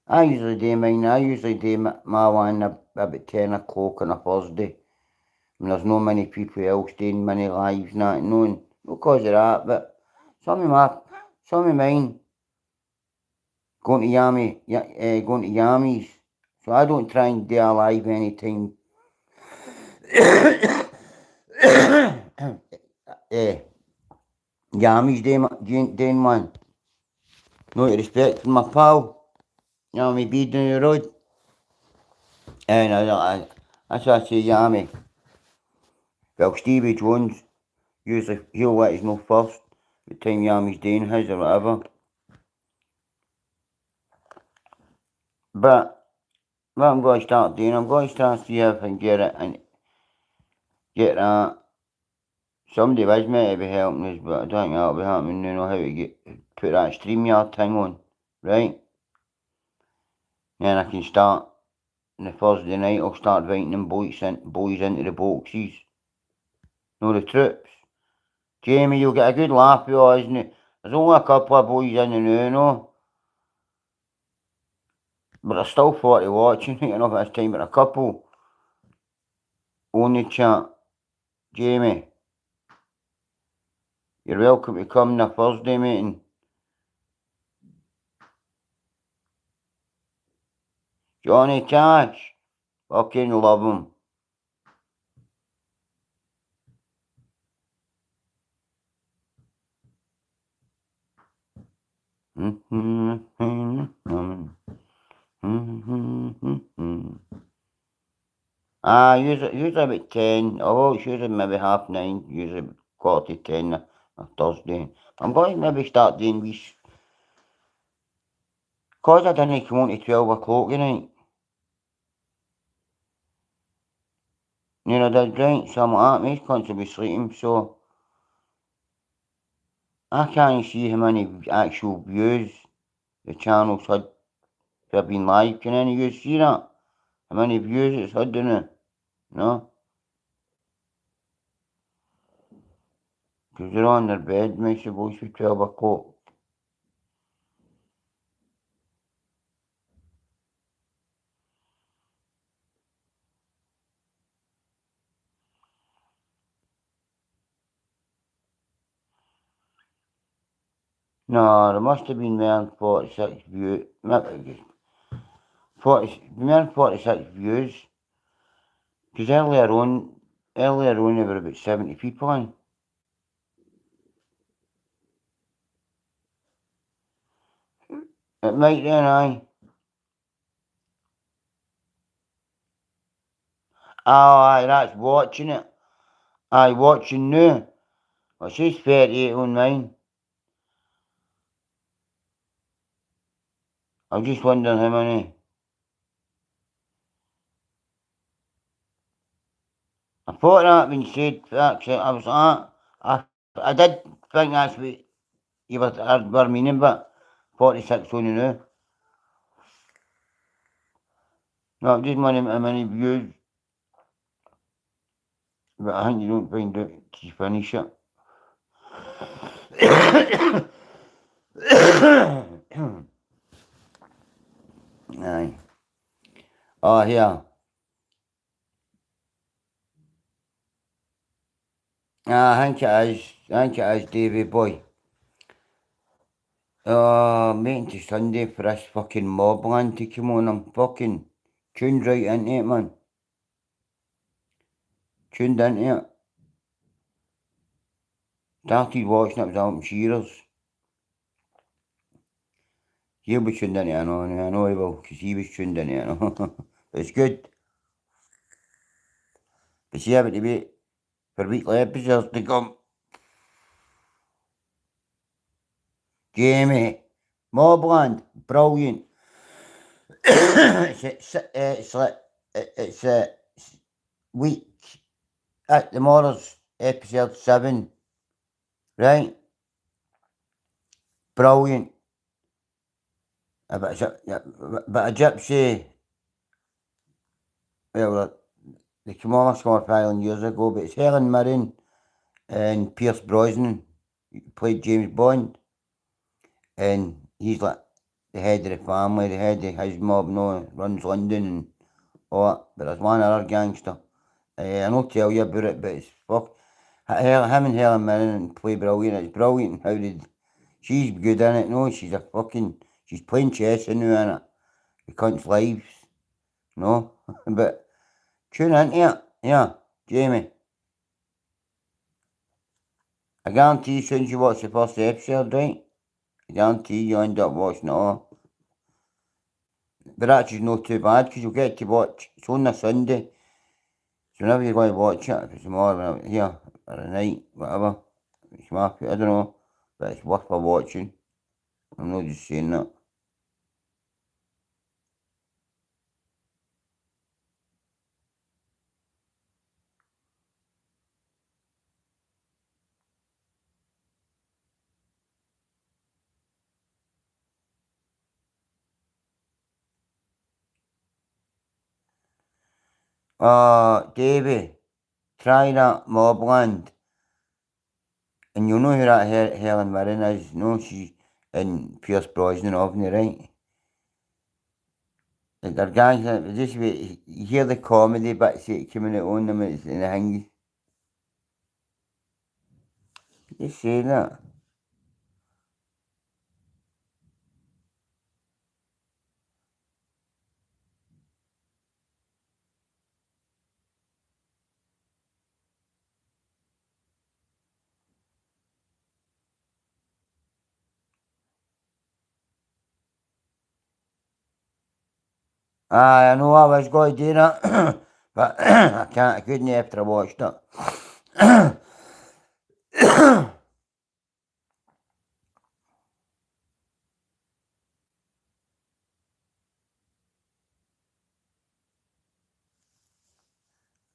I usually do mine, I usually do my one about 10 o'clock on a Thursday. And there's no many people else doing many lives and that, no cause of that, but some of mine going to Yammies. So I don't try and do a live anytime. Yammies doing one. No respect for my pal. You know me bead on the road. And that's what I say, Yammy. Well, Stevie Jones, usually he'll let us know first, the time Yammy's doing his or whatever. But what I'm going to start doing, I'm going to start see if I can get it and get that. Somebody was meant to be helping us, but I don't think that'll be happening. You know how to put that StreamYard thing on, right? Then I can start on the Thursday night. I'll start inviting them boys into the boxes. No, the troops. Jamie, you'll get a good laugh with us, isn't it? There's only a couple of boys in the new, you know. But there's still 40 watching, you know, at this time, but a couple on the chat. Jamie, you're welcome to come to the Thursday meeting. Johnny Cash, fucking love him. Usually about 10, although it's usually maybe 9:30, usually 10:15 on Thursday. I'm going to maybe start doing these, because I didn't come on to 12 o'clock tonight. You know, I drink some of that, these cunts will be sleeping, so I can't see how many actual views the channel's had for being live. Can any of you see that? How many views it's had, didn't it? No? Because they're on their bed, my supposed to be 12 o'clock. No, there must have been more than 46 views. 46 views. Because earlier on there were about 70 people in. It might then, aye. Oh, aye, that's watching it. Aye, watching now. Well, she's 38 on mine. I'm just wondering how many. I thought that being said, actually, I did think that's what you were meaning, but 46 only now. No, just how many views. But I think you don't find out to finish it. Aye. Oh, here. I think it is, Davy boy. Waiting to Sunday for this fucking mobland to come on. I'm fucking tuned right into it, man. Tuned into it. Started watching it with Alton Shearers. He'll be tuned in it, I know he will, because he was tuned in it, But it's good. But see, having to wait for weekly episodes to come. Jamie, Mobland, brilliant. It's week, tomorrow's episode 7, right? Brilliant. But a gypsy, well, they came on a Scottish Island years ago, but it's Helen Mirren and Pierce Brosnan, who played James Bond, and he's like the head of the family, the head of his mob, runs London and all that, but there's one other gangster. I won't tell you about it, but it's fuck. Him and Helen Mirren play brilliant. It's brilliant how she's good in it, she's playing chess in it, the cunt's lives, but tune into it, yeah, Jamie. I guarantee as soon as you watch the first episode, right, I guarantee you'll end up watching it all. But actually not too bad, because you'll get to watch, it's on a Sunday, so whenever you're going to watch it, if it's tomorrow, here, or a night, whatever, it's I don't know, but it's worth watching. I'm not just saying that. Davey, try that Mobland. And you'll know who that Helen Mirren is. No, she's in Pierce Brosnan, obviously, right? And they're guys that just you hear the comedy bits coming out on them and the things. Just say that. I know I was going to do that, but I couldn't after I watched it.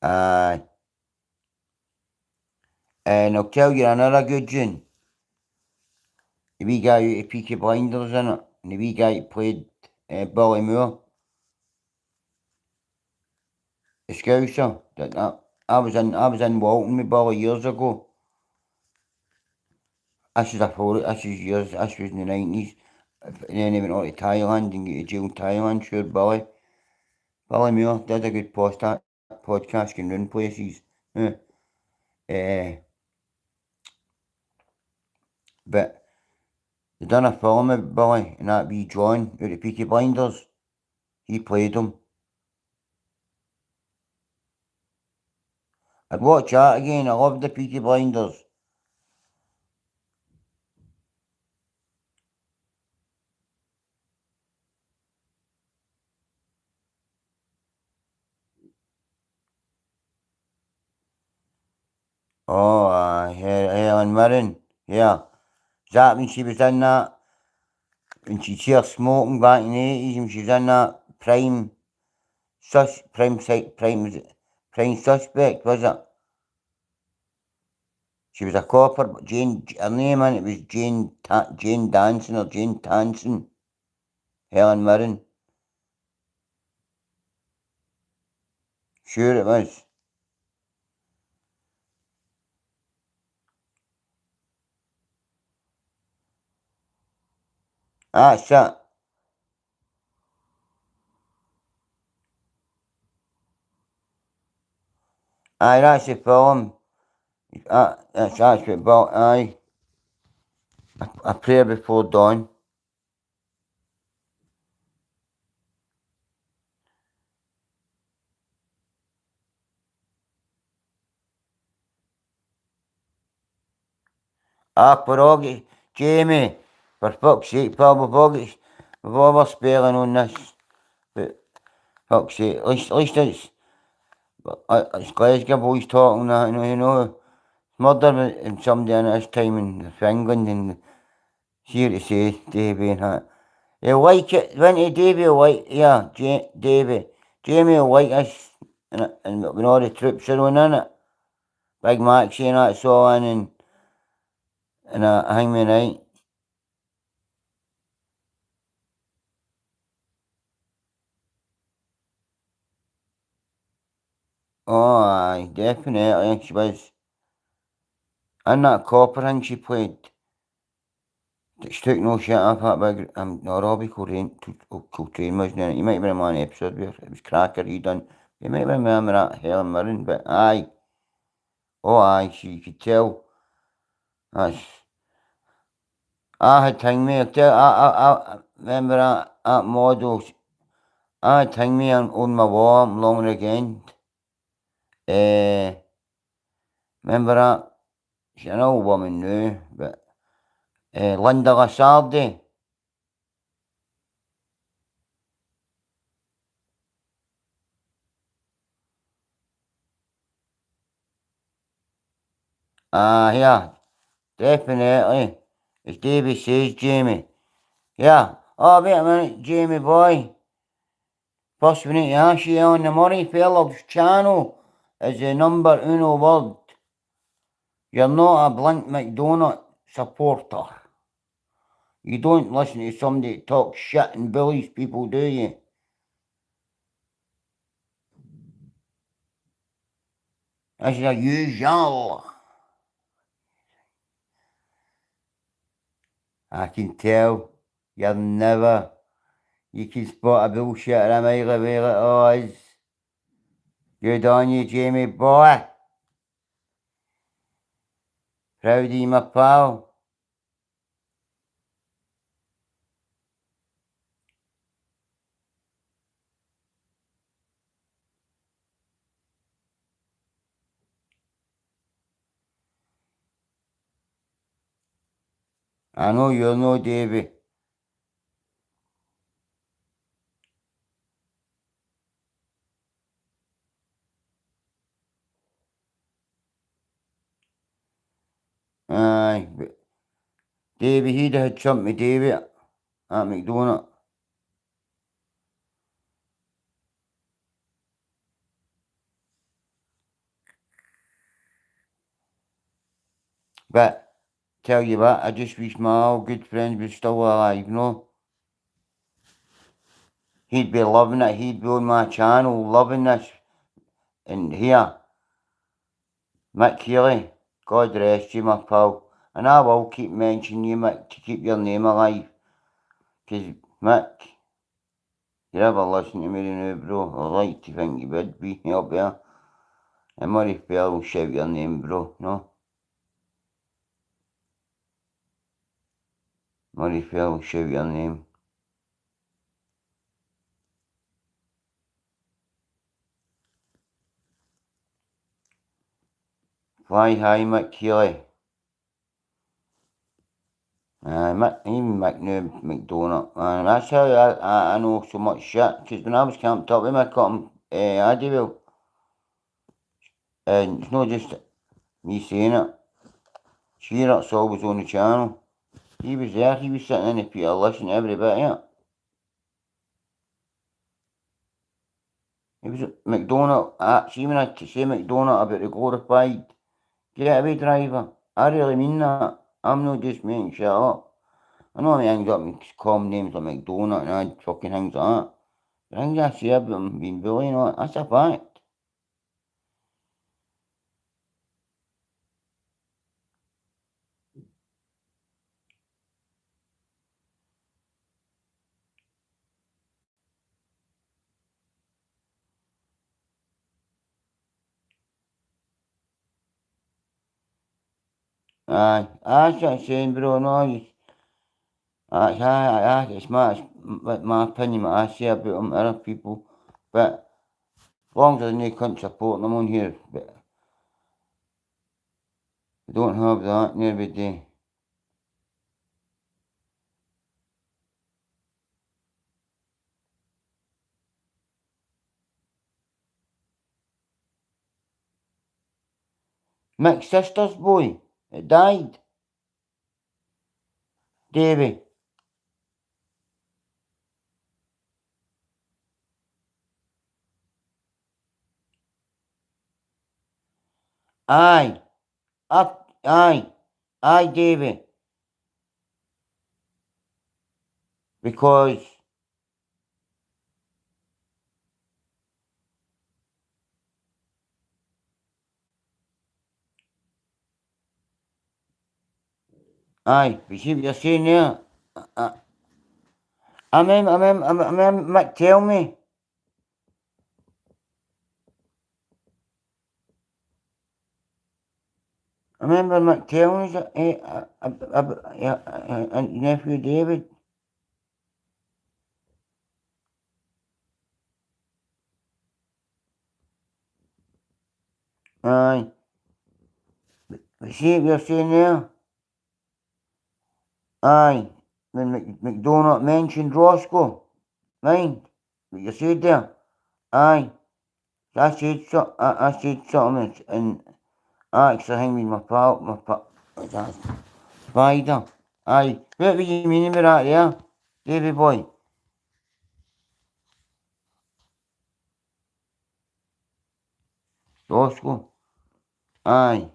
Aye. And I'll tell you another good tune. The wee guy out of Peaky Blinders in it, and the wee guy who played Billy Moore, the Scouser. I was in Walton with Billy years ago. This was in the 90s. And then he went on to Thailand and got to jail in Thailand, sure, Billy. Billy Moore did a good podcast going round places. But they done a film with Billy, and that wee John out of Peaky Blinders. He played him. I'd watch that again. I loved the Peaky Blinders. Oh, Helen Mirren. Yeah. Is that when she was in that? When she's here smoking back in the 80s, and she was in that prime suspect, was it? She was a copper, but her name in it was Jane Danson or Jane Tanson. Helen Mirren. Sure it was. That's it. Aye, that's the film. That's what about, aye. A Prayer Before Dawn. Pierogi, Jamie, for fuck's sake, pal, we've all spelling on this, but fuck's sake, at least it's Glasgow boys talking that, you know, murder and somebody in this time in England, and here to say Davy and that. He'll like it, Vinty Davy will like, yeah, Davy, Jamie will like us, and when all the troops are on in it, Big Maxie and that's all in, and Hangman Night. Oh, aye, definitely, she was. And that copper thing she played, she took no shit off that big, no, Robbie Coltrane wasn't in it. He might have been in one episode where it was Cracker he done. You might remember that, Helen Mirren, but aye. Oh, aye, she could tell. That's, I had thing me, I remember that model. I had thing me on my wall, long again. Remember that? She's an old woman now, but Linda Lasardi. Yeah, definitely. As Davy says, Jamie. Yeah. Oh, wait a minute, Jamie boy. First we need to ask you on the Murray Fellows channel is the number uno word. You're not a Blink McDonald supporter. You don't listen to somebody that talks shit and bullies people, do you? This is a usual. I can tell. You're never. You can spot a bullshitter a mile away like us. Good on you, Jamie boy. Proud of you, my pal. I know you'll know, Davy. Aye, but Davy, he'd have had something to do with it at McDonald. But, tell you what, I just wish my old good friend was still alive, no? He'd be loving it, he'd be on my channel loving this. And here, Mick Healy, God rest you, my pal. And I will keep mentioning you, Mick, to keep your name alive. 'Cause, Mick, you ever listen to me now, bro? I like to think you would be up there. And Murray Fell will shout your name, bro, no? Murray Fell will shout your name. Fly high, Mick Healy. Even McDonald, man. That's how I know so much shit. Because when I was camped up with my cotton, Addyville, and it's not just me saying it. Shearer's always on the channel. He was there, he was sitting in the Peter listening to every bit of it. He was at McDonald, see when I say McDonald about the glorified getaway driver, I really mean that. I'm not just making shit up. I know he hangs up with common names like McDonald and fucking things like that. The things I say about him being bullying, that's a fact. That's what I'm saying, bro. No, it's my opinion, what I say about them, other people. But as long as there's no couldn't support them on here, but we don't have that, never do. Mick's sister's boy. It died. Davy. Aye. Up. Aye. Aye, Davy. Because aye, you see what you're saying there? Uh, I remember Mick tell me. I remember Mick telling us that, nephew David. Aye. You see what you're saying there? Aye. When McDonald mentioned Roscoe. Mind what you said there? Aye. I said something and I actually hang with my what's that? Spider. Aye. What were you meaning by that there, Davy boy? Roscoe. Aye.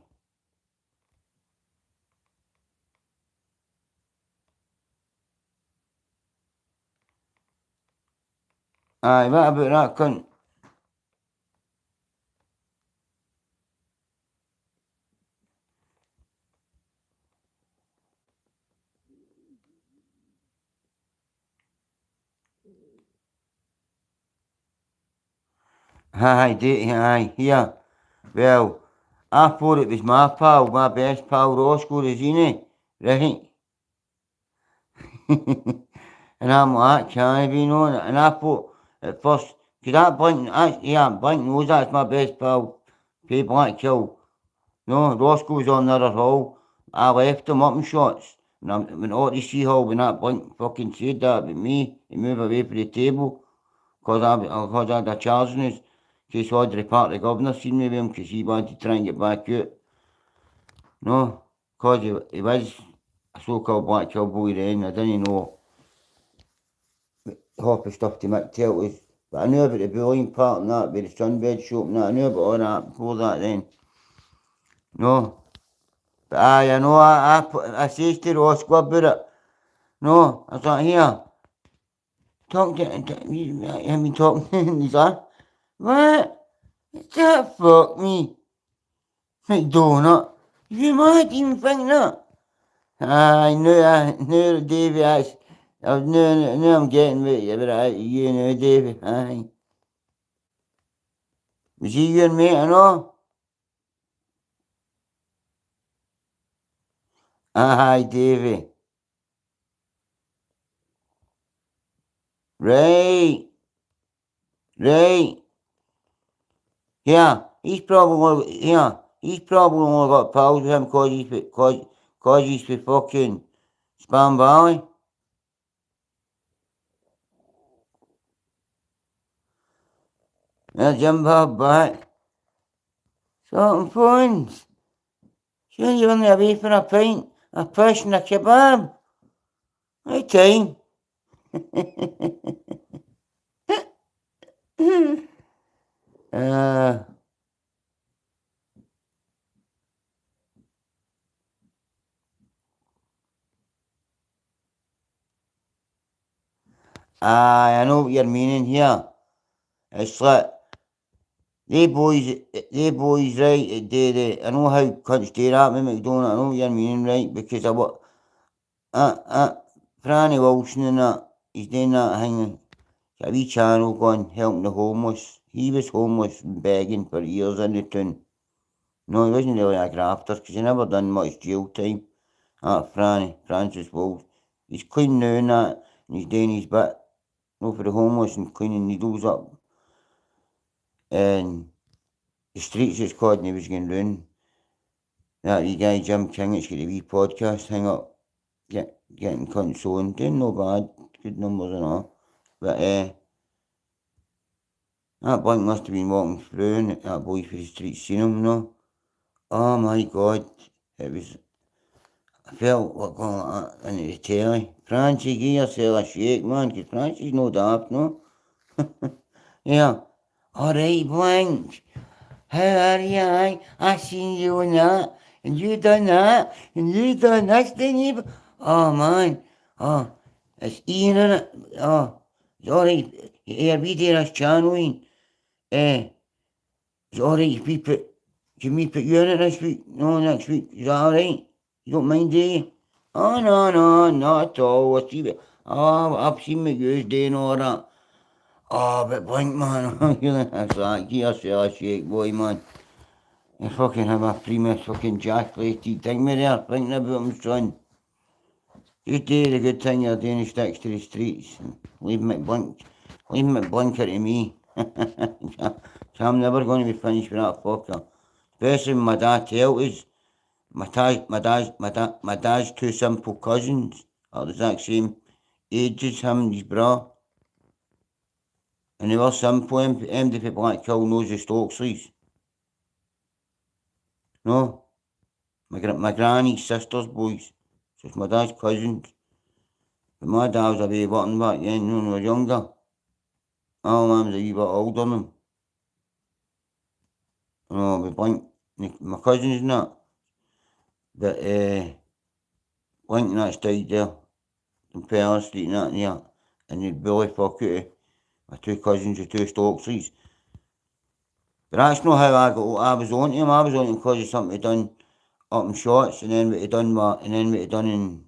Aye, what about that cunt? Aye, here. Well, I thought it was my pal, my best pal Roscoe Regina, right? And I'm like, can't be known. And I thought at first, cause that Blink knows that's my best pal, Pay Black Kill. No, Roscoe's on the other hall. I left him up in shots. And I went out to see hall when that Blink fucking said that about me. He moved away from the table. Cause I had a charge in his case Audrey Park, the governor, seen me with him because he wanted to try and get back out. No, cause he was a so-called black cowboy then. I didn't know half the stuff to Mick tell us. But I knew about the bullying part and that, with the sunbed shop and that. I knew about all that before that then. No. But I know I says to Roscoe about it. No, I thought, here, talk to him talking, and he's like, what? That fuck me. McDonald. You might even think that. I knew Davy, I knew I'm getting with you, but you know Davy, aye. Was he your mate and all? Aye, Davy. Right, right. He's probably only got pals with him cause he's for fucking Spam Valley. Now Jim Bob back. Something phones. Sure you only away for a pint, a fish and a kebab. Hey time. uh, I know what you're meaning here. It's like they boys, right? I know how cunts do that with McDonald. I know what you're meaning, right? Because I what, Franny Wilson and that, he's doing that thing. A wee channel going helping the homeless. He was homeless and begging for years in the town. No, he wasn't really a grafter because he never done much jail time. Francis Wills. He's clean now and that, and he's doing his bit. No, for the homeless and cleaning needles up. And the streets it's called, and he was going round. That wee guy Jim King, it's got a wee podcast hang up, getting consoled, doing no bad, good numbers and all. But that Blink must have been walking through and that boy for the streets seen him, no? Oh my God, it was, I felt what going on in the telly. Francie, give yourself a shake, man, 'cause Francie's no daft, no? Yeah. Alright, Blank. How are you? I seen you in that, and you done that, and you done this, didn't you? Oh man, oh, it's Ian in it. Oh, it's alright. Yeah, we did us channeling. It's alright if we put, can we put you in it this week? No, next week. Is that alright? You don't mind, do you? Oh no, no, not at all. I see. Oh, I've seen my goose doing all that. Oh, but Blink, man, that's like, give yourself a shake, boy, man. You fucking have a famous fucking jack-plated thing with there, thinking about him, son. You do the good thing you're doing, sticks to the streets. Leave McBlinker to me. So I'm never going to be finished with that fucker. Especially when my dad tells us, my dad's two simple cousins are the exact same age as him and his bro. And they were simple, MD for Blackhill knows the Stokesleys. No, my granny's sister's boys. So it's my dad's cousins. But my dad was a wee button back then when we were younger. My mum was a wee bit older than him. No, we Blink, my cousins and that. But, Blink and that's died there. In Pearl Street and that and there. And they'd bully fuck out of my two cousins, the two Stokesleys. But that's not how I was on to him. I was on to him because of something he done up in Shots, and then what he done in,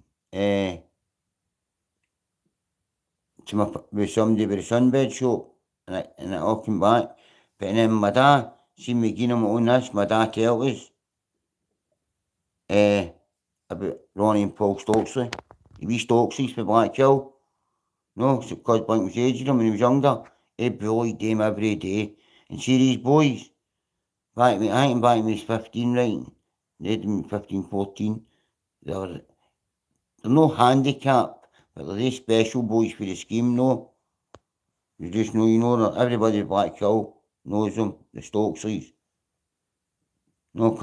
with somebody with a sunbed shop, and it all came back. But then my dad seen me giving him on this. My dad told us about Ronnie and Paul Stokesley. The wee Stokesleys for Blackhill. No, because Blink was aging him when he was younger. He bullied them every day. And see these boys, I think back when he was 15, right? They'd been 15, 14. They're no handicap, but they're these special boys for the scheme, no? You just know, that everybody at Blackhill knows them, the Stokesleys. No,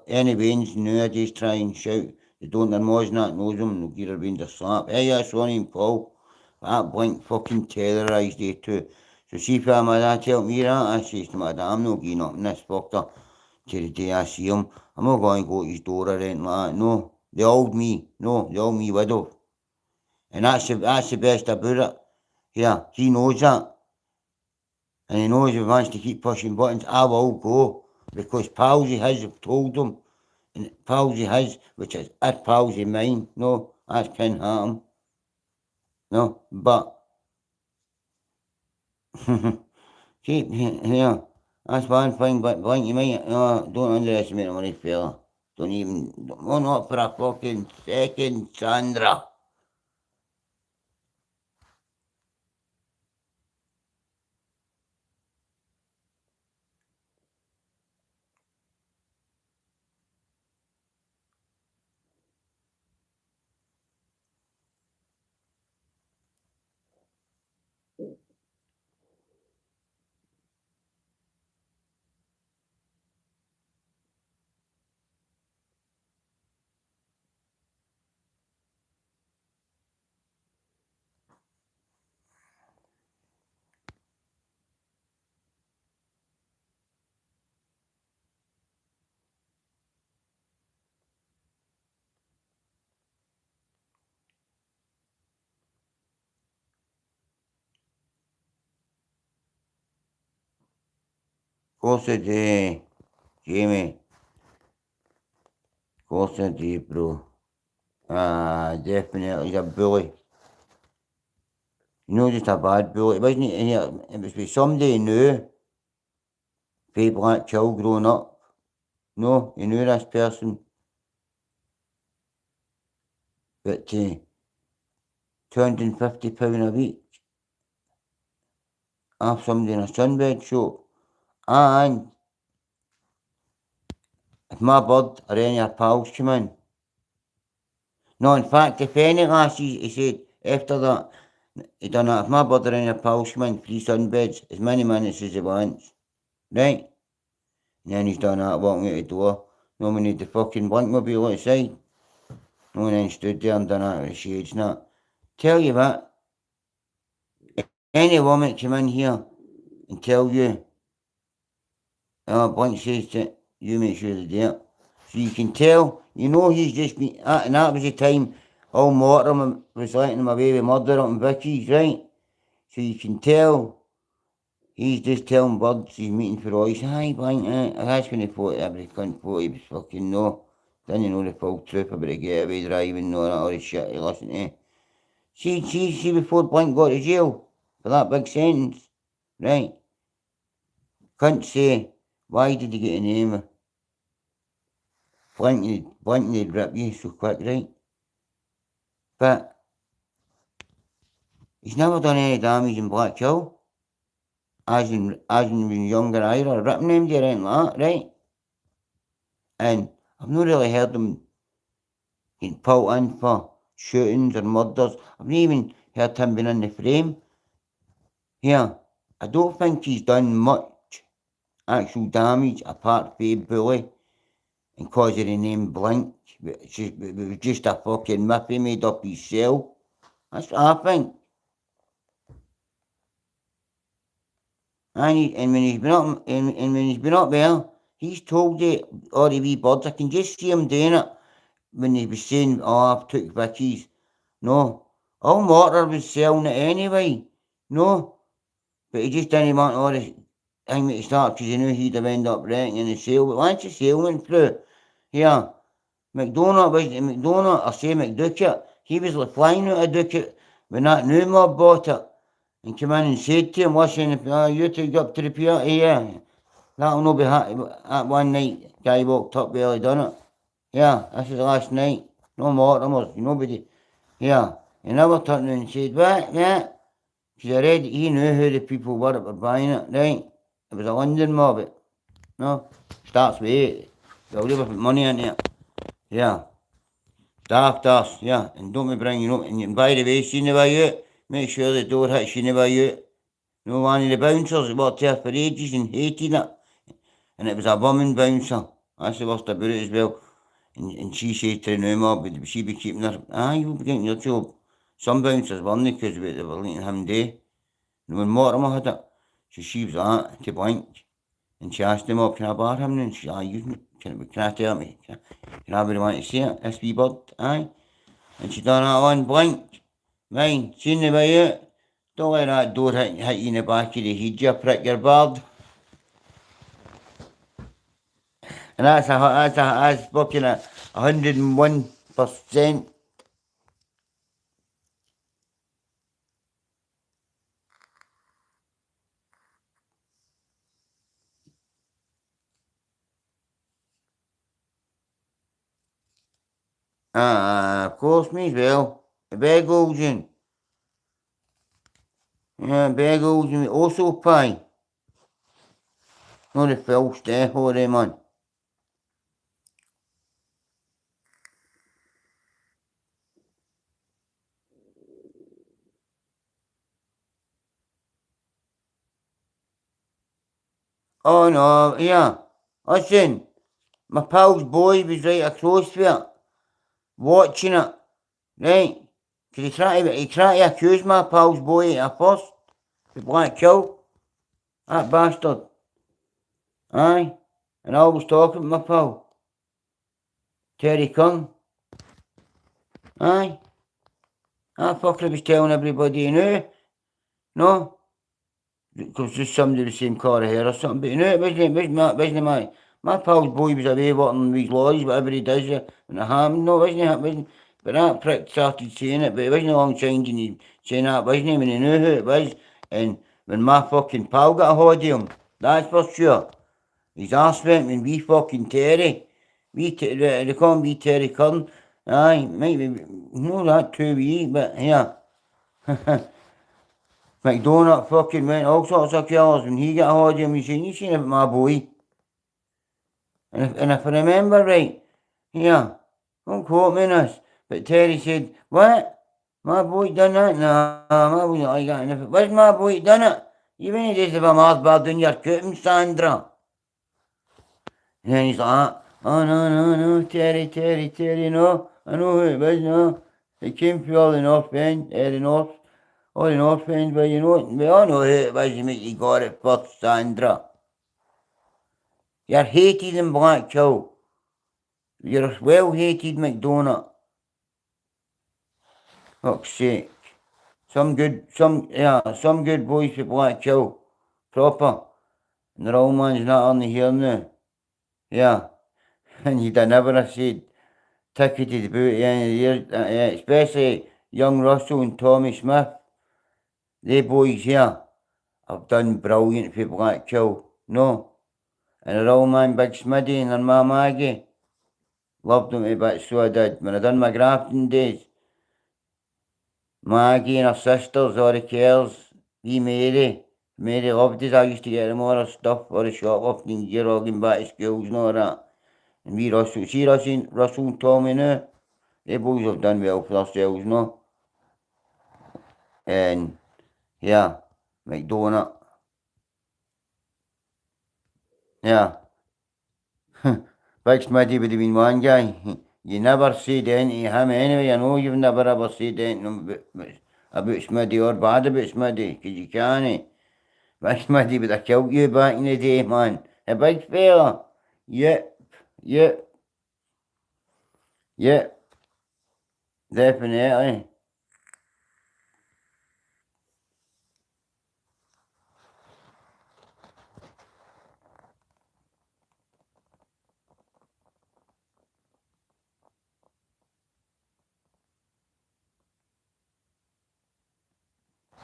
any Baines nowadays try and shout, they don't, their mo's not knows them, and they'll give their Baines a slap. Hey, that's Ronnie and Paul. That Blink fucking terrorised they two. So see if my dad tell me that, I says to my dad, I'm not getting up in this fucker till the day I see him. I'm not going to go to his door or anything like that. No, the old me would have. And that's the best about it. Yeah, he knows that. And he knows if he wants to keep pushing buttons, I will go. Because pals of his have told him. And pals of his, which is pals of mine, no, that's can't happen. No, but see, yeah, that's one thing, but Blink, you might, no, don't underestimate him on this fella. Don't even, well, not for a fucking second, Sandra. Of course I do, Jamie. Of course I do, bro. Definitely, he's a bully. You know, just a bad bully. It wasn't, it was with somebody he knew, from Blackhill growing up. No, he knew this person. But £250 a week off somebody in a sunbed shop. And if my bird or any of pals come in. No, in fact, if any lasses, he said, after that, he done that. If my bird or any of pals come in, 3 sunbeds, as many minutes as he wants. Right? And then he's done that, walking out the door. No, we need the fucking Blankmobile outside. No, and then stood there and done that with the shades and that. Tell you what, any woman come in here and tell you, oh, Blank says that you make sure they do it. So you can tell, you know he's just been, and that was the time all Mortimer was letting him away with murder up in Vicky's, right? So you can tell he's just telling birds he's meeting for Royce. Hi, Blank, that's when he thought every cunt thought he was fucking no. Didn't know the full truth about the getaway driving and all that other shit he listened to. See before Blank got to jail for that big sentence, right? Couldn't say, why did he get a name? Blank they'd rip you so quick, right? But he's never done any damage in Black Hill. As in when younger either, ripping him or anything like that, right? And I've not really heard him getting pulled in for shootings or murders. I've not even heard him being in the frame. Here, I don't think he's done much actual damage apart from bully and cause of the name Blink. It was just a fucking myth he made up himself. That's what I think. And when he's been up there, he's told all the wee birds. I can just see him doing it when he was saying, "Oh, I've took Vicky's." No, all Mortar was selling it anyway. No, but he just didn't want all the thing to start because he knew he'd have ended up wrecking the sale. But once the sale went through, yeah, McDonald, I say McDuckett, he was like flying out of Duckett when that new mob bought it and came in and said to him, listen, if you two go up to the pier, yeah, that'll not be that one night. Guy walked up early, done it. Yeah, this is the last night. No Mortimers, nobody. Yeah, he never turned around and said, what, yeah. Because he knew who the people were that were buying it, right? It was a London mob, it. No, starts with 8. They'll never put money in it. Yeah. Daft us, yeah. And don't be bringing up. And by the way, seen the way out, make sure the door hits you in the way out. No one of the bouncers that worked there for ages and hated it. And it was a woman bouncer. That's the worst about it as well. And she said to the new mob, she'd be keeping her, you'll be getting your job. Some bouncers weren't because they were letting him do. And when Mortimer had it, so she was that to Blank. And she asked him, can I bar him? And she said, can I tell me? Can I really want to see it? This wee bird, aye. And she done that on Blank. Mine, seen the way out. Don't let that door hit you in the back of the head, you prick your bird. And that's fucking 101%. Of course, me as well. The bagels. Yeah, bagels and also pie. Not the full stuff or them on. Oh no, yeah. Listen, my pal's boy was right across from it, watching it, right? Cause he tried to accuse my pal's boy at first, the Black Hill, that bastard. Aye, and I was talking to my pal, Terry Kung. Aye, that fucker was telling everybody he knew. No, because just somebody with the same colour hair or something, but he knew it wasn't my pal's boy was away working these lorries, whatever he does, in the ham. No, wasn't. But that prick started saying it, but it wasn't a long time and he saying that, wasn't he, when he knew who it was. And when my fucking pal got a hold of him, that's for sure. His arse went when we fucking Terry, they call him wee Terry Curran. Aye, maybe, no that too wee, but yeah. McDonald fucking went all sorts of killers when he got a hold of him. You seen about my boy. And if I remember right, yeah, don't quote me on this, but Terry said, what? My boy done that? Nah, my boy not like that. And if it was my boy done it, you wouldn't just have a Mars bar doing your cooking, Sandra. And then he's like, Oh no, Terry, no. I know who it was, no. It came through all the North End, all the North End, but you know, we all know who it was, you got it first, Sandra. You're hated in Blackhill. You're a well-hated McDonagh. Fuck's sake. Some good boys for Blackhill. Proper. And the old man's not on the here now. Yeah. And you'd never have said ticketed about the end of the year, especially young Russell and Tommy Smith. They boys here have done brilliant for Blackhill. No. And their old man Big Smiddy and their ma Maggie. Loved them to bits, so I did. When I done my grafting days, Maggie and her sisters, all the Kells, Mary loved us. I used to get them all her stuff for the shoplifting gear, all going back to schools and all that. And we Russell and Tommy now, they boys have done well for themselves, no? And, yeah, McDonagh. Yeah. Big Smitty would have been one guy. You never said anything to him anyway. I know you've never ever said anything about Smitty or bad about Smitty, because you can't. Big Smitty would have killed you back in the day, man. A big fella. Yep. Definitely.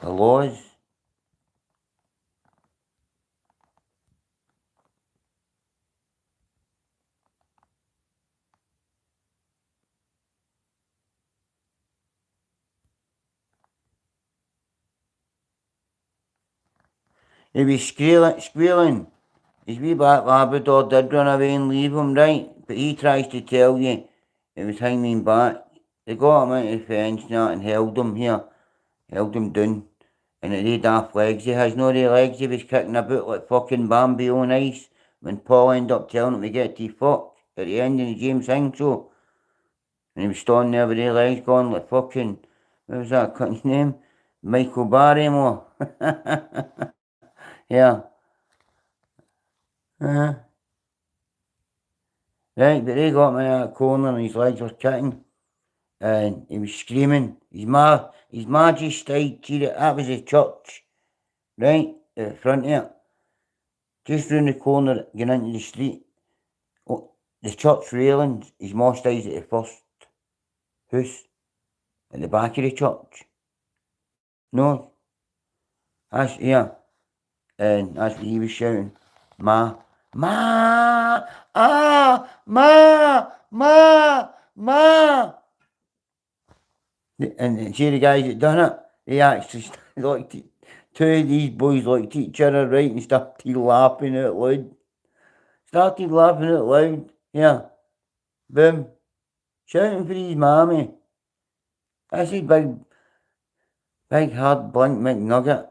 The laws. He'd be squealing. His wee black Labrador did run away and leave him, right? But he tries to tell you it was hanging back. They got him into the fence now and held him down. And it had daft legs. He has no real legs. He was kicking about like fucking Bambi on ice when Paul ended up telling him to get to fuck at the end of the James Hing show. And he was standing there with his legs going like fucking, what was that cunt's name? Michael Barrymore. Yeah. Uh-huh. Right, but they got me in that corner and his legs were kicking. And he was screaming. His ma just stayed to that was his church. Right? At the front here. Just round the corner, going into the street. Oh, the church railings, his ma stays at the first house. At the back of the church. No. That's, yeah. And that's what he was shouting. Ma. Ma. And see the guys that done it, they actually looked at, two of these boys looked at each other, right, and started laughing out loud. Yeah. Boom. Shouting for his mammy. That's his big hard blunt McNugget.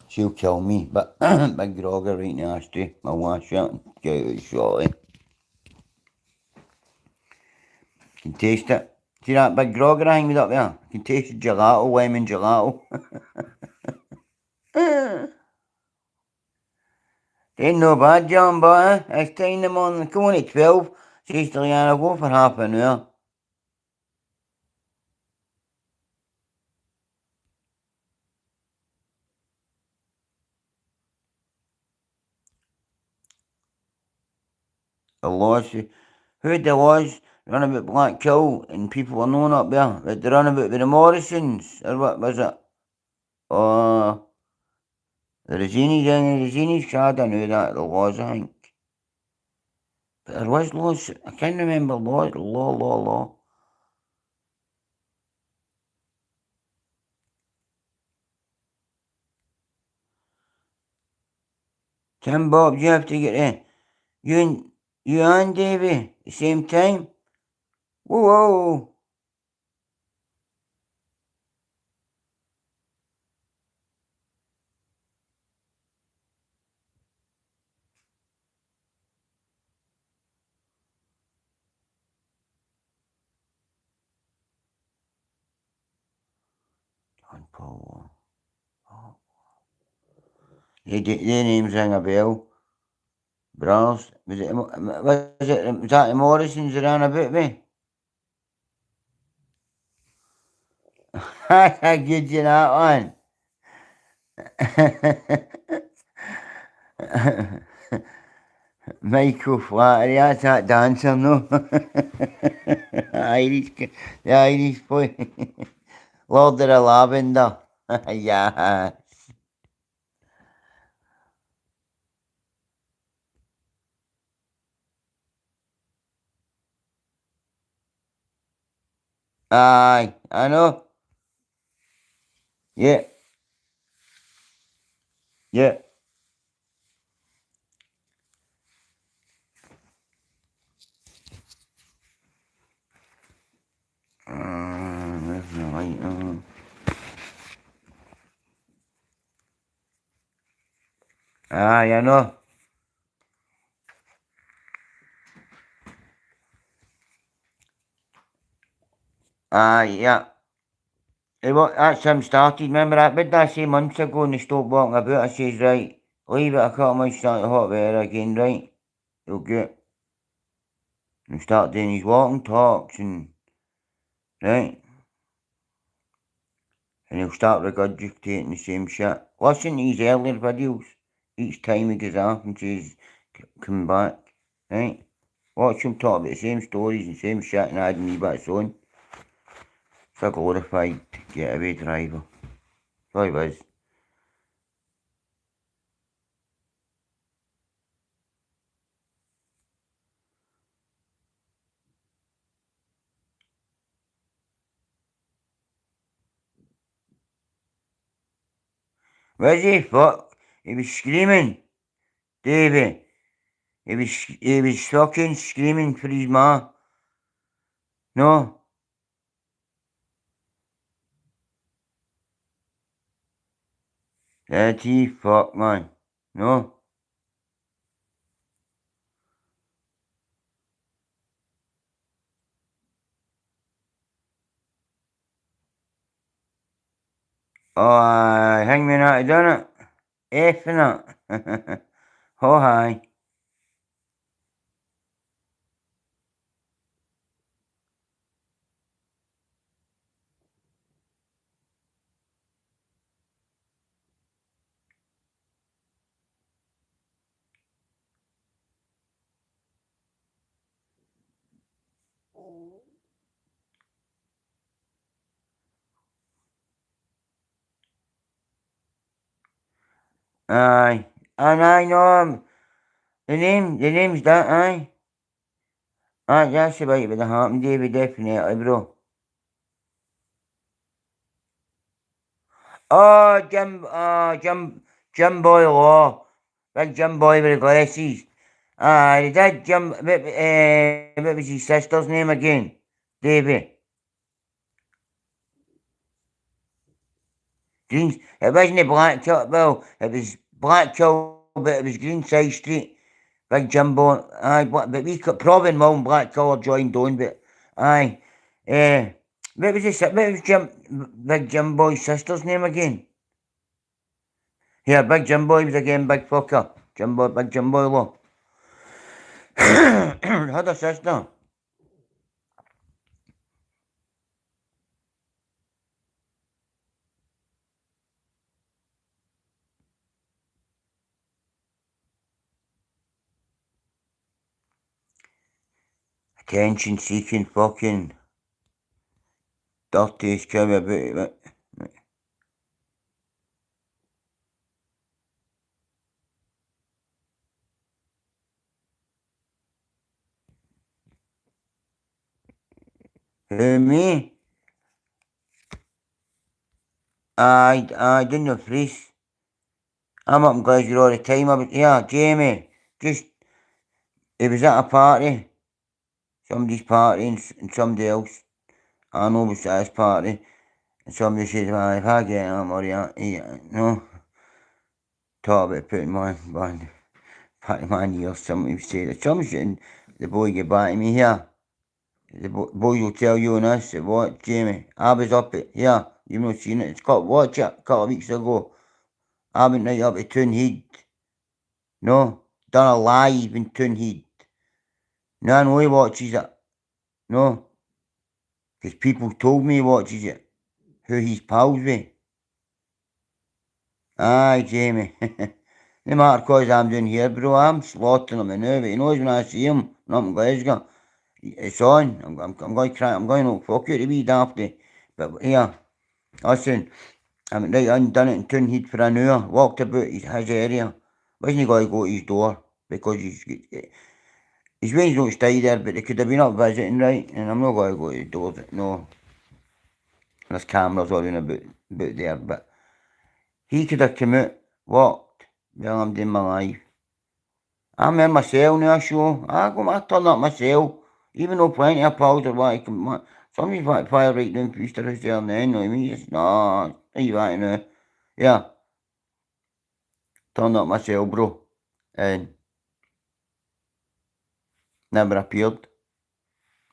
She'll kill me, but big grogger right in the ashtray. I'll wash it and get out shortly. Can taste it. See that big grogger I hanging up there? You can taste the gelato, lemon gelato. Ain't no bad, John, but it's time in the morning. Come on at 12. Says to Leanne, go for half an hour. The laws, who'd the laws run about Blackhill and people were known up there? But they run about with the Morrisons, or what was it? Oh, the Regginis, I don't know that, the laws, I think. But there was laws, I can't remember law. Tim Bob, you have to get in. You and Davey, the same time? Whoa. John Paul. Oh. Their names ring a bell. Bros. Was that the Morrisons that ran about me? I give you that one. Michael Flaherty, that's that dancer, no? The Irish boy. Lord of the Lavender. Yeah. Aye, I know. Yeah, yeah. There's no light on. Aye, I know. Aye, yeah. That's him started. Remember that? What did I say months ago when they stopped walking about? I says, right, leave it a couple of months, start the hot weather again, right? You'll get. And start doing his walking talks and, right? And he'll start regurgitating the same shit. Listen to his earlier videos. Each time he goes off and says, come back, right? Watch him talk about the same stories and same shit and adding wee bits on. It's a glorified getaway driver. So he was. Was he? Fuck. He was screaming. Davey. He was fucking screaming for his ma. No. That's he. Fuck, man. No. Oh, hang me not done it. Effing it. Oh, hi. Aye. And I know him. The name's that, aye. Aye, that's about what happened, David, definitely, bro. Jim Boy Law. Big Jim Boy with the glasses. Aye, he did what was his sister's name again? Davy. It wasn't the Blackkill, well, it was Blackkill, but it was Greenside Street. Big Jimbo, aye, but we could probably Mum Black Colour joined on, but aye. What was Big Jimbo's sister's name again? Yeah, Big Jimbo was again big fucker. Big Jimbo Law. Had a sister. Attention seeking fucking dirtiest cow about it. Who, me? I didn't know freeze. I'm up in Glasgow all the time. Yeah, Jamie. Just, he was at a party. somebody's partying and somebody else, I know besides party, and somebody says, well, if I get on or no, talk about putting patting my knee or something, say that something, the boy get back to me here. The boys will tell you and us that what, Jamie, I was up at here, you've not seen it, it's called watch it, a couple of weeks ago. I went right up to Toonhead. No, done a live in Toonhead. No, I know he watches it. No, because people told me he watches it, who he's pals with. Aye, Jamie. No matter cause I'm doing here, bro, I'm slaughtering him now, but he knows when I see him, not in Glasgow. It's on. I'm going to cry. I'm going to fuck you to be dafty. But here, listen, I'm right undone it in Toonhead for an hour. Walked about his area. Wasn't going to go to his door because his ways don't stay there, but they could have been up visiting, right? And I'm not going to go to his door. No, there's cameras all in about there, but he could have come out, walked while I'm doing my life. I'm in myself now, show. I turn up myself. Even though plenty of pals are like, somebody's like fire right down Feaster House there and then, you know what I mean? It's, no, you right now. Yeah. Turn up myself, bro. And never appeared.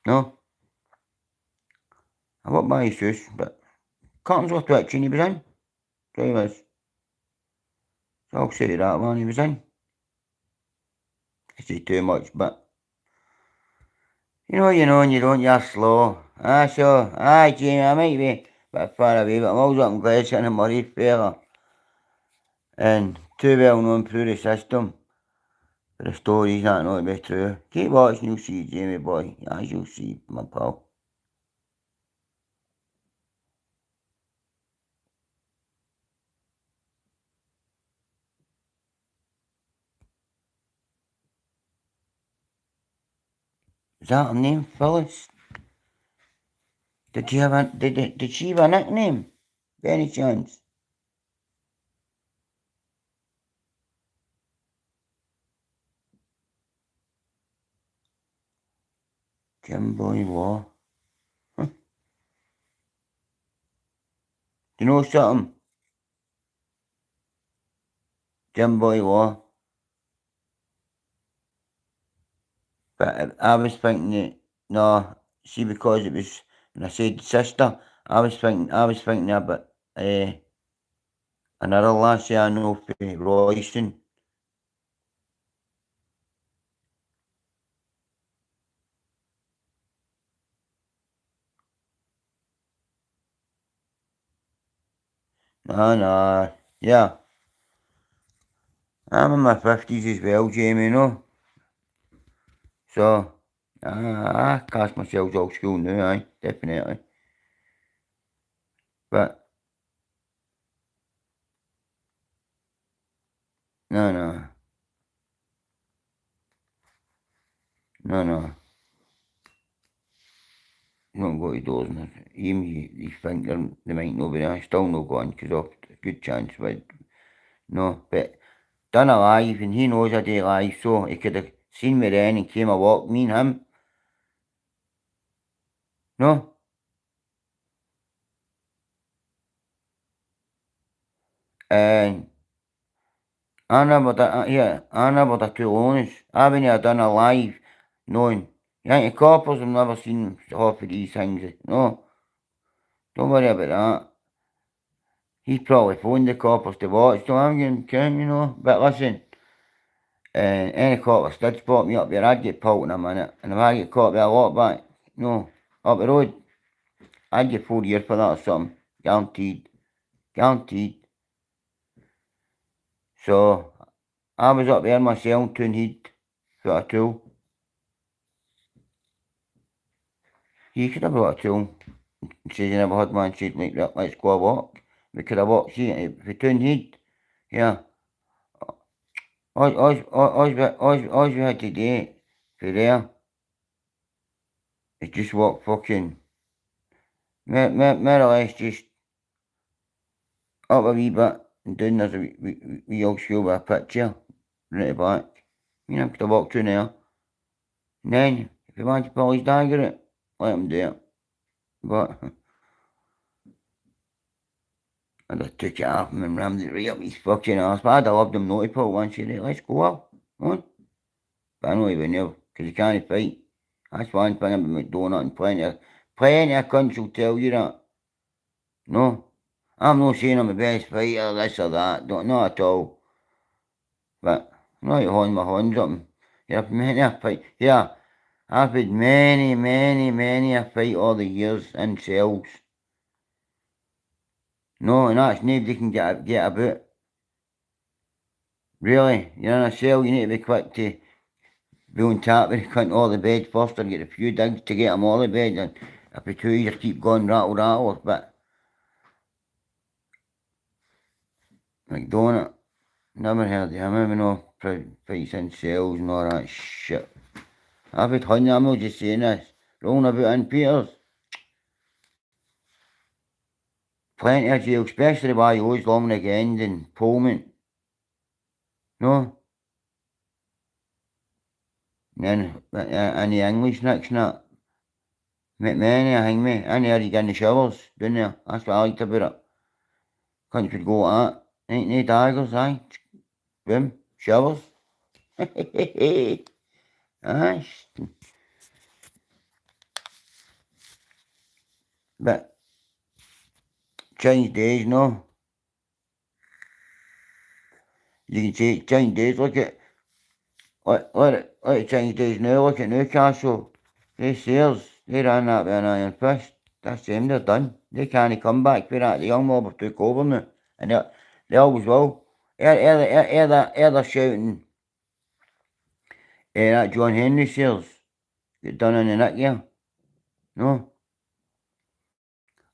No. I walked by his house, but curtains were twitching, he was in. So he was. So I'll say that one, he was in. I say too much, but you know, and you don't, you're slow. So, aye, Jamie, I might be a bit far away, but I'm always up in Glasgow and a Murray fella. And too well known through the system for the stories that not to be true. Keep watching, you'll see, Jamie boy. As you'll see, my pal. Is that her name, Phyllis? Did she have did she have a nickname? By any chance? Jim Boy War. Huh? Do you know something? Jim Boy War. But I was thinking that, no, see, because it was, when I said sister, I was thinking about another lassie I know from Royston. No, yeah. I'm in my 50s as well, Jamie, you know. So, I class myself old school now, aye, definitely. But, no. You don't go to doors and even you think they might not be there, still no going, because of a good chance, but no. But done a live, and he knows I do live, so he could have seen me then and came a walk, me and him. No? And I never done, I never done too honest. I've been here done a live, knowing, the coppers have never seen half of these things, no. Don't worry about that. He's probably phoned the coppers to watch, so I'm going to come, you know. But listen, any coppers did spot me up there, I'd get pulled in a minute. And if I get caught with a lot back, no, up the road, I'd get 4 years for that or something. Guaranteed. So, I was up there myself, Toonhead, for a tool. He could have brought a tool. Says he never had one, said, like, let's go a walk. We could have walked, see, for Toonhead, yeah. All we had to do for there is just walk fucking, more or less just up a wee bit and down there's a wee old school with a picture right at the back. You know, could have walked through there. And then, if he wants to pull his dagger it, let him do it. But I just took it off him and rammed it right up his fucking arse. But I'd have loved him not to pull one shit. Let's go out. On. But I know he would never, because he can't fight. That's one thing about McDonald, and plenty of cunts will tell you that. No. I'm not saying I'm the best fighter, this or that. Not at all. But I'm not holding my hands up. Yeah, many a fight. Yeah, I've had many a fight all the years in cells. No, and that's nobody can get about. Really, you're in a cell, you need to be quick to be on top of the cunt all the bed first or get a few digs to get them all the bed, and if the two you just keep going rattle, but McDonald, never heard of him, even no fights in cells and all that shit. I've had hundreds, I'm not just saying this, rolling about in Peters. Plenty of jail, especially by those long weekends and Pullman. No? And then, and the English next not. Many, I think, me. And there you get in the showers, down there. That's what I liked about it. Couldn't you go at that? Ain't no daggers, aye. Boom, showers. Aye. But, change days, no. You can say change days, look at, let it change days now, look at Newcastle. They Sears, they ran that with an iron fist. That's them, they're done. They can't come back for that. The young mob have took over now. And they always will. They're shouting, that John Henry Sears get done in the neck here. No?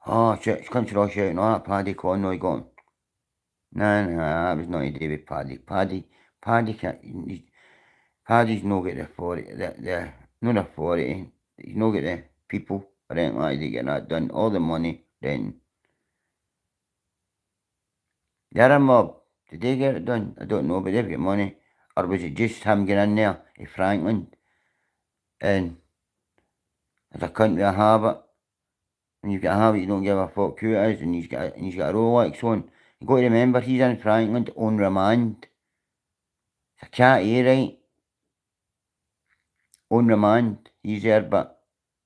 Oh, shit, it's country all shouting, oh, that Paddy Conroy gone. Nah, that was nothing to do with Paddy. Paddy can't, Paddy's no get the authority, not authority, he's no get the people or anything like that get that done. All the money, then. The other mob, did they get it done? I don't know, but they've got money. Or was it just him getting in there, Franklin, and as a cunt with a habit, and you've got a habit you don't give a fuck who it is, and he's got a Rolex on. You got to remember, he's in Franklin on remand. It's a cat here, right? On remand, he's there, but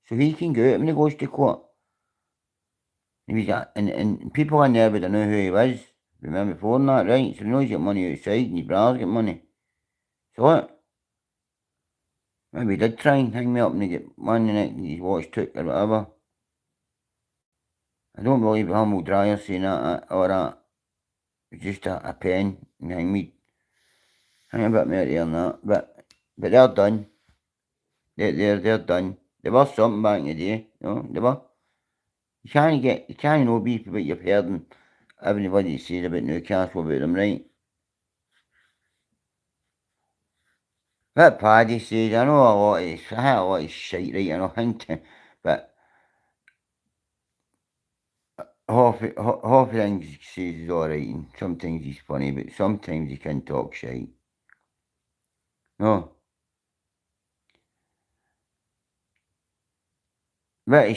so he can go out when he goes to court. And people in there would know who he was. Remember before that, right? So he knows he's got money outside, and his brother's got money. So what? Maybe he did try and hang me up and get money and his watch took or whatever. I don't believe Humble Dryer saying that or that. It's just a pen and hang a bit more than that. But they're done. They're done. They were something back in the day, they were. You can't know beef about you've heard and everybody says about Newcastle about them, right? That Paddy says, I know I had a lot of shite, right, and I think, but half of things he says is alright, and sometimes he's funny, but sometimes he can talk shite. No. But I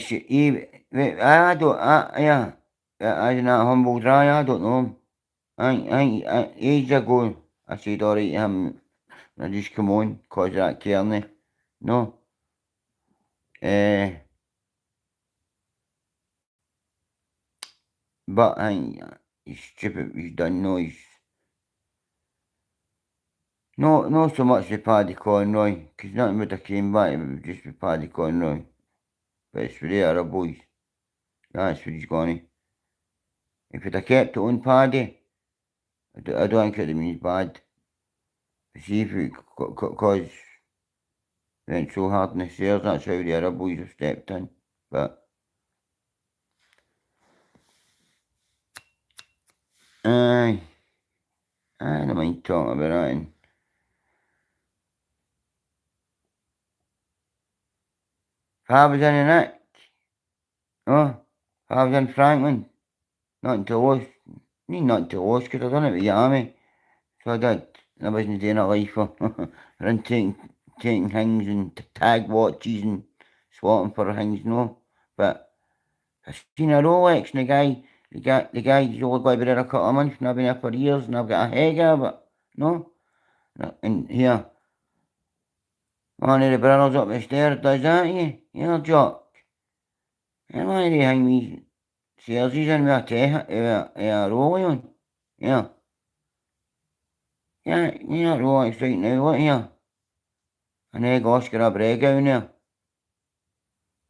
don't, yeah, I don't know, Humble Dry, I don't know him. Ages ago, I said alright to him, I just come on, cause of that Kearney. No. But I think he's stupid, he's done, no, he's... No, not so much with Paddy Conroy, because nothing would have came back, it was just with Paddy Conroy. But it's for the other boys. That's where he's gone. If he'd have kept it on Paddy, I don't think it'd have been as bad. See if it, cause went so hard in the stairs, that's how the other boys have stepped in. But I don't mind talking about that. And if I was in the neck, if I was in Franklin, not until lost, because I done it with the army. So I did. I wasn't doing it life for taking taking things and tag watches and swapping for things, But I've seen a Rolex and the guy's only going to be there a couple of months and I've been there for years and I've got a heg of it, And here, one of the brothers up the stairs does that, yeah, Jock. And one of the hang me salesies in with a Rollie on, yeah. Yeah, Rolex right now, look here. An egg Oscar a Brega in there.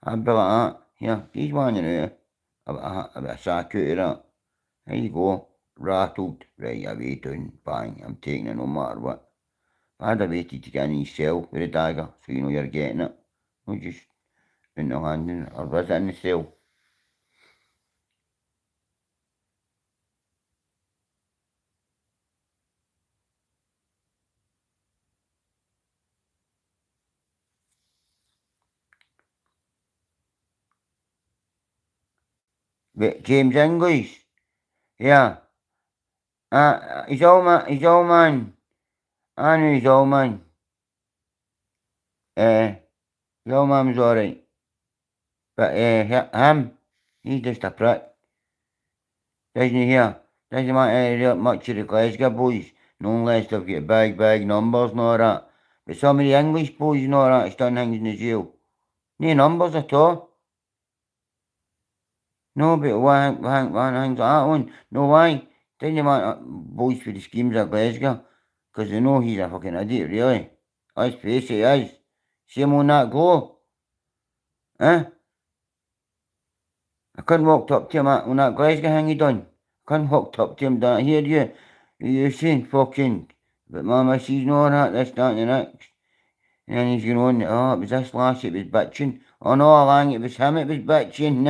I'd be like that. Here, he's one a bit of sack out of that. There you go. Rattled. Right away down. Bang. I'm taking it no matter what. I'd have waited to get in his cell with a dagger so you know you're getting it. Not just in the hand or visiting the cell. But James English. Yeah. He's old man. I know he's old man. His old man's alright. But he's just a prick. Doesn't he hear? Doesn't matter much of the Glasgow boys, no unless they've got big numbers and all that. But some of the English boys and all that has done things in the jail. No numbers at all. No, but one things like that one. No, why? Doesn't matter boys for the schemes of Glasgow. Because they know he's a fucking idiot, really. Let's face it, he is. See him on that glow. Eh? I couldn't walk up to him on that Glasgow thing he done. I couldn't walk up to him down here, you saying fucking, but mama sees no that, this, that and the next. And then he's going on, it was this lass, it was bitching. Oh no, Lang, it was him, it was bitching.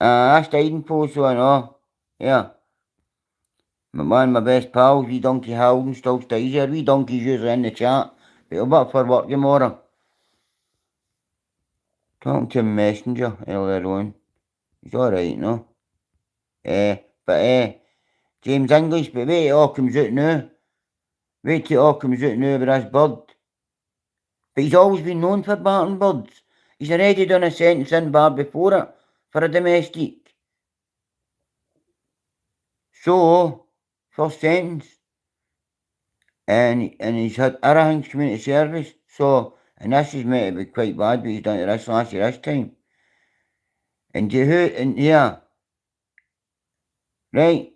That's the hiding post one, oh. Yeah. My best pals, wee Donkey Howden, still stays here. Wee Donkey's usually in the chat. But he'll be up for work tomorrow. Talking to Messenger earlier on. He's alright, no? But James English, but wait, it all comes out now. Wait till it all comes out now with this bird. But he's always been known for barking birds. He's already done a sentence in bar before it for a domestic. So, first sentence. And he's had everything's community service. So, and this is meant to be quite bad, but he's done it this last year, this time. And yeah, right,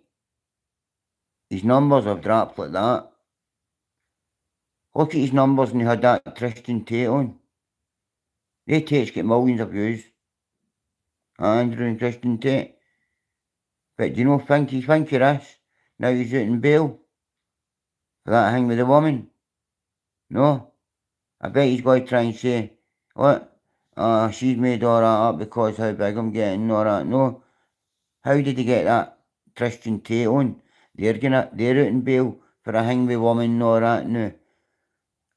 his numbers have dropped like that. Look at his numbers and he had that Tristan Tate on. They Tate's get millions of views. Andrew and Tristan Tate. But do you know think of this? Now he's out in bail. For that thing with the woman. No. I bet he's going to try and say, what? She's made all that up because how big I'm getting and all that. No. How did he get that Tristan Tate on? They're out in bail for a thing with woman and all that now.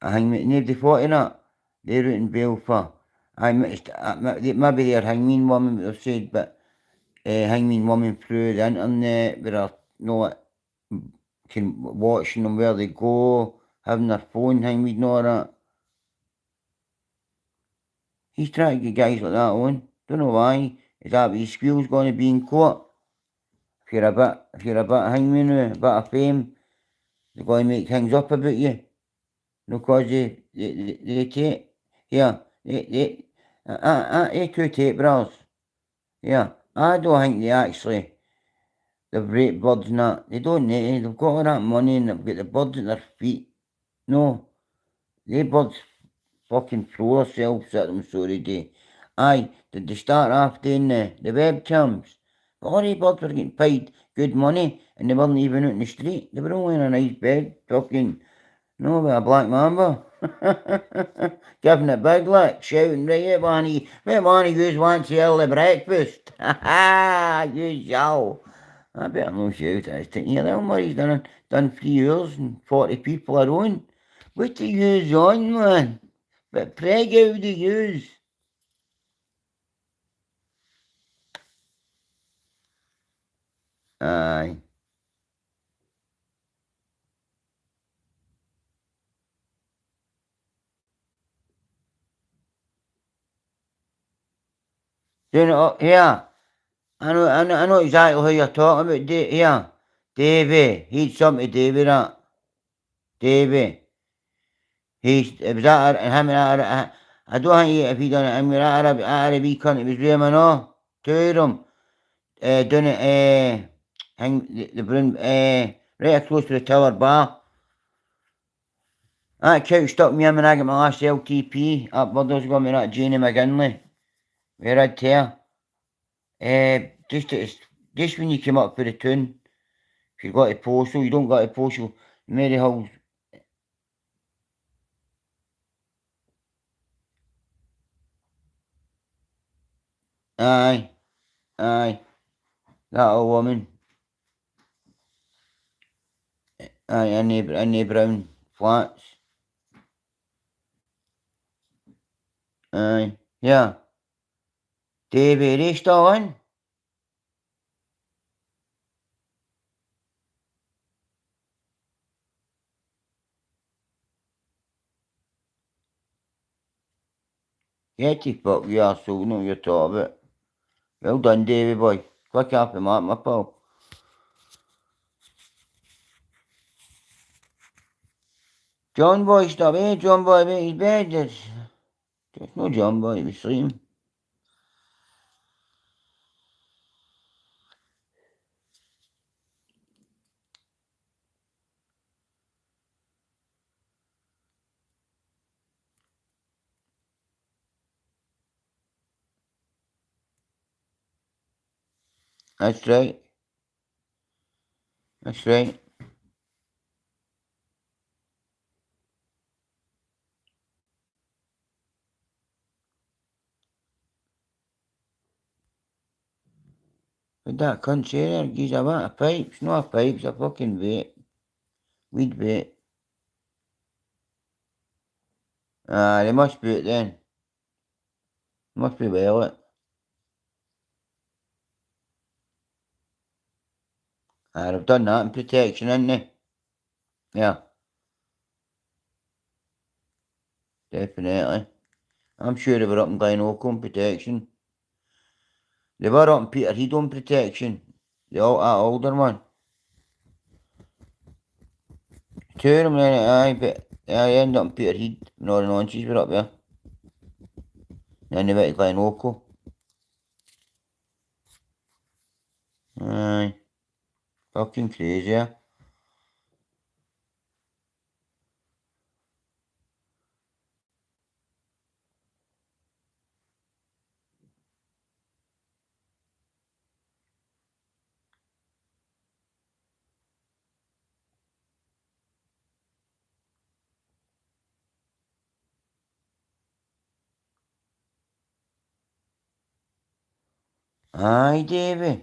A thing with nobody thought of that. They're out in bail for. Maybe they're hangman woman, they've said, but hangman woman through the internet, where can watching them where they go, having their phone hangman and all that. He's trying to get guys like that on. Don't know why. Is that what his squeal's going to be in court? If you're a bit hangman now, a bit of fame, they're going to make things up about you. Because they take, yeah, they two Tate brothers. Yeah, I don't think they've raped birds and that. They don't need it. They've got all that money and they've got the birds at their feet. No, they birds fucking throw themselves at them, so they do. Aye, did they start off doing the webcams? But all the birds were getting paid good money and they weren't even out in the street. They were all in a nice bed, talking, with a black mamba. Giving it big look, shouting, right, one of yous wants early breakfast. Ha ha, you shall. I better no shout at this thing. He's done 3 hours and 40 people are on. What the yous on, man? But pray out the yous. Aye. Then, here, I know exactly who you're talking about. Here, Davy. He'd something to do with that. Davy. It was that, him and that, I don't think if he done it, I mean, Arabic cunt, it was with him and all. Two of them. Done it, the broom, right close to the Tower Bar. That couch stuck me in when I got my last LTP. Up Birders got me that Janie McGinley. Where I'd tear. Just when you came up for the tune, if you got a postal, you don't got a postal, Mary Hill's. Aye, aye, that old woman. Aye, in the brown flats. Aye, yeah. Davy, are they still in? Get the fuck you arsehole, know what you're talking about. Well done, Davy boy. Quick after Mark, my pal. John boy stop, John boy made his bed. There's no John boy, he was sleeping. That's right. That's right. But that cunt say there, geez, I want a pipes, not a pipes, a fucking vape. Weed vape. Ah, they must be it then. Must be well it. Ah, they've done that in protection, haven't they? Yeah, definitely. I'm sure they were up in Glencoe in protection. They were up in Peterhead on protection. That older one. Two of them then, aye, but I ended up in Peterhead when all the nonsense were up there. Then they went to Glencoe. Aye. Fucking crazy, yeah. Aye, Davy.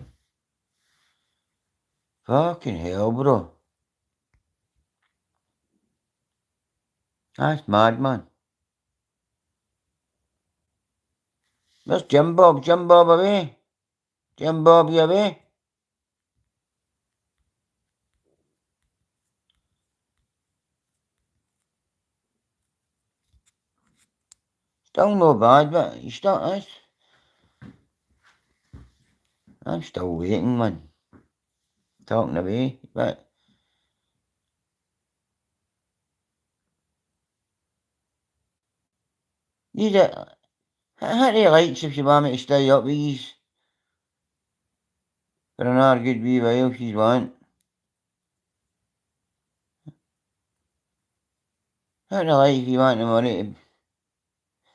Fucking hell, bro. That's mad, man. Where's Jim Bob? Jim Bob away? Jim Bob, you away? Still no bad, but you still, I'm still waiting, man. Talking away, but you hit the lights if you want me to stay up with yous for another good wee while if you want. Hit the lights if you want the money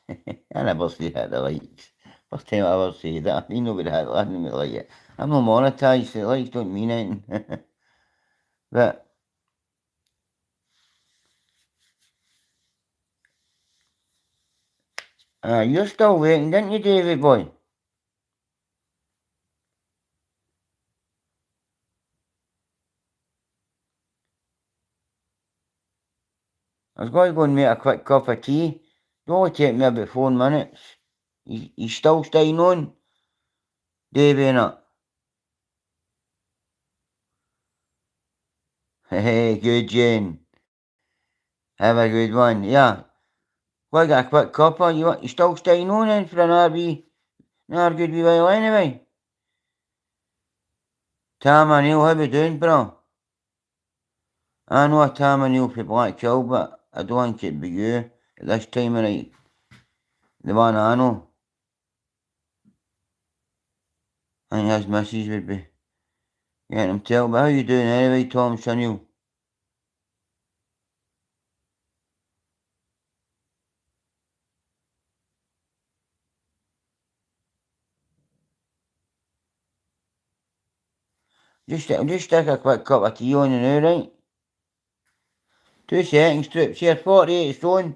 to... I never say hit the lights. First time I ever say that. You nobody hit the lights me like it. I'm not monetised, so the lights don't mean anything. But you're still waiting, didn't you, David boy? I was going to go and make a quick cup of tea. It only take me about 4 minutes. You still staying on? Davey, innit? Hey, good, Jane. Have a good one. Yeah. Well, I got a quick cuppa. You still staying on then for an RB? Not good be well anyway. Tom and you have you doing, bro? I know Tom and you for Black Hill, but I don't think it'd be you at this time of night. The one I know. I think his missus would be getting him tell. But how you doing anyway, Tom Shanil? Just stick a quick cup of tea on you now, right? 2 seconds, Troops. Here, 48 stone.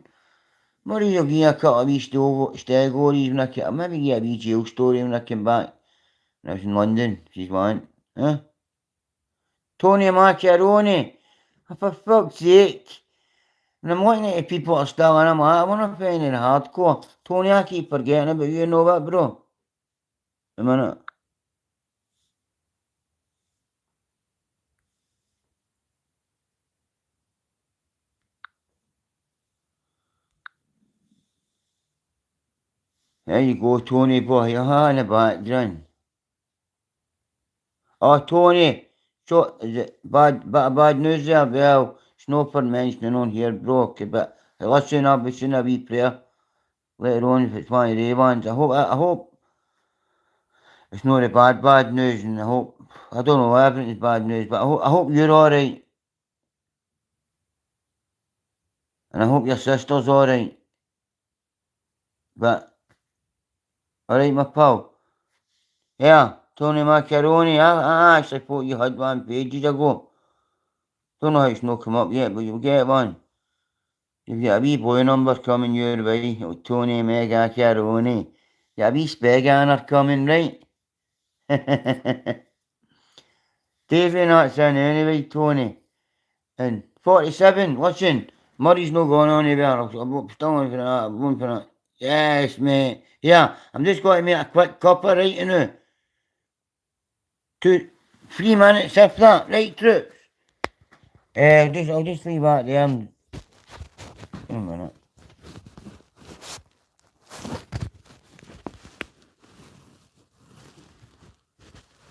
Murray will give you a couple of wee stegories when I can, maybe get a wee jail story when I come back. When I was in London, if you want. Huh? Tony Macaroni. Oh, for fuck's sake. And I'm looking at the people that are still in, I'm like, I wonder if any hardcore. Tony, I keep forgetting about you, know that, bro? A minute. There you go, Tony boy. In the background. Oh, Tony. So, is it bad news there? Well, it's no for mentioning on here, bro. But listen, I'll be saying a wee prayer later on if it's one of the ones. I hope it's not a bad news, and I don't know what everything's bad news, but I hope you're alright. And I hope your sister's alright. But, alright, my pal. Yeah, Tony Macaroni, I actually thought you had one pages ago. Don't know how it's not come up yet, but you'll get one. You've got a wee boy number coming your way, Tony Macaroni. You got a wee spegganner coming, right? Davey nuts in anyway, Tony. And 47, listen, Murray's not going on anywhere. I'm still on for that, I'm on for that. Yes, mate. Yeah, I'm just going to make a quick cuppa right now. 3 minutes, if that, right, Troops? I'll just leave that there. A minute.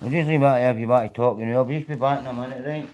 I'll just leave that there if you want to talk, I'll just be back in a minute, right?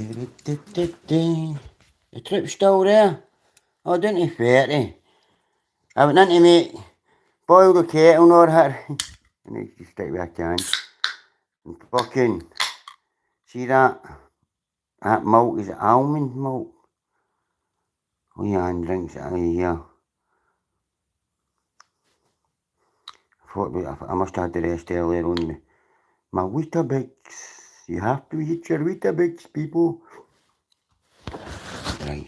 The trip's still there. Oh, didn't he 30? I went in to make boil the kettle or her. And it's just stick with a can. And fucking see that milk, is it almond milk? Oh yeah, and drinks it out of here. I must have had the rest earlier on. My Weetabix. You have to eat your Weetabix, people. Right.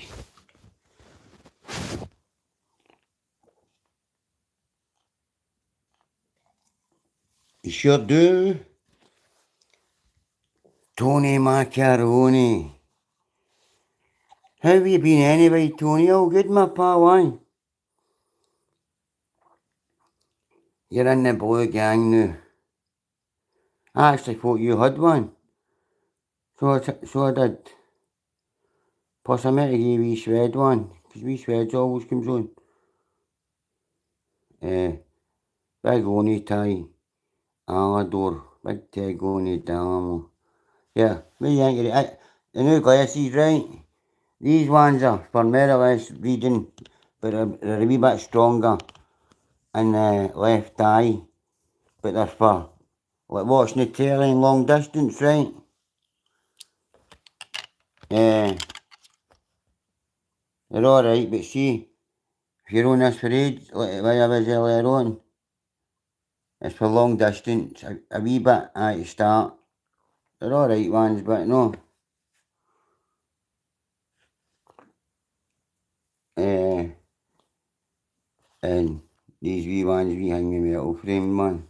You sure do. Tony Macaroni. How have you been anyway, Tony? Oh, good, my pal, aye? You're in the blue gang now. I actually thought you had one. So I did. Plus I meant to give wee Shred one, because wee Shred's always comes on. Big Oni tie, Alador, big Teg Oni Dynamo. Yeah, what do you think of it? The new glasses, right? These ones are for mirrorless reading, but they're a wee bit stronger in the left eye. But they're for like watching the telly in long distance, right? They're alright, but see, if you're on this for age, like I was earlier on, it's for long distance, a wee bit at the start. They're alright ones, but no. And these wee ones we hang in metal frame, man,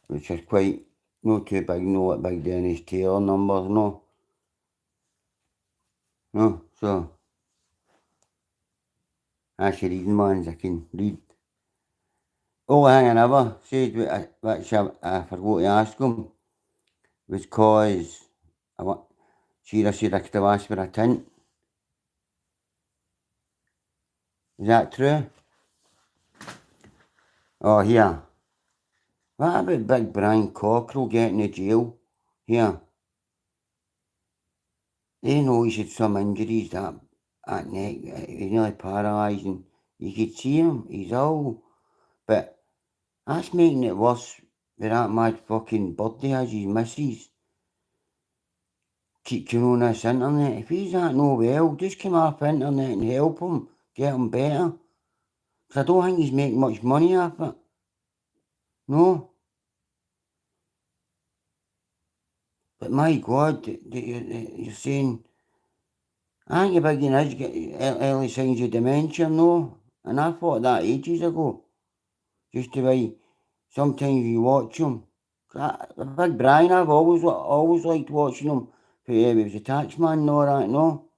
which are quite not too big, no like Big Dennis Taylor numbers, no. No, so that's your reading ones I can read. Oh, hang on, ever said which I forgot to ask him was cause I said I could have asked for a tint. Is that true? Oh, here. What about Big Brian Cockrell getting to jail? Here. They know he's had some injuries, that neck, he's nearly paralysed, and you could see him, he's old. But that's making it worse with that mad fucking bird he has, his missus. Keep on this internet. If he's that no well, just come off internet and help him, get him better. Because I don't think he's making much money off it. No. But my God, you're saying, I think you're beginning to get early signs of dementia, no? And I thought that ages ago. Just the way sometimes you watch him. Big Brian, I've always liked watching him. He was a taxman and all that, no?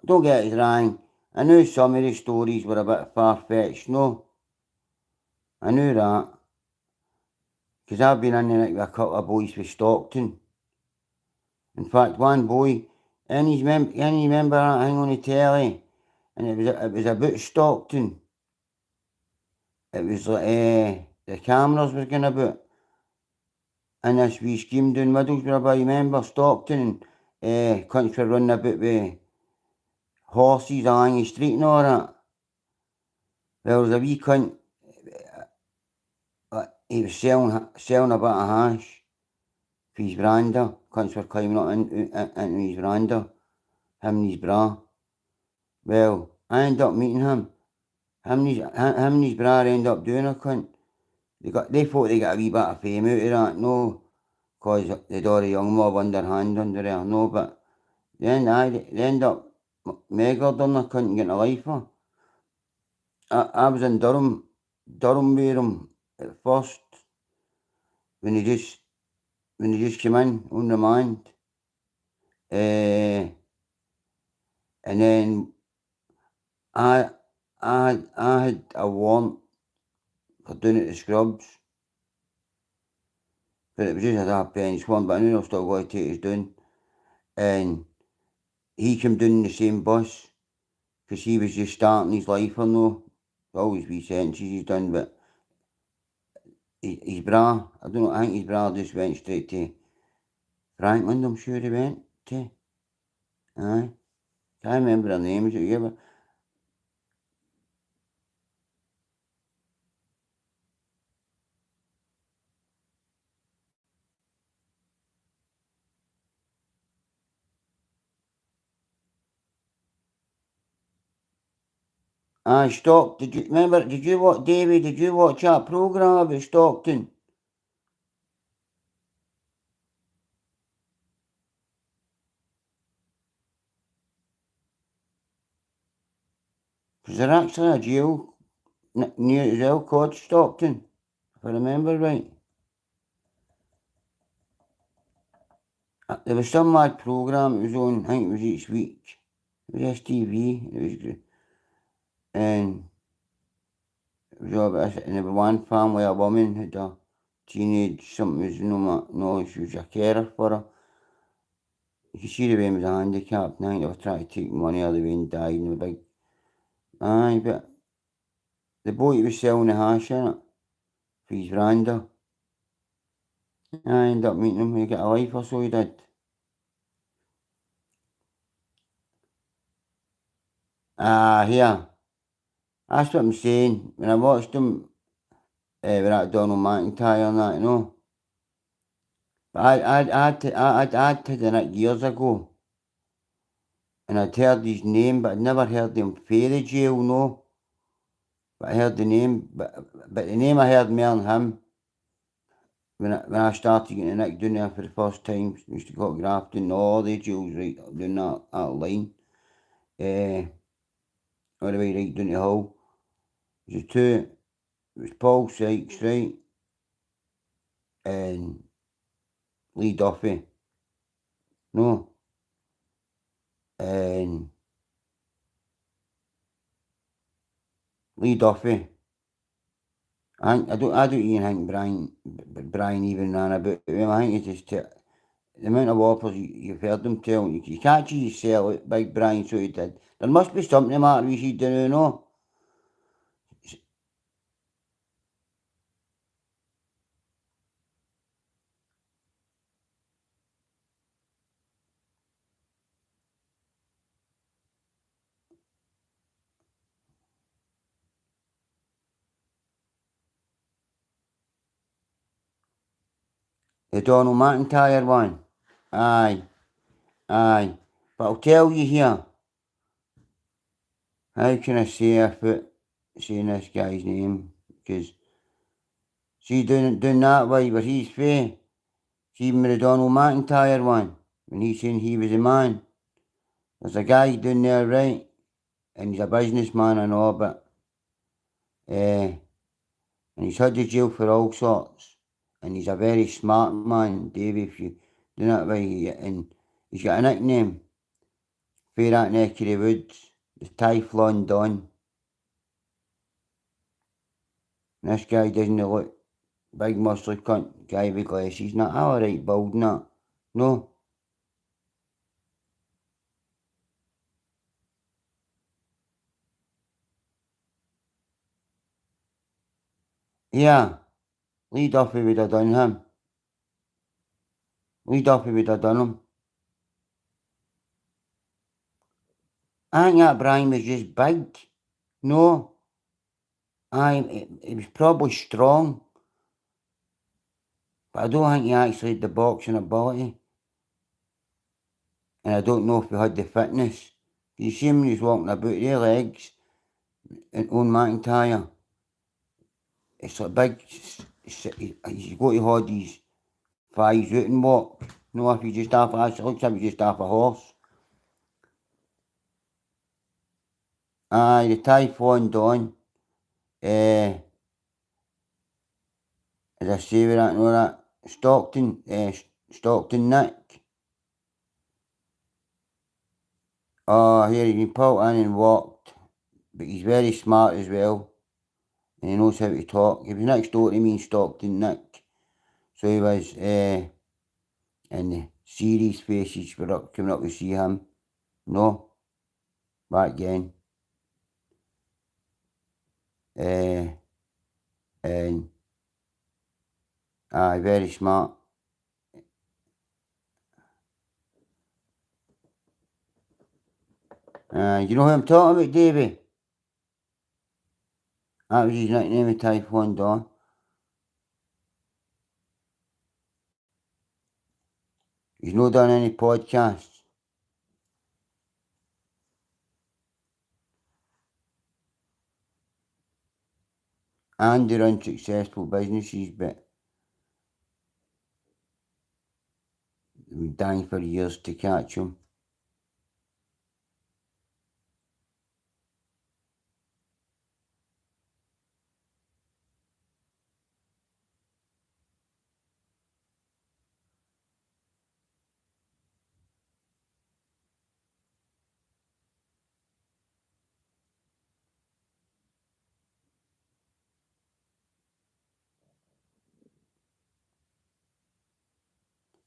Don't get it wrong. I knew some of the stories were a bit far-fetched, no? I knew that. Because I've been in there with a couple of boys with Stockton. In fact, one boy, and you remember that thing on the telly? And it was about Stockton. It was like the cameras were going about. And this wee scheme down Middlesbrough, I remember Stockton and country running about with horses along the street and all that. There was a wee cunt, he was selling a bit of hash for his veranda. Cunts were climbing up into his veranda, him and his bra. Well, I ended up meeting him. Him and his bra ended up doing a cunt. They thought they got a wee bit of fame out of that, no, cause they'd all the young mob underhand under there, no, but they end up meggered on the cunt and getting a lifer. I was in Durham with him at first, when he just came in on remand. And then I had a warrant for doing it to Scrubs. But it was just a half-penny one, but I knew I was still going to take us down. And he came down in the same bus, because he was just starting his life, I know. Always wee sentences he's done, but his bra, I don't know, I think his bra just went straight to Franklin, I'm sure he went. Aye. Can't remember their names, do you ever? Aye, Stockton. Did you remember? Did you watch, Davey? Did you watch that programme about Stockton? Was there actually a jail near the jail called Stockton? If I remember right. There was some mad programme. It was on. I think it was each week. It was STV. It was good. And it was all about, and there was one family, a woman had a teenage, something was no, she was a carer for her. You could see the way he was handicapped, and I think they were trying to take money out of the way and died in the big. Aye, but the boy was selling the hash in it for his veranda. I ended up meeting him, he got a life or so he did. Here. That's what I'm saying. When I watched him with that Donald McIntyre and that, you know. But I'd taken it years ago. And I'd heard his name, but I'd never heard him pay the jail, no. But I heard the name, but the name I heard more than him when I started getting Nick down there for the first time. Used to go to Grafton, all the jails right down that line. All the way right down the hill. It was Paul Sykes, right? And Lee Duffy. No. And Lee Duffy. I don't even think Brian even ran about him. I think it's just the amount of offers you've heard them tell. You can't actually sell it, Big Brian, so he did. There must be something the matter with you, do you know? The Donald McIntyre one. Aye. But I'll tell you here. How can I say without saying this guy's name? Because see doing that way where he's fair. See with the Donald McIntyre one. When he's saying he was a man. There's a guy down there, right? And he's a businessman and all, but and he's had to jail for all sorts. And he's a very smart man, Davey, if you do that way. And he's got a nickname for that neck of the woods, the Typhlon Don. And this guy doesn't look big muscly cunt, guy with glasses. He's not alright bald, not. No. Yeah, Lee Duffy would have done him. Lee Duffy would have done him. I think that Brian was just big. No. He was probably strong. But I don't think he actually had the boxing ability. And I don't know if he had the fitness. You see him when he's walking about, their legs, and on McIntyre. It's a big, he's got to hold his thighs out and walk. No, if you just half a, it looks like he's just half a horse. Aye, the Typhoon Don. As I say with that, know that, Stockton Nick. Oh, here he been pulled in and walked. But he's very smart as well. And he knows how to talk. He was next door to me in Stockton Nick. So he was, and the series faces were coming up to see him. No, back again. And very smart. You know who I'm talking about, Davey? That was his nickname of Typhoon Don. He's not done any podcasts. And they're unsuccessful businesses, but we're dying for years to catch him.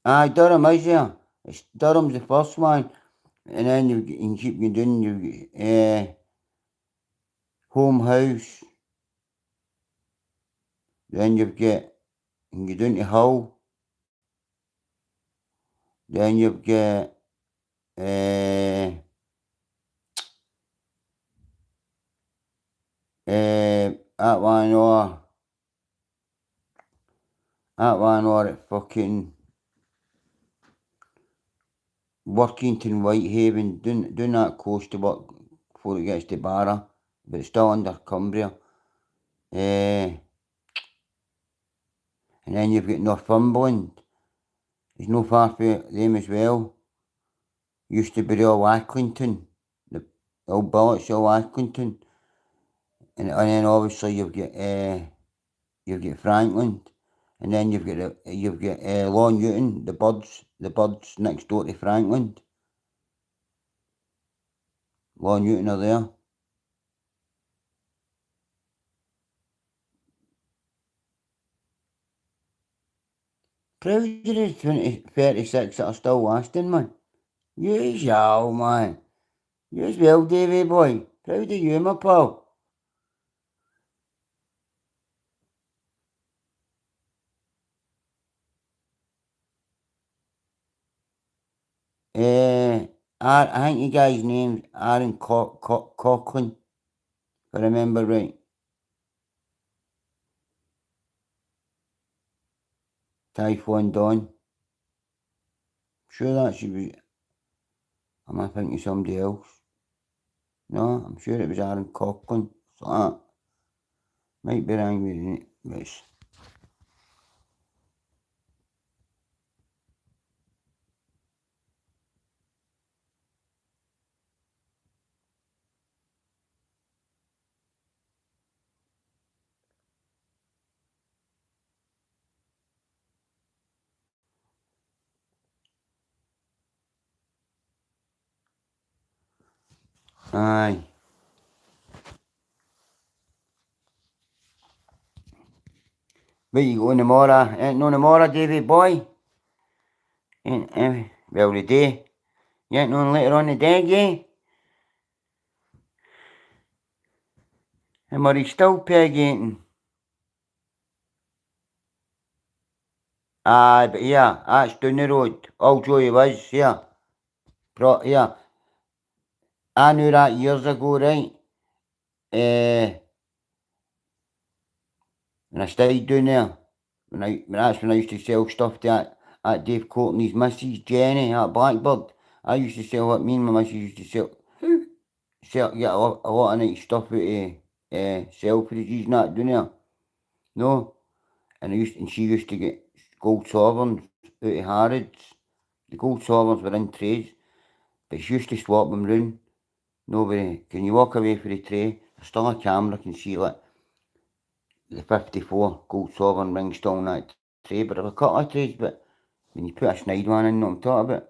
Aye, Durham is there. Durham's the first one. And then you can keep going down, you Home House. Then you've got, you can go down to Hull. Then you've got, that one or at fucking Workington, Whitehaven, down that coast to work before it gets to Barra, but it's still under Cumbria. And then you've got Northumberland. It's no far from them as well. Used to be the old Accrington, the old Bullets of Accrington. And then obviously you've got Franklin. And then you've got Long Newton, the Birds next door to Franklin. Long Newton are there. Proud of the 36 that are still lasting, man. Yes, y'all, man. You as well, Davey boy. Proud of you, my pal. I think you guys' name's Aaron Coughlin, if I remember right. Typhoon Don. Sure that should be. Am I thinking of somebody else? No, I'm sure it was Aaron Coughlin. So that might be wrong with it. Aye. Where you going tomorrow? Ain't no tomorrow, Davey boy? Ain't, well, the day. You ain't no later on the day, yeah? And are you still pegging? Aye, but yeah, that's down the road. Old Joey was, yeah. Yeah. I knew that years ago, right? When I stayed down there, that's when I used to sell stuff to at Dave Courtney's missus, Jenny, at Blackbird. I used to sell what me and my missus used to get a lot of nice stuff out of Selfridges and that down there. No? And she used to get gold sovereigns out of Harrods. The gold sovereigns were in trays, but she used to swap them round. Nobody, can you walk away for the tray? There's still a camera can see like the 54 gold sovereign ring still in that tray, but there were a couple of trays, but when you put a snide one in, what I'm talking about,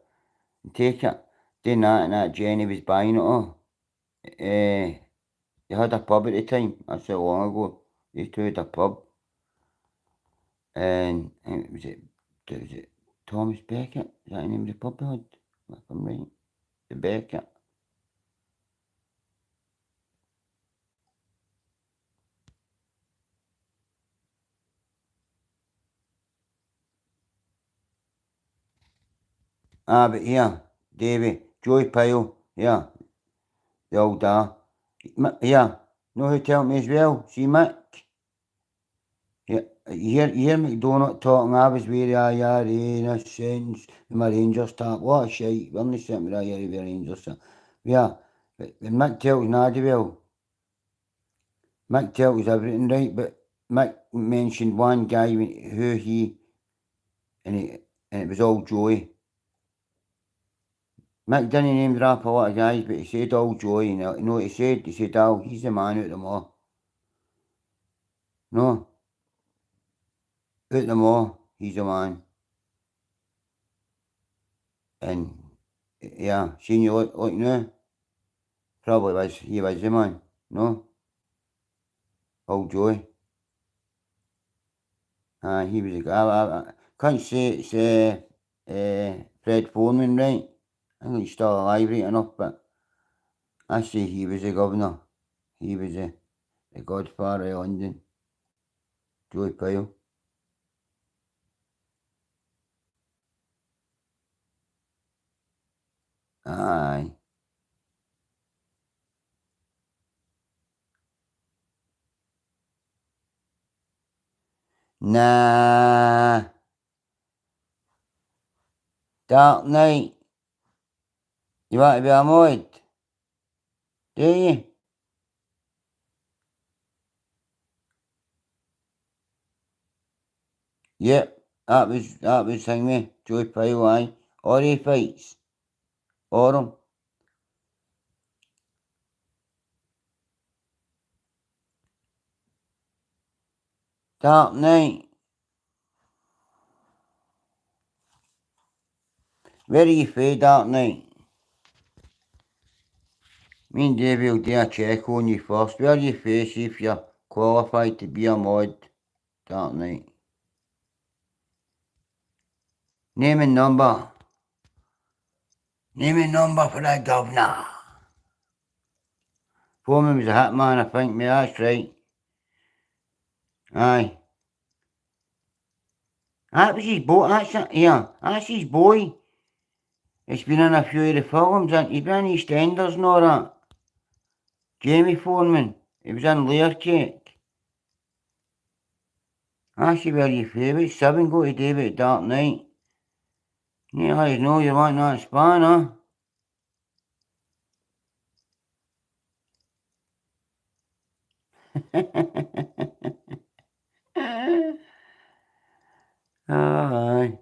and take it, doing that and that Jenny was buying it all. They had a pub at the time, that's how long ago, they two had a pub, and was it Thomas Beckett, is that the name of the pub they had, if I'm right, the Beckett. But here, Davy, Joey Pyle, yeah, the old yeah, know who tell me as well? See Mick? Yeah, you hear McDonald talking, I was with IRA in a sense, my Rangers talk, what a shite, we're not sitting with IRA with Rangers. Yeah, but when Mick tells Nadie well, Mick tells everything right, but Mick mentioned one guy who he, and it was all Joey. Mick didn't name drop a lot of guys, but he said all Joey, and you know what he said? He said, oh, he's the man out of them all. No, out of them all, he's the man. And yeah, seen you look now? Probably was, he was the man, no? Old Joey. He was a guy, I can't say it's Fred Foreman, right? I think he's still alive right enough, but I say he was the governor. He was the godfather of London. Joey Pyle. Aye. Nah. Dark Knight. You want to be a mod? Do you? Yep. That was thingy. Joey Pyle, aye. Or he fights. Or him. Dark Knight. Where are you for Dark Knight? Me and Davey will do a check on you first. Where are you for, see if you're qualified to be a mod? Dark Knight. Name and number. Name and number for the governor. Foreman was a hitman, I think, me, that's right. Aye. That was his boy, that's his boy. It's been in a few of the films, and he's been in EastEnders and all that. Jamie Foreman, he was in Layer Cake. That's where your favourite 7 go to David Dark Knight. You guys know you want that span, huh? Aye.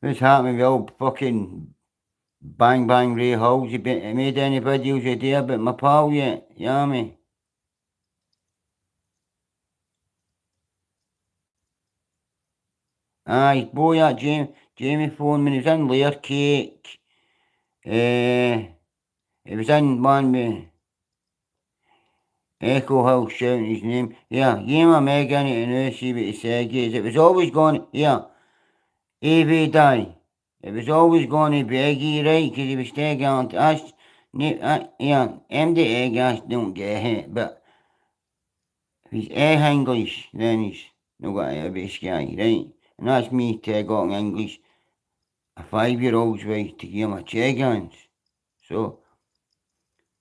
What's happening with old fucking Bang Bang Ray Halls? You made any videos you did about my pal yet? Yeah, me. Aye, boy, that Jamie Foreman, he was in Layer Cake. He was in one with Echo Hill shouting his name. Yeah, give him a meg in it and now see what he said. It was always going, yeah, Evie die. It was always going to be Eggy, right? Because he was taking on to us. Yeah, MD Egg don't get it, but if he's English, then he's not got a bit sky, right? And that's me take on English. A 5-year-old's way to give him a check hands. So,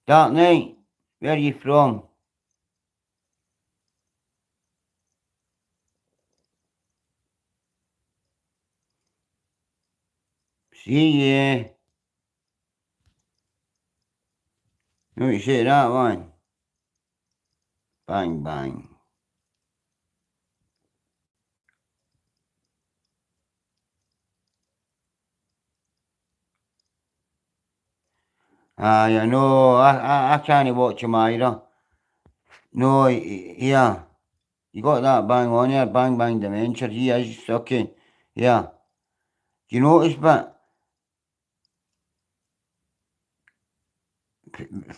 Dark Knight, where are you from? See ya. What you say that one? Bang bang. I know, I can't watch him either. No, yeah. You got that bang on here, bang bang dementia. He is sucking. Yeah. Do you notice but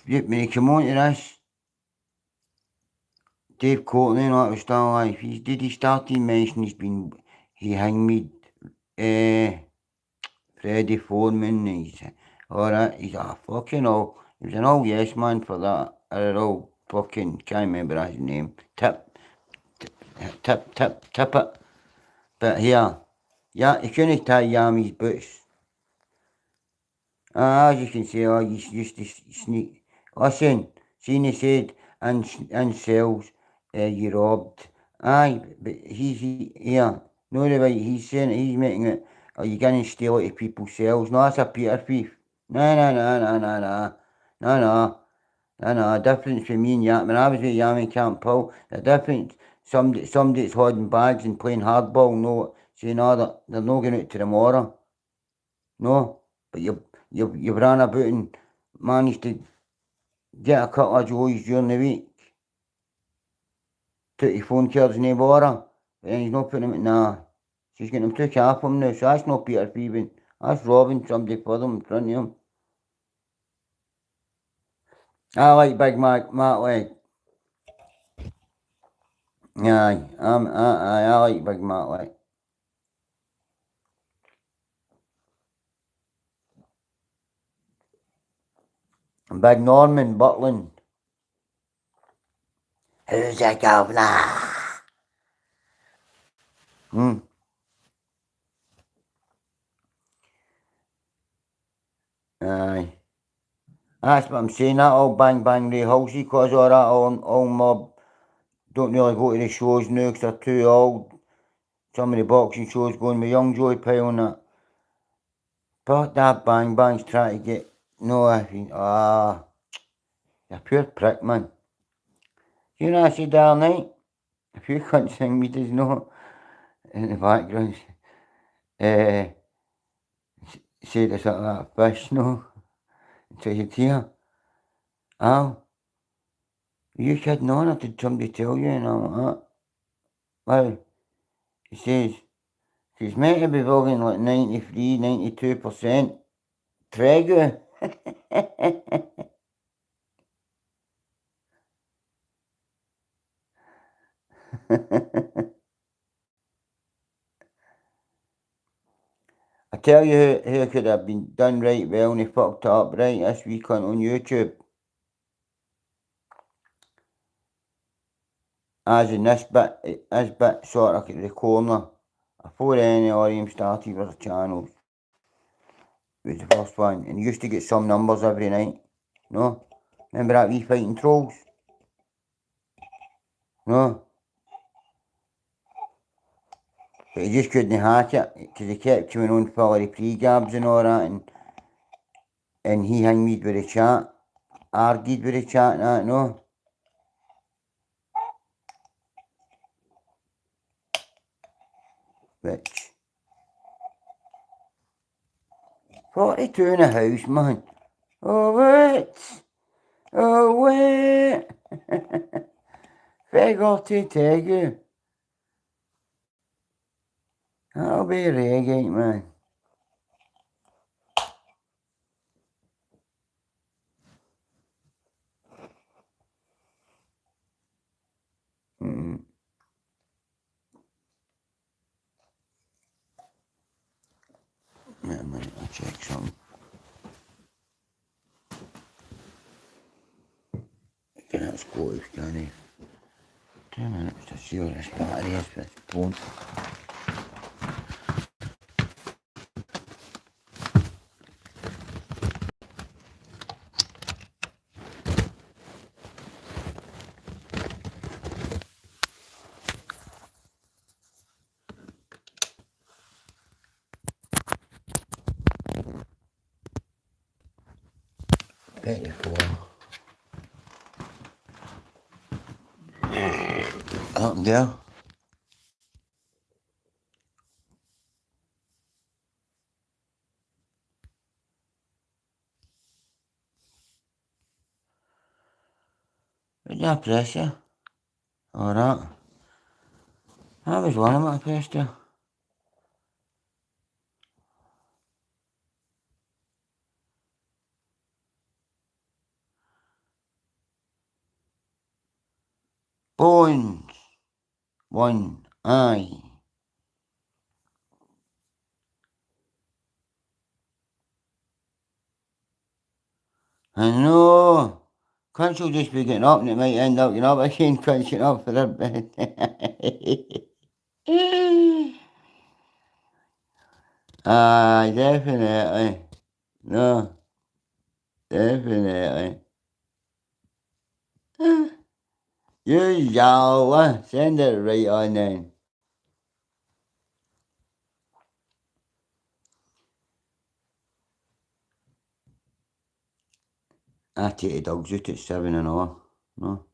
when he came on to this, Dave Courtney and that was still alive. He started mention he hanged me Freddie Foreman, he's alright, he's a fucking old, he was an old yes man for that, or an old fucking, can't remember his name, Tippett, but yeah, he couldn't tie Yami's boots. As you can see, I used to sneak. Listen, Sheena said, and sells, you robbed. Aye, but here. No, the way he's saying it, he's making it, oh, you can't steal it to people's cells. No, that's a Peter thief. No, no, no, no, no, no. No, no. No, no, difference between me and Yam. When I was with Yami Camp Paul, the difference, somebody that's holding bags and playing hardball, no, saying, no, they're not going out to tomorrow. No, but you've ran about and managed to get a couple of joys during the week. Took your phone cards and they bother. But then he's not putting them in, nah. She's getting them took off him now, so that's not Peter thieving. That's robbing somebody for them in front of him. I like Big Mac, Leg. Aye, I like Big Mac Leg. Big Norman Butland. Who's the governor? Aye. That's what I'm saying, that all bang bang Ray Halsey, cause all that all mob don't really go to the shows now because they're too old. Some of the boxing shows going with young Joey Pyle and that. But that bang bang's trying to get, no, I think, you're a pure prick, man. You know, I said the other night, if you can't sing me, does know in the background, say there's like that fish, no, so you hear, oh, are you kidding on, or did somebody tell you, and I'm like that? Well, he says, she's meant to be volume like 93, 92%. Tregu. I tell you who could have been done right well and he fucked up right this weekend on YouTube. As in this bit sort of at the corner, before any of them started with the channels, was the first one, and he used to get some numbers every night. No? Remember that wee fighting trolls? No? But he just couldn't hack it, because he kept coming on full of the pre-gabs and all that, and he hung me with the chat, argued with the chat and that, no? Bitch. 42 in a house, man. Oh, what? Oh, what? Figure to tell you. That'll be reggae, man. Wait a minute, I'll check something. Okay, that's go if can 2 minutes to see what this battery is for this phone. Up there. Is that pressure? Alright. That was one of my pressure. Bones. One eye. I know. Crunch will just be getting up and it might end up getting up again, crunching up for their bed. Aye, definitely. No. Definitely. You go, send it right on then. I take the dogs out at 7:00. No.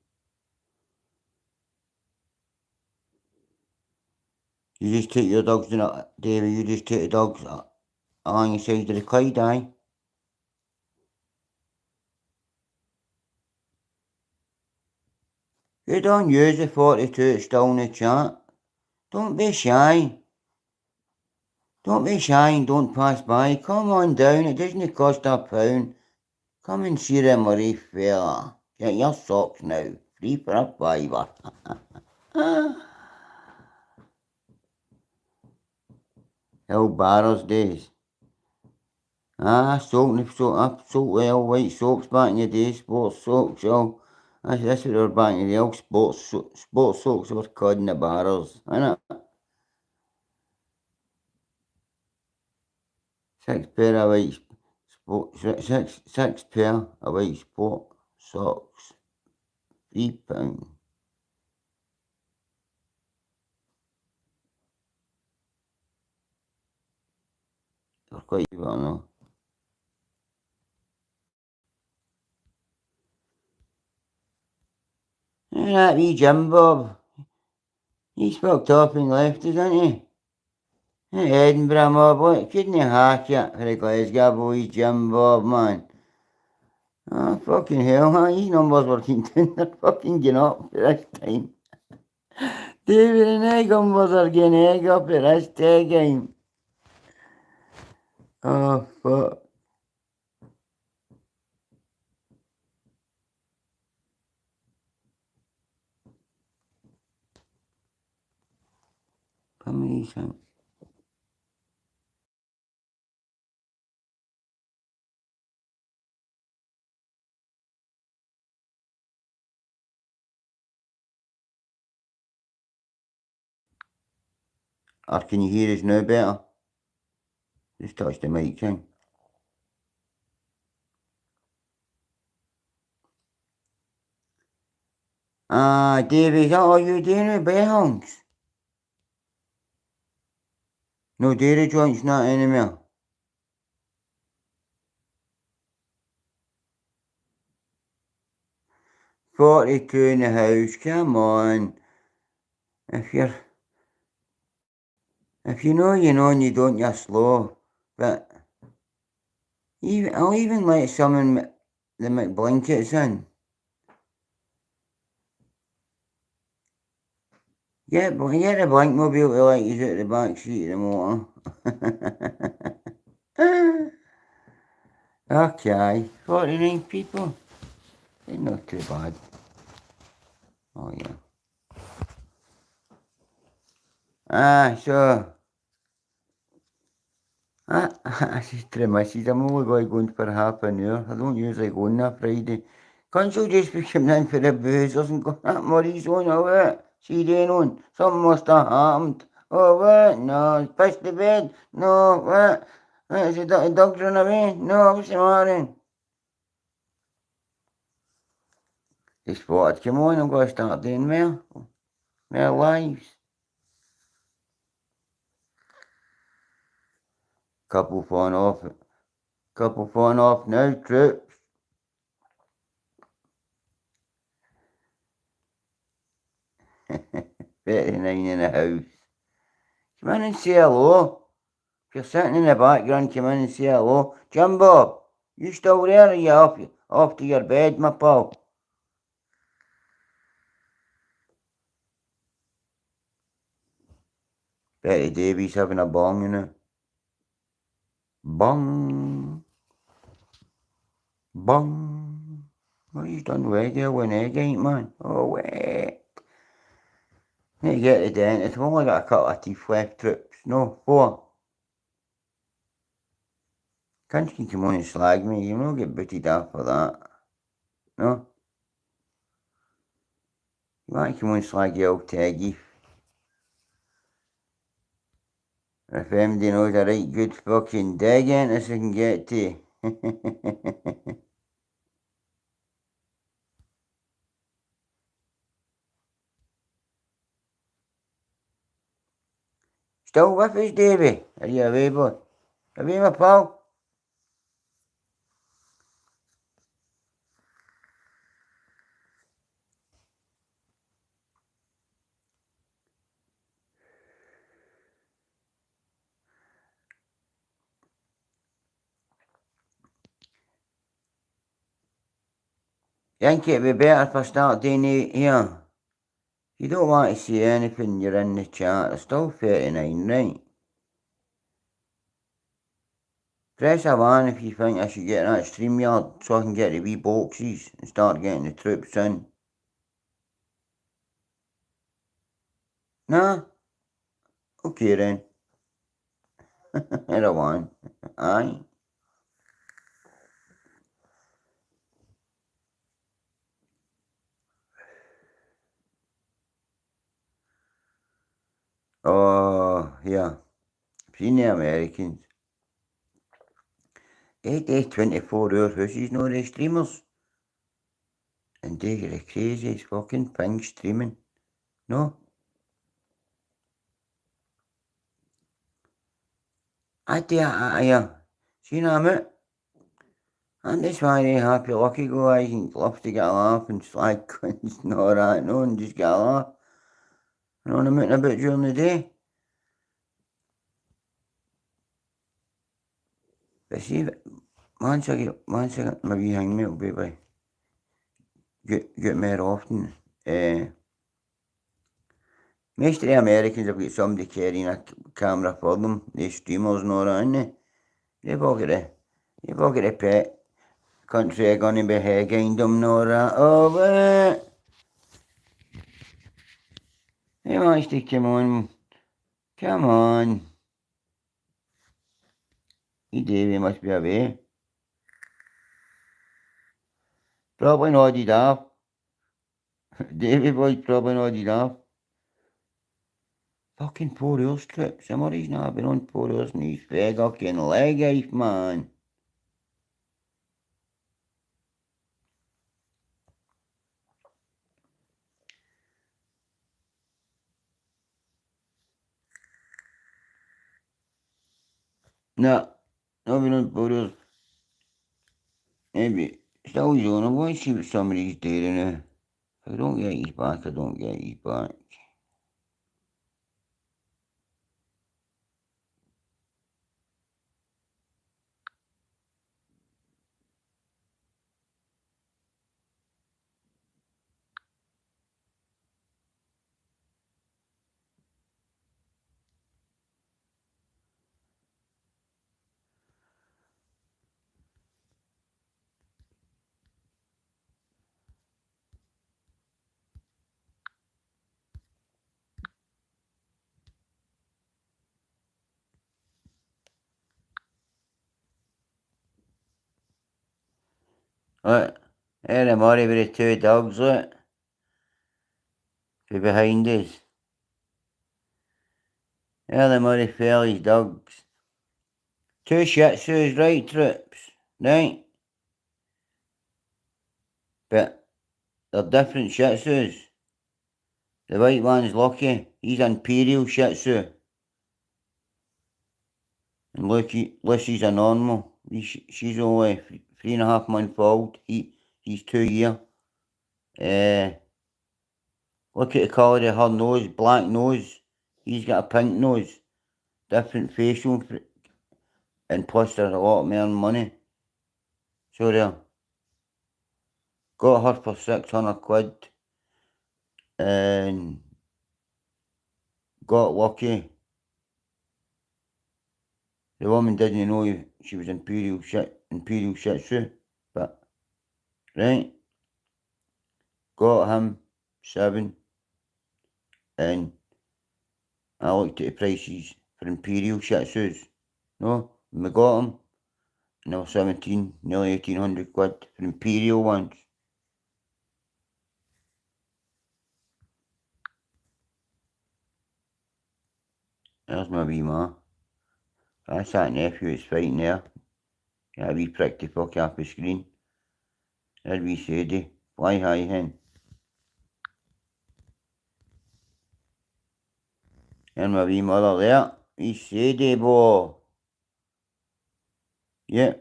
You just take your dogs, David, you just take the dogs along the side of the Clyde, aye? You don't use the 42, it's still in the chat. Don't be shy. Don't be shy and don't pass by. Come on down, it doesn't cost £1. Come and see the Murray fella. Get your socks now. Free for a fiver. Old Barrows days. I've soaked well white soaps back in the day, sports soaps, so that's what they were back in the day, old sports soaps were called in the barrels, innit? 6 pair of white six pair of white sport socks, £3. They're quite well now. And that wee Jim Bob, he's fucked off and left us, isn't he? Edinburgh mob, what? Couldn't hack it for the Glasgow boys, Jim Bob, man. Oh, fucking hell, huh? His numbers were getting they're fucking getting up for this time. David and egg numbers are getting egg up at this time. Oh, fuck. Amazing. Or can you hear us now better? Just touch the mic thing. Davey, is that all you're doing with Bellhongs? No dairy joints, not anymore. $42 in the house, come on. If you know you know and you don't, you're slow. But I'll even let someone the McBlankets in. Get the Blankmobile to let you out the back seat of the motor. Okay, 49 people. It's not too bad. Oh yeah. So I said to the missus, I'm only going for half an hour. I don't usually go on a Friday. Can't you just be coming in for the boozers and going at Murray's on, oh what? See then on, something must have happened. Oh what? No, it's pissed the bed. No, what? Is the dog's run away? No, what's the matter? They spotted, come on, I'm going to start doing more lives. Couple falling off now, troops. $39 in the house. Come in and say hello. If you're sitting in the background, come in and say hello. Jimbo, you still there or you off to your bed, my pal? Betty Davies having a bong, you know. Bong. Bong. What you done with you with an egg, ain't man? Oh, wait. Need to get to the dentist. I've only got a couple of teeth left, troops. No, 4. Can't you come on and slag me? You won't get booted off for that. No? You want to come on and slag your old Teggy? If MD knows a right good fucking dig in this I can get to. Still with us, Davey? Are you away, boy? Away, my pal? You think it'd be better if I start doing it here? If you don't want to see anything, you're in the chat. It's still 39, right? Press A1 if you think I should get that StreamYard so I can get the wee boxes and start getting the troops in. Nah? Okay then. Hit A1. Aye. Oh, yeah. Seen the Americans. 8 days, 24 hours, this is no the streamers. And they get the craziest fucking thing streaming. No? Yeah. See now, mate? And that's why they happy lucky guys and love to get a laugh and slag guns and all that, no, and just get a laugh. You know what I'm about during the day? But see, once I get my wee hangmate will be by get more often. Most of the Americans have got somebody carrying a camera for them, the streamers and all that, innit? They've all got a pet country gonna be behind them and all that. Oh, but he wants to come on. Come on. Davey must be away. Probably nodded off. Davey boy's probably nodded off. Fucking poor horse trip. Somebody's not been on poor horse and he's fucking leg ache, man. No, not been on poor horse. Maybe still he's on. I want to see what somebody's doing now. If I don't get his back, I don't get his back. Look, there I'm already with the two dogs, look. They're behind us. There them already fellas dogs. Two Shih Tzus, right, troops, right? But they're different Shih Tzus. The white one's Lucky, he's Imperial Shih Tzu. And Lucy's a normal. She's only 3.5 months old. He's 2 year. Look at the colour of her nose, black nose. He's got a pink nose. Different facial. And plus there's a lot more money. So there. Got her for 600 quid. And got Lucky. The woman didn't know she was Imperial Shih Tzu. But, right. Got him 7. And I looked at the prices for Imperial Shih Tzus. No, we got them. And they were 17, nearly 1800 quid for Imperial ones. There's my wee ma. That's that nephew that's fighting there. Yeah, wee prick the fuck off the screen. There's wee Sadie. Fly high hen. And my wee mother there. He's steady, boy. Yeah.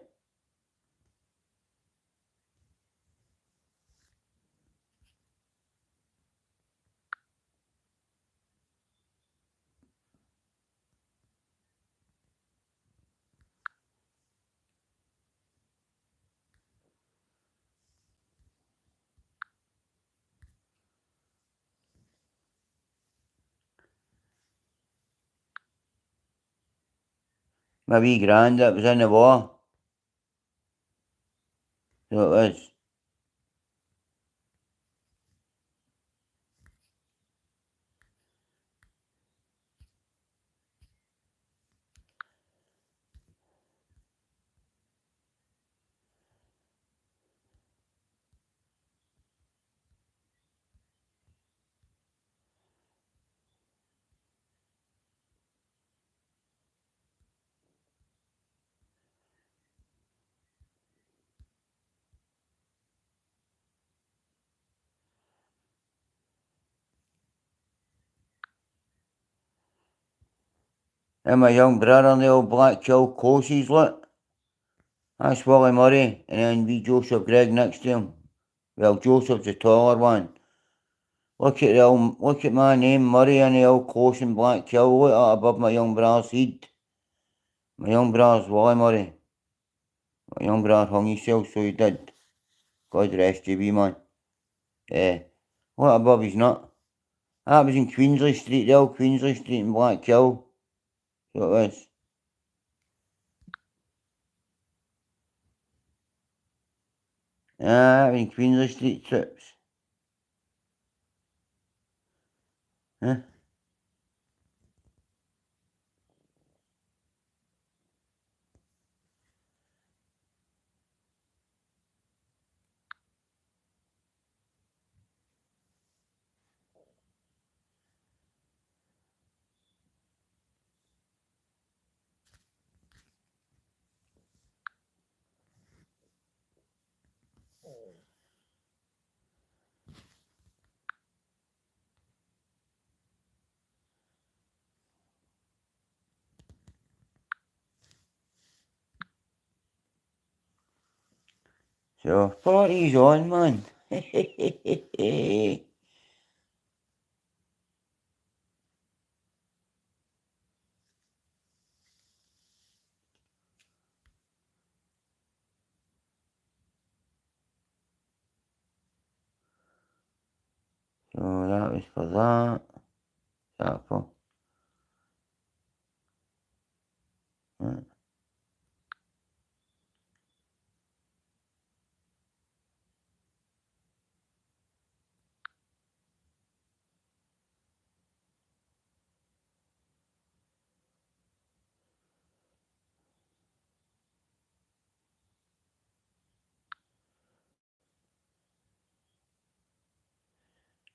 My wee grand that was in the war. So it was. And my young brother on the old Black Kill courses, look. That's Willie Murray, and then wee Joseph Gregg next to him. Well, Joseph's the taller one. Look at my name, Murray, and the old course in Black Kill. Look at that above my young brother's head. My young brother's Willie Murray. My young brother hung himself, so he did. God rest you, wee man. What above his nut? That was in Queensley Street, the old Queensley Street in Black Kill. So it was. That was in Queensley Street trips. Huh? So, party's on, man. So that was for that. That for.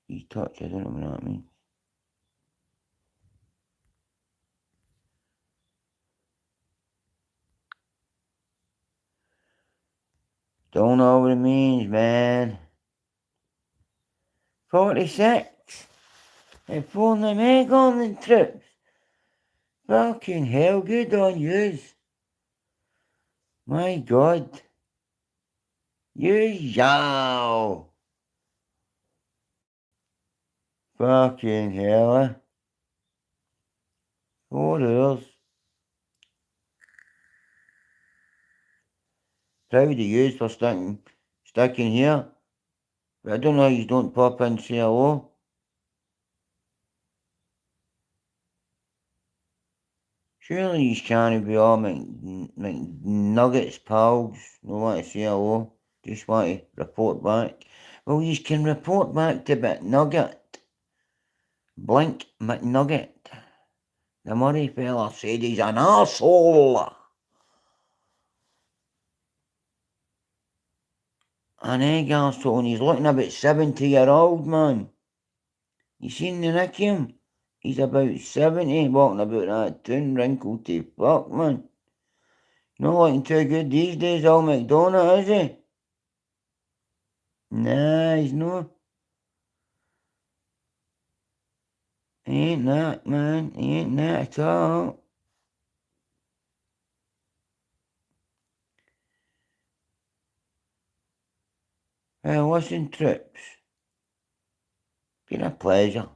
He touch, I don't know what that means. Don't know what it means, man. 46. They're pulling them egg on the trips. Fucking hell, good on yous. My God. You yow. Fucking hell, eh? 4 hours. Proud of yous for sticking here. But I don't know how you don't pop in and say hello. Surely you can't be all McNuggets pals. No want to say hello. Just want to report back. Well, you can report back to McNugget. Blink McNugget. The Murray fella said he's an arsehole. An egg arsehole, and he's looking about 70-year-old, man. You seen the Nickium? He's about 70, walking about that town, wrinkled to fuck, man. Not looking too good these days, old McDonagh, is he? Nah, he's not. He ain't that, man. He ain't that at all. Listen, Trips. Been a pleasure.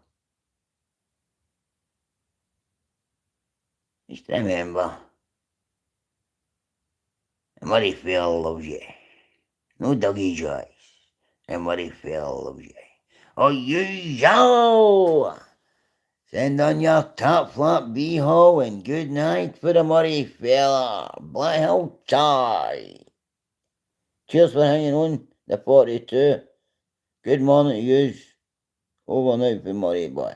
Just remember, Murrayfield loves you. No Dougie Joyce. And Murrayfield loves you. Oh, you go! Send on your top flap bee-ho and good night for the Murrayfield. Black Hill tie. Cheers for hanging on, the 42. Good morning to yous. Over now for Murray boy.